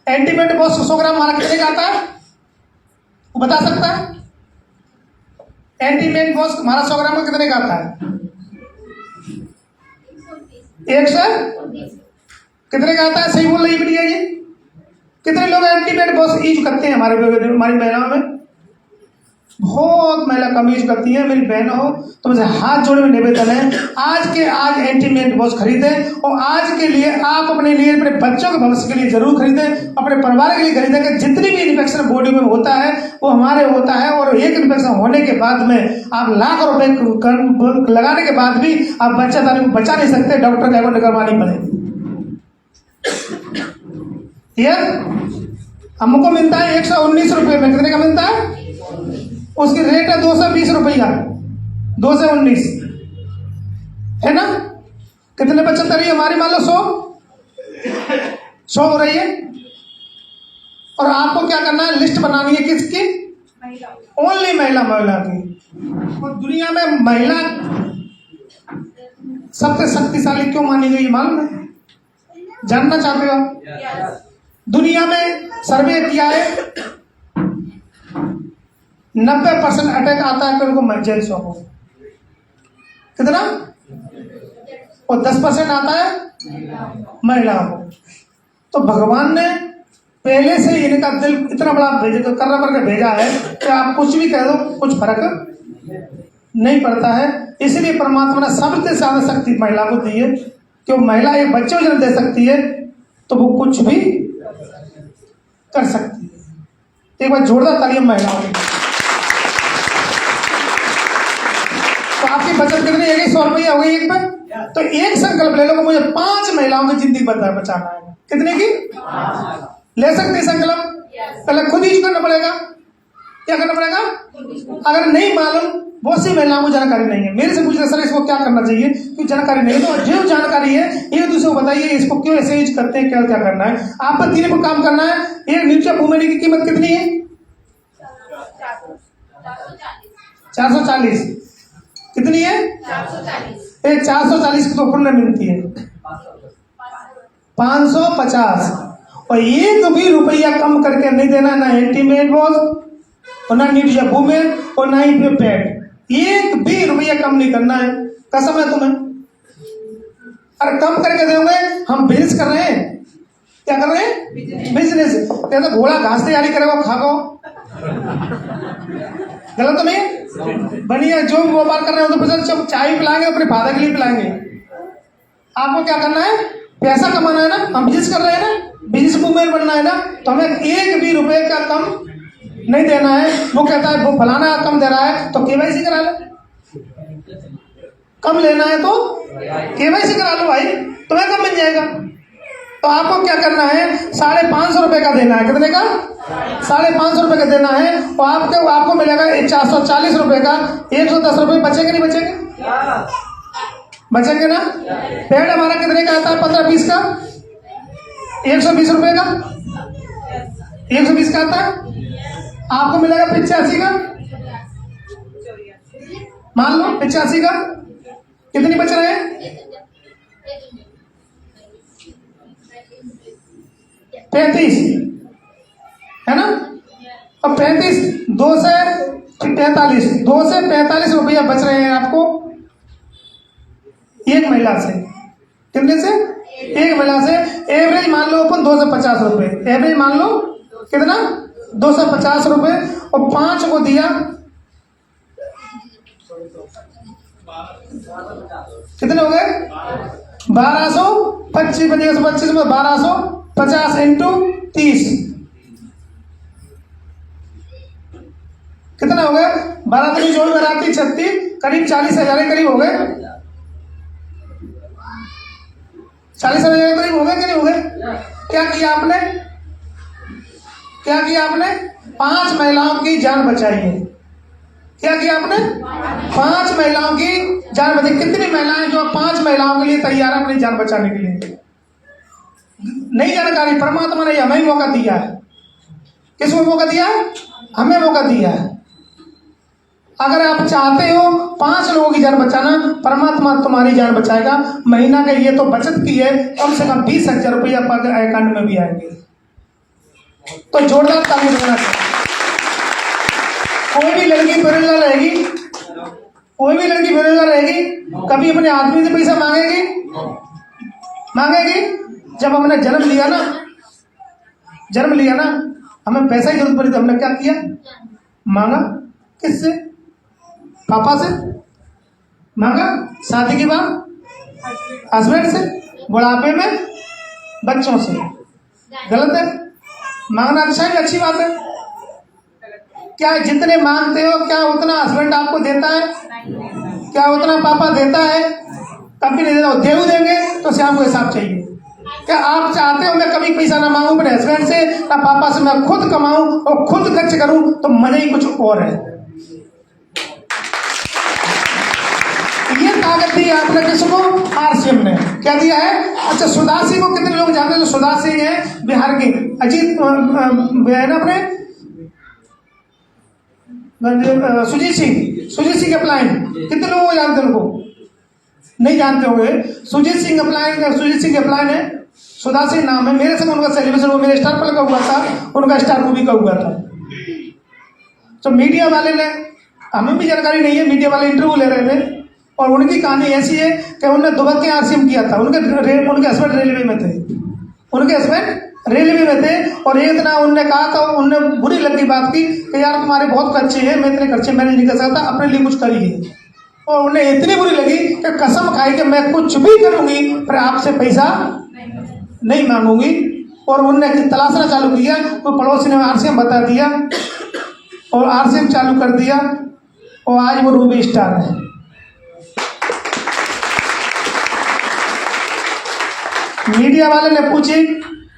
एंटीमेट बॉस 100 ग्राम हमारा कितने का आता है वो बता सकता है? एंटीमेट बॉस हमारा 100 ग्राम का कितने का आता है? 100 कितने का आता है? सही बोल रही बेटिया जी। कितने लोग एंटीमेट बॉस यूज करते हैं? हमारी महिलाओं में बहुत महिला कम यूज करती है। मेरी बहन हो तो मुझे हाथ जोड़े में निवेदन है, आज के आज एंटीमेट बॉस खरीदें और आज के लिए आप अपने लिए, अपने बच्चों के भविष्य के लिए जरूर खरीदें, अपने परिवार के लिए खरीदें कि जितनी भी इन्फेक्शन बॉडी में होता है वो हमारे होता है। और एक इन्फेक्शन होने के बाद में आप लाख रुपए लगाने के बाद भी आप बच्चादानी को बचा नहीं सकते, डॉक्टर का एपॉइंटमेंट करवानी पड़ेगी। हमको मिलता है 119 रुपये में। कितने का मिलता है? उसकी रेट है 220 रुपया, 2 से 19 है ना। कितने बचत रही है हमारी? मान लो 100 हो रही है। और आपको क्या करना है? लिस्ट बनानी है किसकी? ओनली महिला की। और दुनिया में महिला सबसे शक्तिशाली क्यों मानी गई मालूम है? जानना चाहते हो आप? दुनिया में सर्वे किया है 90% अटैक आता है कि उनको जेंट्सों को। कितना? और 10% आता है महिलाओं को। तो भगवान ने पहले से इनका दिल इतना बड़ा कर्रा करके भेजा है कि आप कुछ भी कह दो कुछ फर्क नहीं पड़ता है। इसलिए परमात्मा ने सबसे ज्यादा शक्ति महिला को दी है कि वो महिला एक बच्चे को जन्म दे सकती है तो वो कुछ भी कर सकती है। एक बार जोरदार तालियां महिलाओं की। तो आपकी बचत कितनी है? 100 रुपया हो गई एक में। तो एक संकल्प ले लो कि मुझे 5 महिलाओं की जिंदगी बचाना है। कितने की? ले सकते संकल्प? पहले खुद ही करना पड़ेगा। क्या करना पड़ेगा? अगर नहीं मालूम, बहुत सी महिलाओं को जानकारी नहीं है, मेरे से पूछ रहे सर इसको क्या करना चाहिए, क्यों जानकारी नहीं है। तो जो जानकारी है एक दूसरे को बताइए इसको क्यों ऐसे यूज करते हैं, क्या क्या करना है। आपको 3 काम करना है। एक न्यूट्रीचार्ज वुमेन की कीमत कितनी है? 440। कितनी है? 440। 440 की तो पुण्य मिलती है 550। और एक भी रुपया कम करके नहीं देना, ना एंटीमेट बॉस और ना न्यूट्रीचार्ज वुमेन और ना ही पैड। एक भी रुपया कम नहीं करना है, कसम है तुम्हें। अरे कम करके दोगे हम बिजनेस कर रहे हैं। क्या कर रहे हैं? बिजनेस। तो घोड़ा घास तैयारी करेगा खाओ, गलत तो नहीं? बढ़िया जो व्यापार कर रहे हो तो बस चाय पिलाएंगे, अपने फादर के लिए पिलाएंगे। आपको क्या करना है? पैसा कमाना है ना। हम बिजनेस कर रहे हैं ना, बिजनेस वुमेन बनना है ना, तो हमें एक भी रुपए का कम नहीं देना है। वो कहता है वो फलाना कम दे रहा है तो केवाईसी करा लो। कम लेना है तो केवाईसी करा लो भाई, तुम्हें कम मिल जाएगा। तो आपको क्या करना है? 550 रुपए का देना है। कितने का? 550 रुपए का देना है। और आपको मिलेगा 440 रुपए का। 110 रुपए बचेंगे नहीं बचेंगे? बचेंगे ना। पेड़ हमारा कितने का आता है? 15-20 का, 120 रुपए का। 120 का आता है, आपको मिलेगा 85 का। मान लो 85 का कितनी बच रहे हैं? 35 है ना। अब 35 2 से 45 रुपया बच रहे हैं आपको एक महिला से। कितने से? एक महिला से। एवरेज मान लो अपन 250 रुपए, एवरेज मान लो कितना? 250 रुपए। और 5 को दिया कितने हो गए? 1225 बजेगा, 25 में 1250 इंटू 30 कितना हो गया? 12 3 जोड़ में 36 करीब 40,000 के करीब हो गए। 40,000 के करीब हो गए कि नहीं हो गए? क्या किया आपने? 5 महिलाओं की जान बचाई है। क्या किया आपने? 5 महिलाओं की जान बचाई। कितनी महिलाएं जो 5 महिलाओं के लिए तैयार है अपनी जान बचाने के लिए? नई जानकारी परमात्मा ने हमें मौका दिया है। किसको मौका दिया है? हमें मौका दिया है। अगर आप चाहते हो 5 लोगों की जान बचाना, परमात्मा तुम्हारी जान बचाएगा। महीना का ये तो बचत की है, कम से कम 20,000 रुपया पर अकाउंट में भी आएंगे। तो जोरदार ताली बजाना चाहिए। कोई भी लड़की बेरोजगार रहेगी, कभी अपने आदमी से पैसा मांगेगी? जब हमने जन्म लिया ना, हमें पैसा की जरूरत पड़ी तो हमने क्या किया? मांगा। किससे? पापा से मांगा। शादी के बाद हस्बैंड से, बुढ़ापे में बच्चों से। गलत है। मांगना अच्छा है, अच्छी बात है। क्या जितने मांगते हो क्या उतना हस्बैंड आपको देता है? क्या उतना पापा देता है? कभी नहीं देता। देव देंगे तो शाम को हिसाब चाहिए। क्या आप चाहते हो मैं कभी पैसा ना मांगू अपने हस्बैंड से ना पापा से, मैं खुद कमाऊं और खुद खर्च करूं? तो मजा ही कुछ और है। ये ताकत दी आपने किसको? आरसीएम ने। क्या दिया है? अच्छा, सुदासी को कितने लोग जानते हैं? जो सुदासी है बिहार के, अजीत है ना अपने सुजीत सिंह अपलाइन। कितने लोगों को जानते हैं? उनको नहीं जानते होंगे। सुजीत सिंह अपलाइन है, सुदासी नाम है। मेरे से उनका सेलिब्रेशन वो मेरे स्टार पर का हुआ था, उनका स्टार मूवी का हुआ था। तो मीडिया वाले ने, हमें भी जानकारी नहीं है, मीडिया वाले इंटरव्यू ले रहे थे और उनकी कहानी ऐसी है कि उन्होंने दुबई के आरसीएम किया था। उनके हस्बैंड रेलवे में थे। और एक दिन उनने कहा था, उनने बुरी लगी बात की कि यार तुम्हारे बहुत खर्चे हैं, मैं इतने खर्चे मैनेज नहीं कर सकता, अपने लिए कुछ करिए। और उन्हें इतनी बुरी लगी कि कसम खाई कि मैं कुछ भी करूंगी पर आपसे पैसा नहीं मांगूंगी। और उनने तलाशना चालू किया, तो पड़ोसी ने आरसीएम बता दिया और आरसीएम चालू कर दिया और आज वो रूबी स्टार है। मीडिया वाले ने पूछी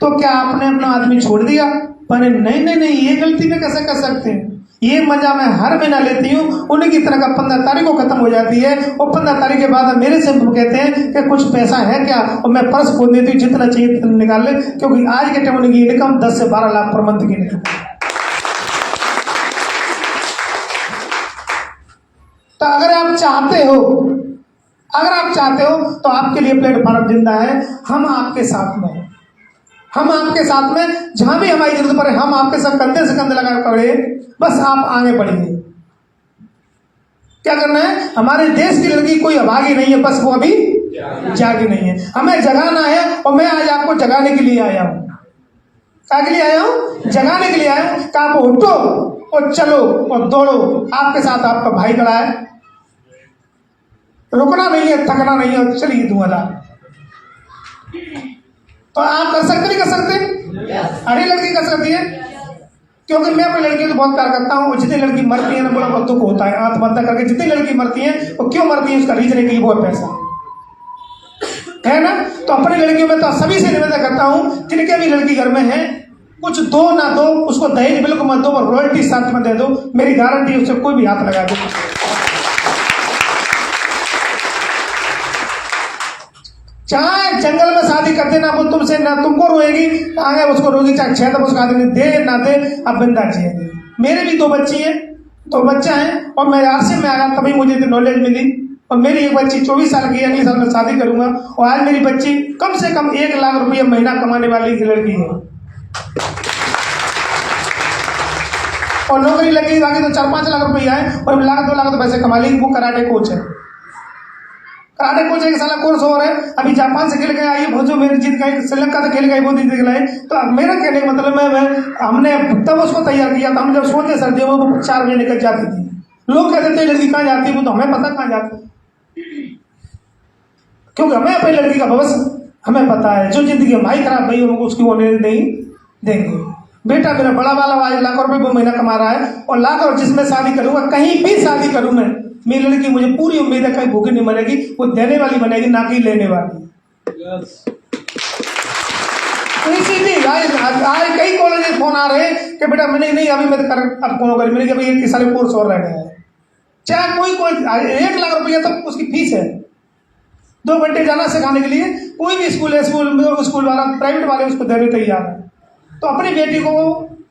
तो क्या आपने अपना आदमी छोड़ दिया? मैंने नहीं, ये गलती में कैसे कर सकते हैं? ये मजा मैं हर महीना लेती हूँ। उनकी तरह का 15 तारीख को खत्म हो जाती है और 15 तारीख के बाद मेरे से कहते हैं कि कुछ पैसा है क्या, और मैं पर्स खोल देती हूँ, जितना चाहिए उतना निकाल ले, क्योंकि आज के टाइम उनकी इनकम 10 से 12 लाख पर मंथ की इनकम। तो अगर आप चाहते हो तो आपके लिए प्लेटफॉर्म जिंदा है। हम आपके साथ में, जहां भी हमारी जरूरत पड़े हम आपके साथ कंधे से कंधे लगा पड़े। बस आप आगे बढ़िए। क्या करना है? हमारे देश की लड़की कोई अभागी नहीं है, बस वो अभी जागी नहीं है। हमें जगाना है और मैं आज आपको जगाने के लिए आया हूं। क्या के लिए आया हूं? जगाने के लिए आया हूं। आप उठो और चलो और दौड़ो। आपके साथ आपका भाई खड़ा है। रुकना नहीं है, थकना नहीं है, चलिए धुआंधार। तो आप कर सकते नहीं कर सकते? अरे लड़की कर सकती है, क्योंकि मैं अपनी लड़की को बहुत प्यार करता हूँ। जितनी लड़की मरती है ना, बड़ा बहुत दुख होता है आत्महत्या करके। जितनी लड़की मरती है वो क्यों मरती है, उसका रीजन है कि वो पैसा है ना। तो अपनी लड़कियों में तो सभी से निवेदन करता हूँ, जिनके भी लड़की घर में है, कुछ दो ना दो, उसको दहेज बिल्कुल मत दो, रॉयल्टी साथ में दे दो। मेरी गारंटी, उससे कोई भी हाथ लगा दो। चाहे जंगल में शादी कर देना, वो तुमसे ना तुमको रोएगी आगे उसको रोगी, चाहे 6 तब उसका आदमी दे ना दे, अब बिंदा जिएगी। मेरे भी 2 बच्ची हैं, 2 बच्चा हैं, और मैं आरसी में आया तभी मुझे नॉलेज मिली। और मेरी एक बच्ची 24 साल की है, अगले साल में शादी करूंगा, और आज मेरी बच्ची कम से कम 1 लाख रुपया महीना कमाने वाली लड़की है, और नौकरी लगी बाकी तो 4-5 लाख रुपया है, और 1 लाख 2 लाख तो पैसे कमा ली। वो कराटे कोच है, कराटे कोच एक साल कोर्स हो रहा है, अभी जापान से खेल के आई है, जो मेरी जीत गई, श्रीलंका से खेल गई, वो जीत गई। तो मेरा कहने का मतलब है हमने तब उसको तैयार किया था। हम जब सोते सर्दियों में वो 4 बजे निकल जाती थी, लोग कहते थे लड़की कहाँ जाती है, वो तो हमें पता कहाँ जाती, क्योंकि हमें अपनी लड़की का भविष्य हमें पता है। जो जिंदगी हमारी खराब गई उनको उसकी होने नहीं देंगे। बेटा मेरा बड़ा वाला 1 लाख रुपए वो महीना कमा रहा है, और लाख और जिसमें शादी करूंगा, कहीं भी शादी करूं मैं, मेरी लड़की मुझे पूरी उम्मीद है कहीं भूखी नहीं मरेगी, वो देने वाली बनेगी ना कि लेने वाली। तो इसीलिए आज कई कॉलेज में फोन आ रहे हैं कि बेटा मैंने नहीं अभी मैं अब फोन करी, मैंने अभी 1 साल कोर्स और रह गया है। चाहे कोई 1 लाख रुपया तक उसकी फीस है, 2 घंटे जाना सिखाने के लिए, कोई भी स्कूल है, स्कूल वाला प्राइवेट वाले उसको देने तैयार है। तो अपनी बेटी को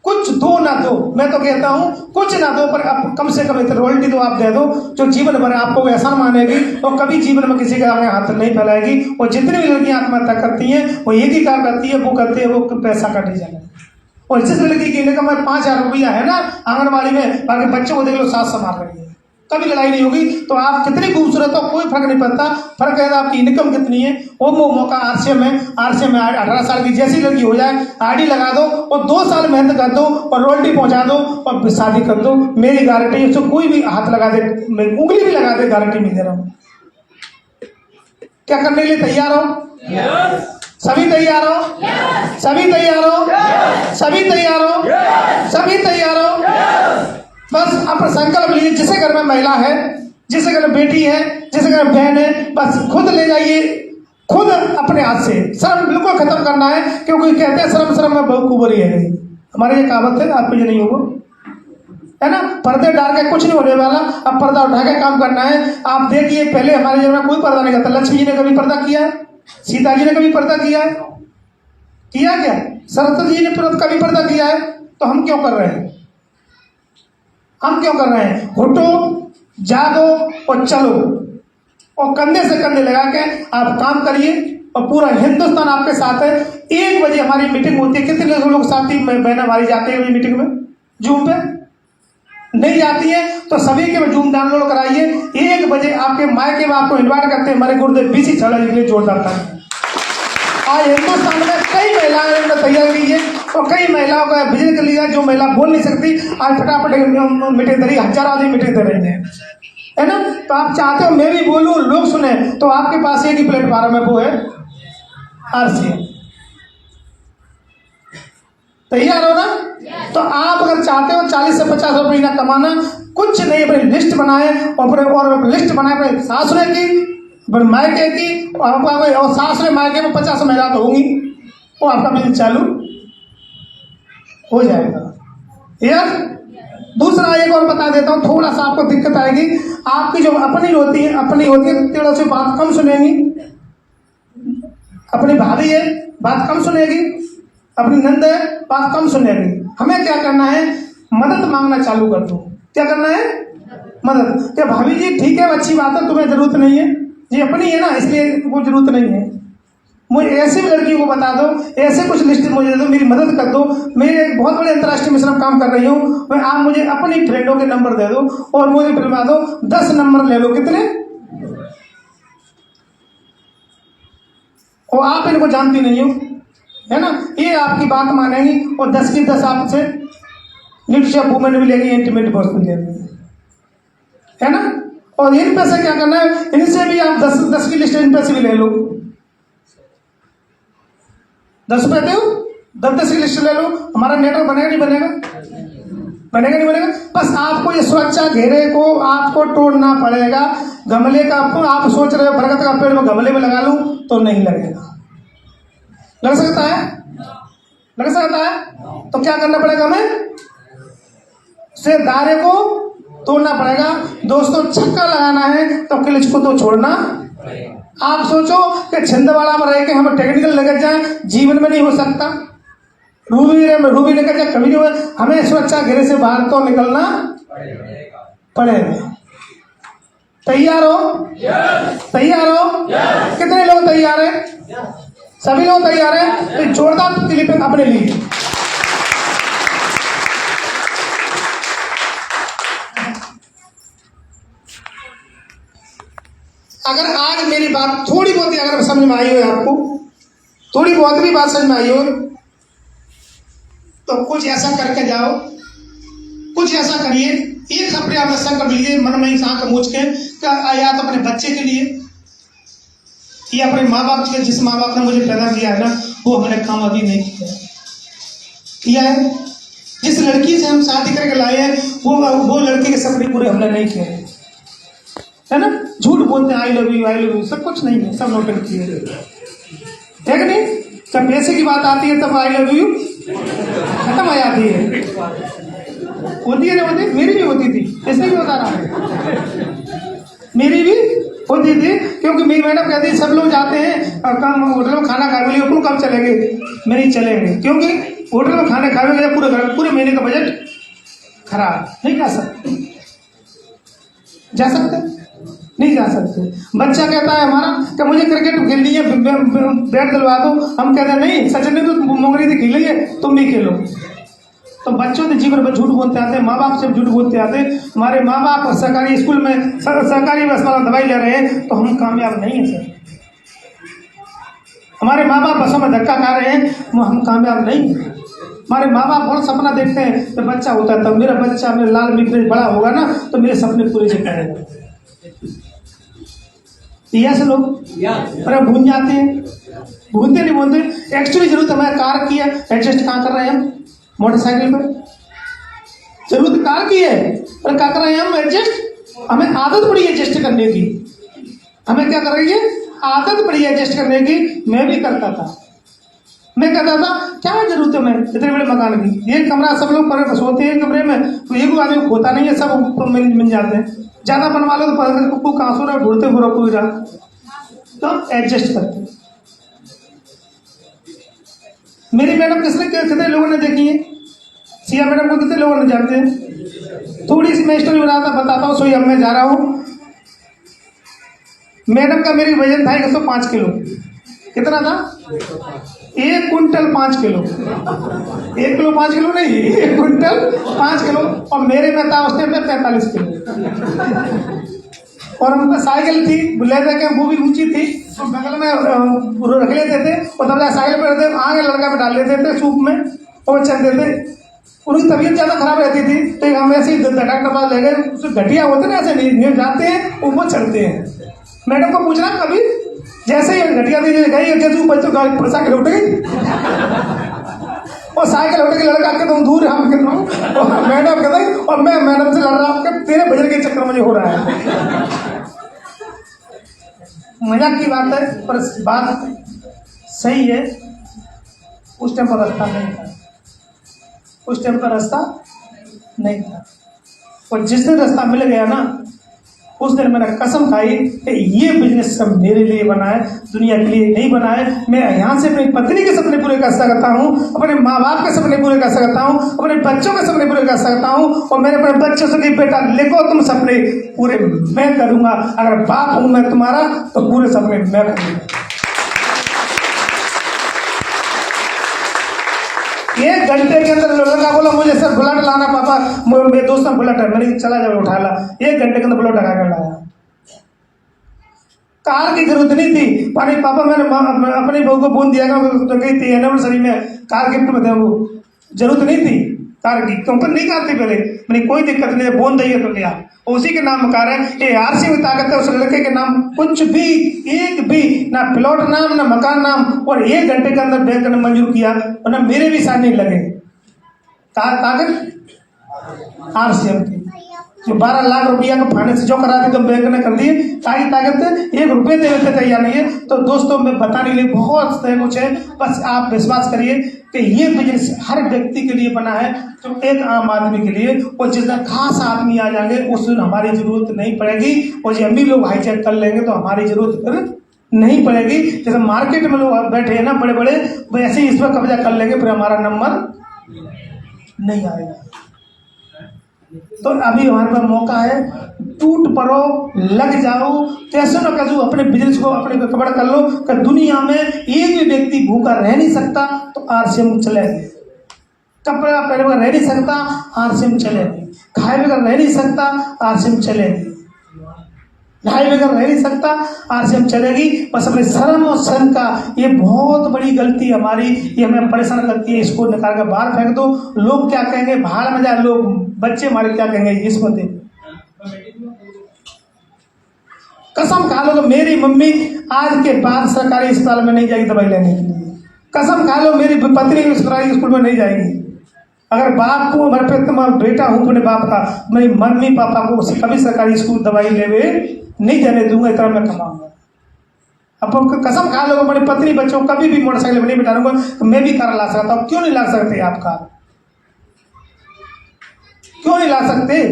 कुछ दो ना दो, मैं तो कहता हूँ कुछ ना दो, पर अब कम से कम रॉयल्टी तो आप दे दो जो जीवन भर आपको एहसान मानेगी, और कभी जीवन में किसी के आगे हाथ नहीं फैलाएगी। और जितनी भी लड़कियां आत्महत्या करती हैं वो एक ही काम करती है, वो करती है वो पैसा का डीजल है। और जिस लड़की की इनकम 5,000 रुपया है ना आंगनबाड़ी में, बाकी बच्चों को देख लो 7 संभाल रही है, कभी लड़ाई नहीं होगी। तो आप कितनी खूबसूरत हो कोई फर्क नहीं पड़ता, फर्क है आपकी इनकम कितनी है। वो मौका आरसीएम में 18 साल की जैसी लड़की हो जाए, आईडी लगा दो और 2 साल मेहनत कर दो और रॉयल्टी पहुंचा दो और शादी कर दो। मेरी गारंटी है, कोई भी हाथ लगा दे, उंगली भी लगा दे, गारंटी नहीं दे रहा हूं। क्या करने के लिए तैयार हो? सभी तैयार हो? सभी तैयार हो? सभी तैयार हो? सभी तैयार हो? बस अपना संकल्प लीजिए, जिसे घर में महिला है, जिसे घर में बेटी है, जिसे घर में बहन है, बस खुद ले जाइए, खुद अपने हाथ से। शर्म बिल्कुल खत्म करना है, क्योंकि कहते हैं शर्म में बहुत कुबरी है। हमारे ये कहावत है, आप मुझे नहीं होगा, है ना। पर्दे डाल के कुछ नहीं होने वाला, अब पर्दा उठा के काम करना है। आप देखिए पहले हमारे जीवन में कोई पर्दा नहीं करता। लक्ष्मी जी ने कभी पर्दा किया है? सीता जी ने कभी पर्दा किया है? किया क्या? सरस्वती जी ने कभी पर्दा किया है? तो हम क्यों कर रहे हैं? हम क्यों कर रहे हैं? घुटो, जागो और चलो, और कंधे से कंधे लगा के आप काम करिए, और पूरा हिंदुस्तान आपके साथ है। 1 बजे हमारी मीटिंग होती है, कितने लोग साथी बहन हमारी जाते हैं मीटिंग में, जूम पे नहीं जाती है तो सभी के जूम डाउनलोड कराइए। 1 बजे आपके मायके में आपको इन्वाइट करते हैं। हमारे गुरुदेव बीसी छड़ा के लिए जोरदार था। आज हिंदुस्तान में कई महिलाओं ने तैयार की है, और कई महिलाओं का विजन कर लिया। जो महिला बोल नहीं सकती आज फटाफट मीटिंग दे रही, 1000 आदमी मीटिंग दे रही है ना। तो आप चाहते हो मैं भी बोलूं, लोग सुने, तो आपके पास एक ही प्लेटफॉर्म है, वो है आरसीएम। तैयार हो ना? तो आप अगर चाहते हो 40 से 50 रुपये महीना कमाना, कुछ नहीं, अपनी लिस्ट बनाए और लिस्ट बनाए अपने सासुरे की, मायके की, और सासुरे मायके में 50 महिला तो होंगी, वो आपका बिजनेस चालू हो जाएगा यार। दूसरा एक और बता देता हूँ, थोड़ा सा आपको दिक्कत आएगी। आपकी जो अपनी होती है तेड़ों से बात कम सुनेंगी, अपनी भाभी है बात कम सुनेगी, अपनी नंद है बात कम सुनेगी। हमें क्या करना है? मदद मांगना चालू कर दो। क्या करना है? मदद। क्या भाभी जी ठीक है, अच्छी बात है, तुम्हें जरूरत नहीं है, जी अपनी है ना इसलिए वो जरूरत नहीं है। मुझे ऐसी भी लड़कियों को बता दो, ऐसे कुछ लिस्ट मुझे दे दो, मेरी मदद कर दो। मैं एक बहुत बड़े अंतर्राष्ट्रीय मिशन में काम कर रही हूँ, मैं आप मुझे अपनी फ्रेंडों के नंबर दे दो और मुझे फिल्मा दो। 10 नंबर ले लो, कितने? और आप इनको जानती नहीं हो, है ना। ये आपकी बात मानेंगी और 10 की 10 आपसे लिटशिप वुमेन भी लेंगी, इंटीमेट वस्तु लेंगी, है ना। और इन पैसे क्या करना है? इनसे भी आप 10 की लिस्ट इन पैसे भी ले लो। 10 रुपये दो, 10 की लिस्ट ले लो। हमारा नेटवर्क बनेगा नहीं बनेगा? बनेगा नहीं बनेगा? बस आपको ये सुरक्षा घेरे को आपको तोड़ना पड़ेगा। गमले का आप सोच रहे हो बरगद का पेड़ में गमले में लगा लूं तो नहीं लगेगा। लग सकता है? लग सकता है? तो क्या करना पड़ेगा हमें? से दायरे को तोड़ना पड़ेगा। दोस्तों छक्का लगाना है तो क्लिच को तो छोड़ना आप सोचो कि छिंदवाड़ा में रह के हम टेक्निकल लेकर जाए, जीवन में नहीं हो सकता। रूबी लेकर जाए कभी नहीं हो। हमें सुरक्षा घेरे से बाहर तो निकलना पड़ेगा। तैयार हो? तैयार हो? कितने लोग तैयार हैं? सभी लोग तैयार हैं? तो जोरदार क्लिपिंग अपने लिए। अगर आज मेरी बात थोड़ी बहुत ही अगर समझ में आई हो, आपको थोड़ी बहुत भी बात समझ में आई हो, तो कुछ ऐसा करके जाओ, कुछ ऐसा करिए। एक अपने आप संकल्प लीजिए मन में ही, सांख मूझ के, या तो अपने बच्चे के लिए या अपने माँ बाप के लिए। जिस माँ बाप ने मुझे पैदा किया है ना, वो हमने काम अभी नहीं किया है। जिस लड़की से हम शादी करके लाए हैं, वो लड़की के सपने पूरे हमने नहीं किए, है ना। झूठ बोलते हैं आई लव यू, सब कुछ नहीं है, सब नौटंकी है, है कि नहीं। जब पैसे की बात आती है तब आई लव यू खत्म हो जाती है। होती है ना, होती, मेरी भी होती थी, इसलिए भी बता रहा है, मेरी भी होती थी। क्योंकि मेरी मैडम कहती है सब लोग जाते हैं कम होटल में खाना खाने के लिए, तुम कब चलेंगे? मेरी चलेंगे, क्योंकि होटल में खाने खाने के लिए पूरे महीने का बजट खराब, नहीं जा सकते। जा सकते नहीं जा सकते। बच्चा कहता है हमारा कि मुझे क्रिकेट खेलनी है, बैट दिलवा दो। हम कहते हैं नहीं, सचिन ने तो मोंगरी से खेली है, तुम भी खेलो। तो बच्चों के जीवन में झूठ बोलते आते हैं, माँ बाप से झूठ बोलते आते हैं। हमारे माँ बाप सरकारी स्कूल में सरकारी अस्पताल दवाई ले रहे हैं तो हम कामयाब नहीं है सर। हमारे माँ बाप बसों में धक्का खा रहे हैं, वो हम कामयाब नहीं। हमारे माँ बाप बहुत सपना देखते हैं तो बच्चा होता है, तब मेरा बच्चा मेरे लाल मित्र बड़ा होगा ना तो मेरे सपने पूरे से करेगा। यस लोग पर भूल जाते हैं, भूलते नहीं बोलते। एक्चुअली जरूरत हमें कार की है, एडजस्ट कहाँ कर रहे हैं हम? मोटरसाइकिल पर जरूरत कार की है, पर क्या कर रहे हैं हम? एडजस्ट। हमें आदत पड़ी है एडजस्ट करने की। हमें क्या कर रही है? आदत पड़ी है एडजस्ट करने की। मैं भी करता था, मैं कहता था क्या जरूरत है मैं इतने बड़े मकान की, एक कमरा सब लोग पर सोते हैं कमरे में, तो एक आदमी होता नहीं है, सब मिल जाते हैं। ज्यादा बनवा लो तो कुकू कहाँ सो रहा ढूंढते पूरी रात, तो एडजस्ट करते। मेरी मैडम कितने लोगों ने देखी है? सिया मैडम को कितने लोगों ने जानते हैं? थोड़ी सी मैं स्टोरी बताता हूँ। सोई अब मैं जा रहा हूँ, मैडम का मेरी वजन था 105 किलो। कितना था? 1 कुंटल 5 किलो। 1 किलो 5 किलो नहीं, 1 कुंटल 5 किलो। और मेरे में था उस टाइम में 45 किलो। और उनका साइकिल थी, लेदर के, वो भी ऊंची थी, तो बगल में रख लेते थे और तब साइकिल पर रहते आगे लड़का में डाल लेते थे सूप में और चलते थे। उनकी तबीयत ज्यादा खराब रहती थी तो हम ऐसे ही डॉक्टर पास ले गए। घटिया होते ना, ऐसे नहीं जाते हैं, ऊपर चलते हैं। मैडम को पूछना कभी, जैसे ही घटिया थी गई बच्चों गाड़ी साइकिल उठ गई और साइकिल उठ के लड़का के तुम दूर, हम मैडम कहते और मैं मैडम से लड़ रहा हूँ, तेरे बजट के चक्कर मुझे हो रहा है। मजाक की बात है पर बात सही है। उस टाइम पर रास्ता नहीं था, उस टाइम पर रास्ता नहीं था। और जिस दिन रास्ता मिल गया ना, उस दिन मैंने कसम खाई कि ये बिजनेस सब मेरे लिए बना है, दुनिया के लिए नहीं बना है। मैं यहाँ से अपनी पत्नी के सपने पूरे कर सकता हूँ, अपने माँ बाप के सपने पूरे कर सकता हूँ, अपने बच्चों के सपने पूरे कर सकता हूँ। और मैंने अपने बच्चों से कही बेटा लिखो तुम सपने पूरे मैं करूँगा, अगर बाप हूँ मैं तुम्हारा तो पूरे सपने मैं करूँगा। 1 घंटे के अंदर लड़का बोला मुझे सर बुलेट लाना पापा, मेरे दोस्त ने बुलेट है, मैंने चला जाओ उठा ला। 1 घंटे के अंदर बुलेट लगा कर लाया। कार की जरूरत नहीं थी, पानी पापा मैंने अपनी बहू को बोल दिया तो गई थी एनिवर्सरी में कार गिफ्ट में देंगे, जरूरत नहीं थी कार की, कंपनी नहीं कार थी पहले। मैंने कोई दिक्कत नहीं, बोल दी है तो लिया, उसी के नाम कार है। ये आरसी में ताकत है उस लड़के के नाम, कुछ भी एक भी ना प्लॉट नाम ना मकान नाम। और 1 घंटे के अंदर बैंक ने मंजूर किया, वरना मेरे भी साथ नहीं लगे। ताकत आरसीएम की जो 12 लाख रुपया का फाइनेंस जो करा दी तो बैंक ने कर दिए, सारी ताकत 1 रुपये देने से तैयार नहीं है। तो दोस्तों मैं बताने के लिए बहुत कुछ है, बस आप विश्वास करिए कि ये बिजनेस हर व्यक्ति के लिए बना है, तो एक आम आदमी के लिए। और जिस दिन खास आदमी आ जाएंगे उस दिन हमारी जरूरत नहीं पड़ेगी, और जो अमीर लोग हाईजैक कर लेंगे तो हमारी जरूरत फिर नहीं पड़ेगी। जैसे मार्केट में लोग बैठे हैं ना बड़े बड़े, वैसे ही इस पर कब्जा कर लेंगे, फिर हमारा नंबर नहीं आएगा। तो अभी हमारे पास मौका है, टूट पड़ो, लग जाओ, तो ऐसे ना करो अपने बिजनेस को अपने कवर कर लो कि दुनिया में एक भी व्यक्ति भूखा रह नहीं सकता, तो आरसीएम चलेगी। कपड़ा पहने बगैर रह नहीं सकता, आरसीएम चलेगी। खाए बगैर रह नहीं सकता, आरसीएम चलेगी। ढाई बगैर रह नहीं सकता, आरसीएम चलेगी। बस अपने शर्म और शर्म का ये बहुत बड़ी गलती हमारी, ये हमें परेशान करती है। इसको निकाल कर बाहर फेंक दो। लोग क्या कहेंगे, भाड़ में जाए लोग, बच्चे हमारे क्या कहेंगे, इसको दे। कसम खा लो, मेरी मम्मी आज के बाद सरकारी अस्पताल में नहीं जाएगी दवाई लेने के लिए। कसम खा लो, मेरी पत्नी सरकारी स्कूल में नहीं जाएगी। अगर बाप को घर पे तुम्हारा बेटा हूँ अपने बाप का, मेरी मम्मी पापा को कभी सरकारी स्कूल दवाई लेवे नहीं जाने दूंगा, इतना मैं कमाऊंगा। अब कसम खा लो, मेरी पत्नी बच्चों को कभी भी मोटरसाइकिल में नहीं बिठाऊंगा, तो मैं भी कार ला सकता हूँ। क्यों नहीं ला सकते आप कार? क्यों नहीं ला सकते?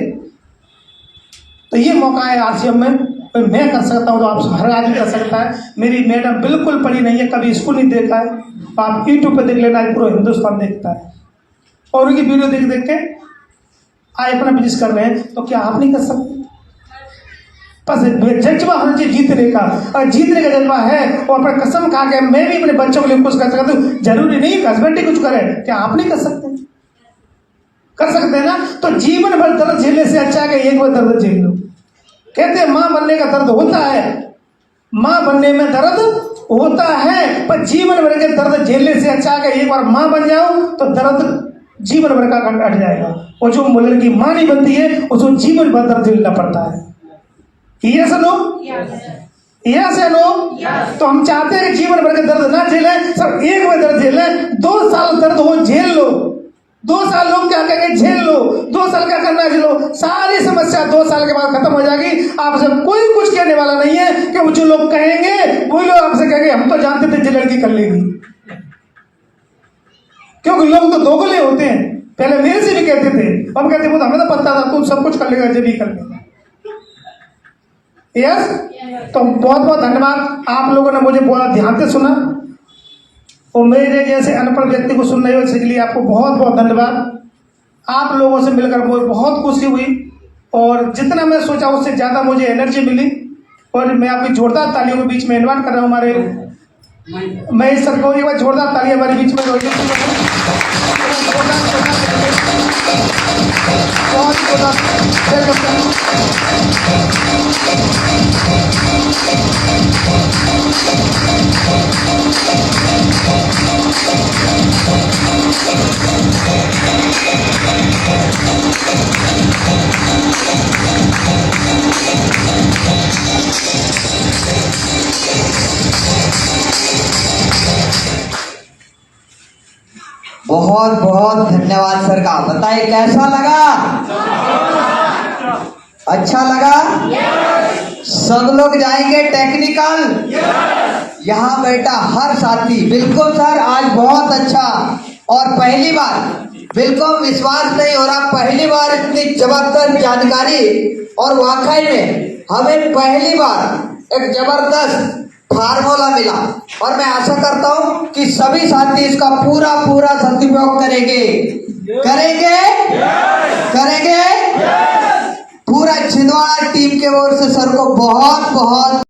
तो ये मौका है आरसीएम में, मैं कर सकता हूँ तो आप हर आदमी कर सकता है। मेरी मैडम बिल्कुल पढ़ी नहीं है, कभी स्कूल नहीं देखा है, आप यूट्यूब पे देख लेना, पूरा हिंदुस्तान देखता है, और उनकी वीडियो देख देख के आए अपना बिजनेस कर रहे हैं। तो क्या आप नहीं कर सकते? बस जज्बा होना चाहिए जीतने का, और जीतने का जज्बा है और अपने कसम खा के मैं भी अपने बच्चों के लिए कुछ कर सकता हूँ। जरूरी नहीं कि हस्बैंड ही कुछ करे, क्या आप नहीं कर सकते? कर सकते हैं ना। तो जीवन भर दर्द झेलने से अच्छा है कि एक बार दर्द झेल लो। कहते हैं मां बनने का दर्द होता है, मां बनने में दर्द होता है, पर जीवन भर के दर्द झेलने से अच्छा है कि एक बार मां बन जाओ तो दर्द जीवन भर का हट जाएगा। और जो लड़की मां नहीं बनती है उसको जीवन भर दर्द झेलना पड़ता है। ये सुनो, ये सुनो। तो हम चाहते हैं कि जीवन भर के दर्द ना झेलें, सब एक बार दर्द झेलें। 2 साल दर्द हो झेल लो, 2 साल लोग क्या कहेंगे झेल लो, 2 साल क्या करना है झेलो, सारी समस्या 2 साल के बाद खत्म हो जाएगी। आपसे कोई कुछ कहने वाला नहीं है, कि जो लोग कहेंगे वही लोग आपसे कहेंगे हम तो जानते थे जो लड़की कर लेगी। क्योंकि लोग तो दोगले होते हैं, पहले मेरे से भी कहते थे, हम कहते वो तो हमें तो पता था तू सब कुछ कर लेगा, जब भी कर लेगा। यस, तो बहुत बहुत धन्यवाद, आप लोगों ने मुझे बहुत ध्यान से सुना, और मेरे जैसे अनपढ़ व्यक्ति को सुन रहे हो, इसके लिए आपको बहुत बहुत धन्यवाद। आप लोगों से मिलकर मुझे बहुत खुशी हुई, और जितना मैं सोचा उससे ज़्यादा मुझे एनर्जी मिली। और मैं आपकी जोरदार तालियों के बीच में इन्वाइट कर रहा हूँ हमारे महेश सर को। एक बार जोरदार ताली हमारे बीच में बहुत बहुत बहुत धन्यवाद सर का। बताइए कैसा लगा? अच्छा लगा? सब लोग जाएंगे टेक्निकल? यहाँ बैठा हर साथी बिल्कुल सर आज बहुत अच्छा, और पहली बार बिल्कुल विश्वास नहीं हो रहा, पहली बार इतनी जबरदस्त जानकारी, और वाकई में हमें पहली बार एक जबरदस्त फार्मूला मिला। और मैं आशा करता हूं कि सभी साथी इसका पूरा पूरा सदुपयोग करेंगे। पूरा छिंदवाड़ा टीम के ओर से सर को बहुत बहुत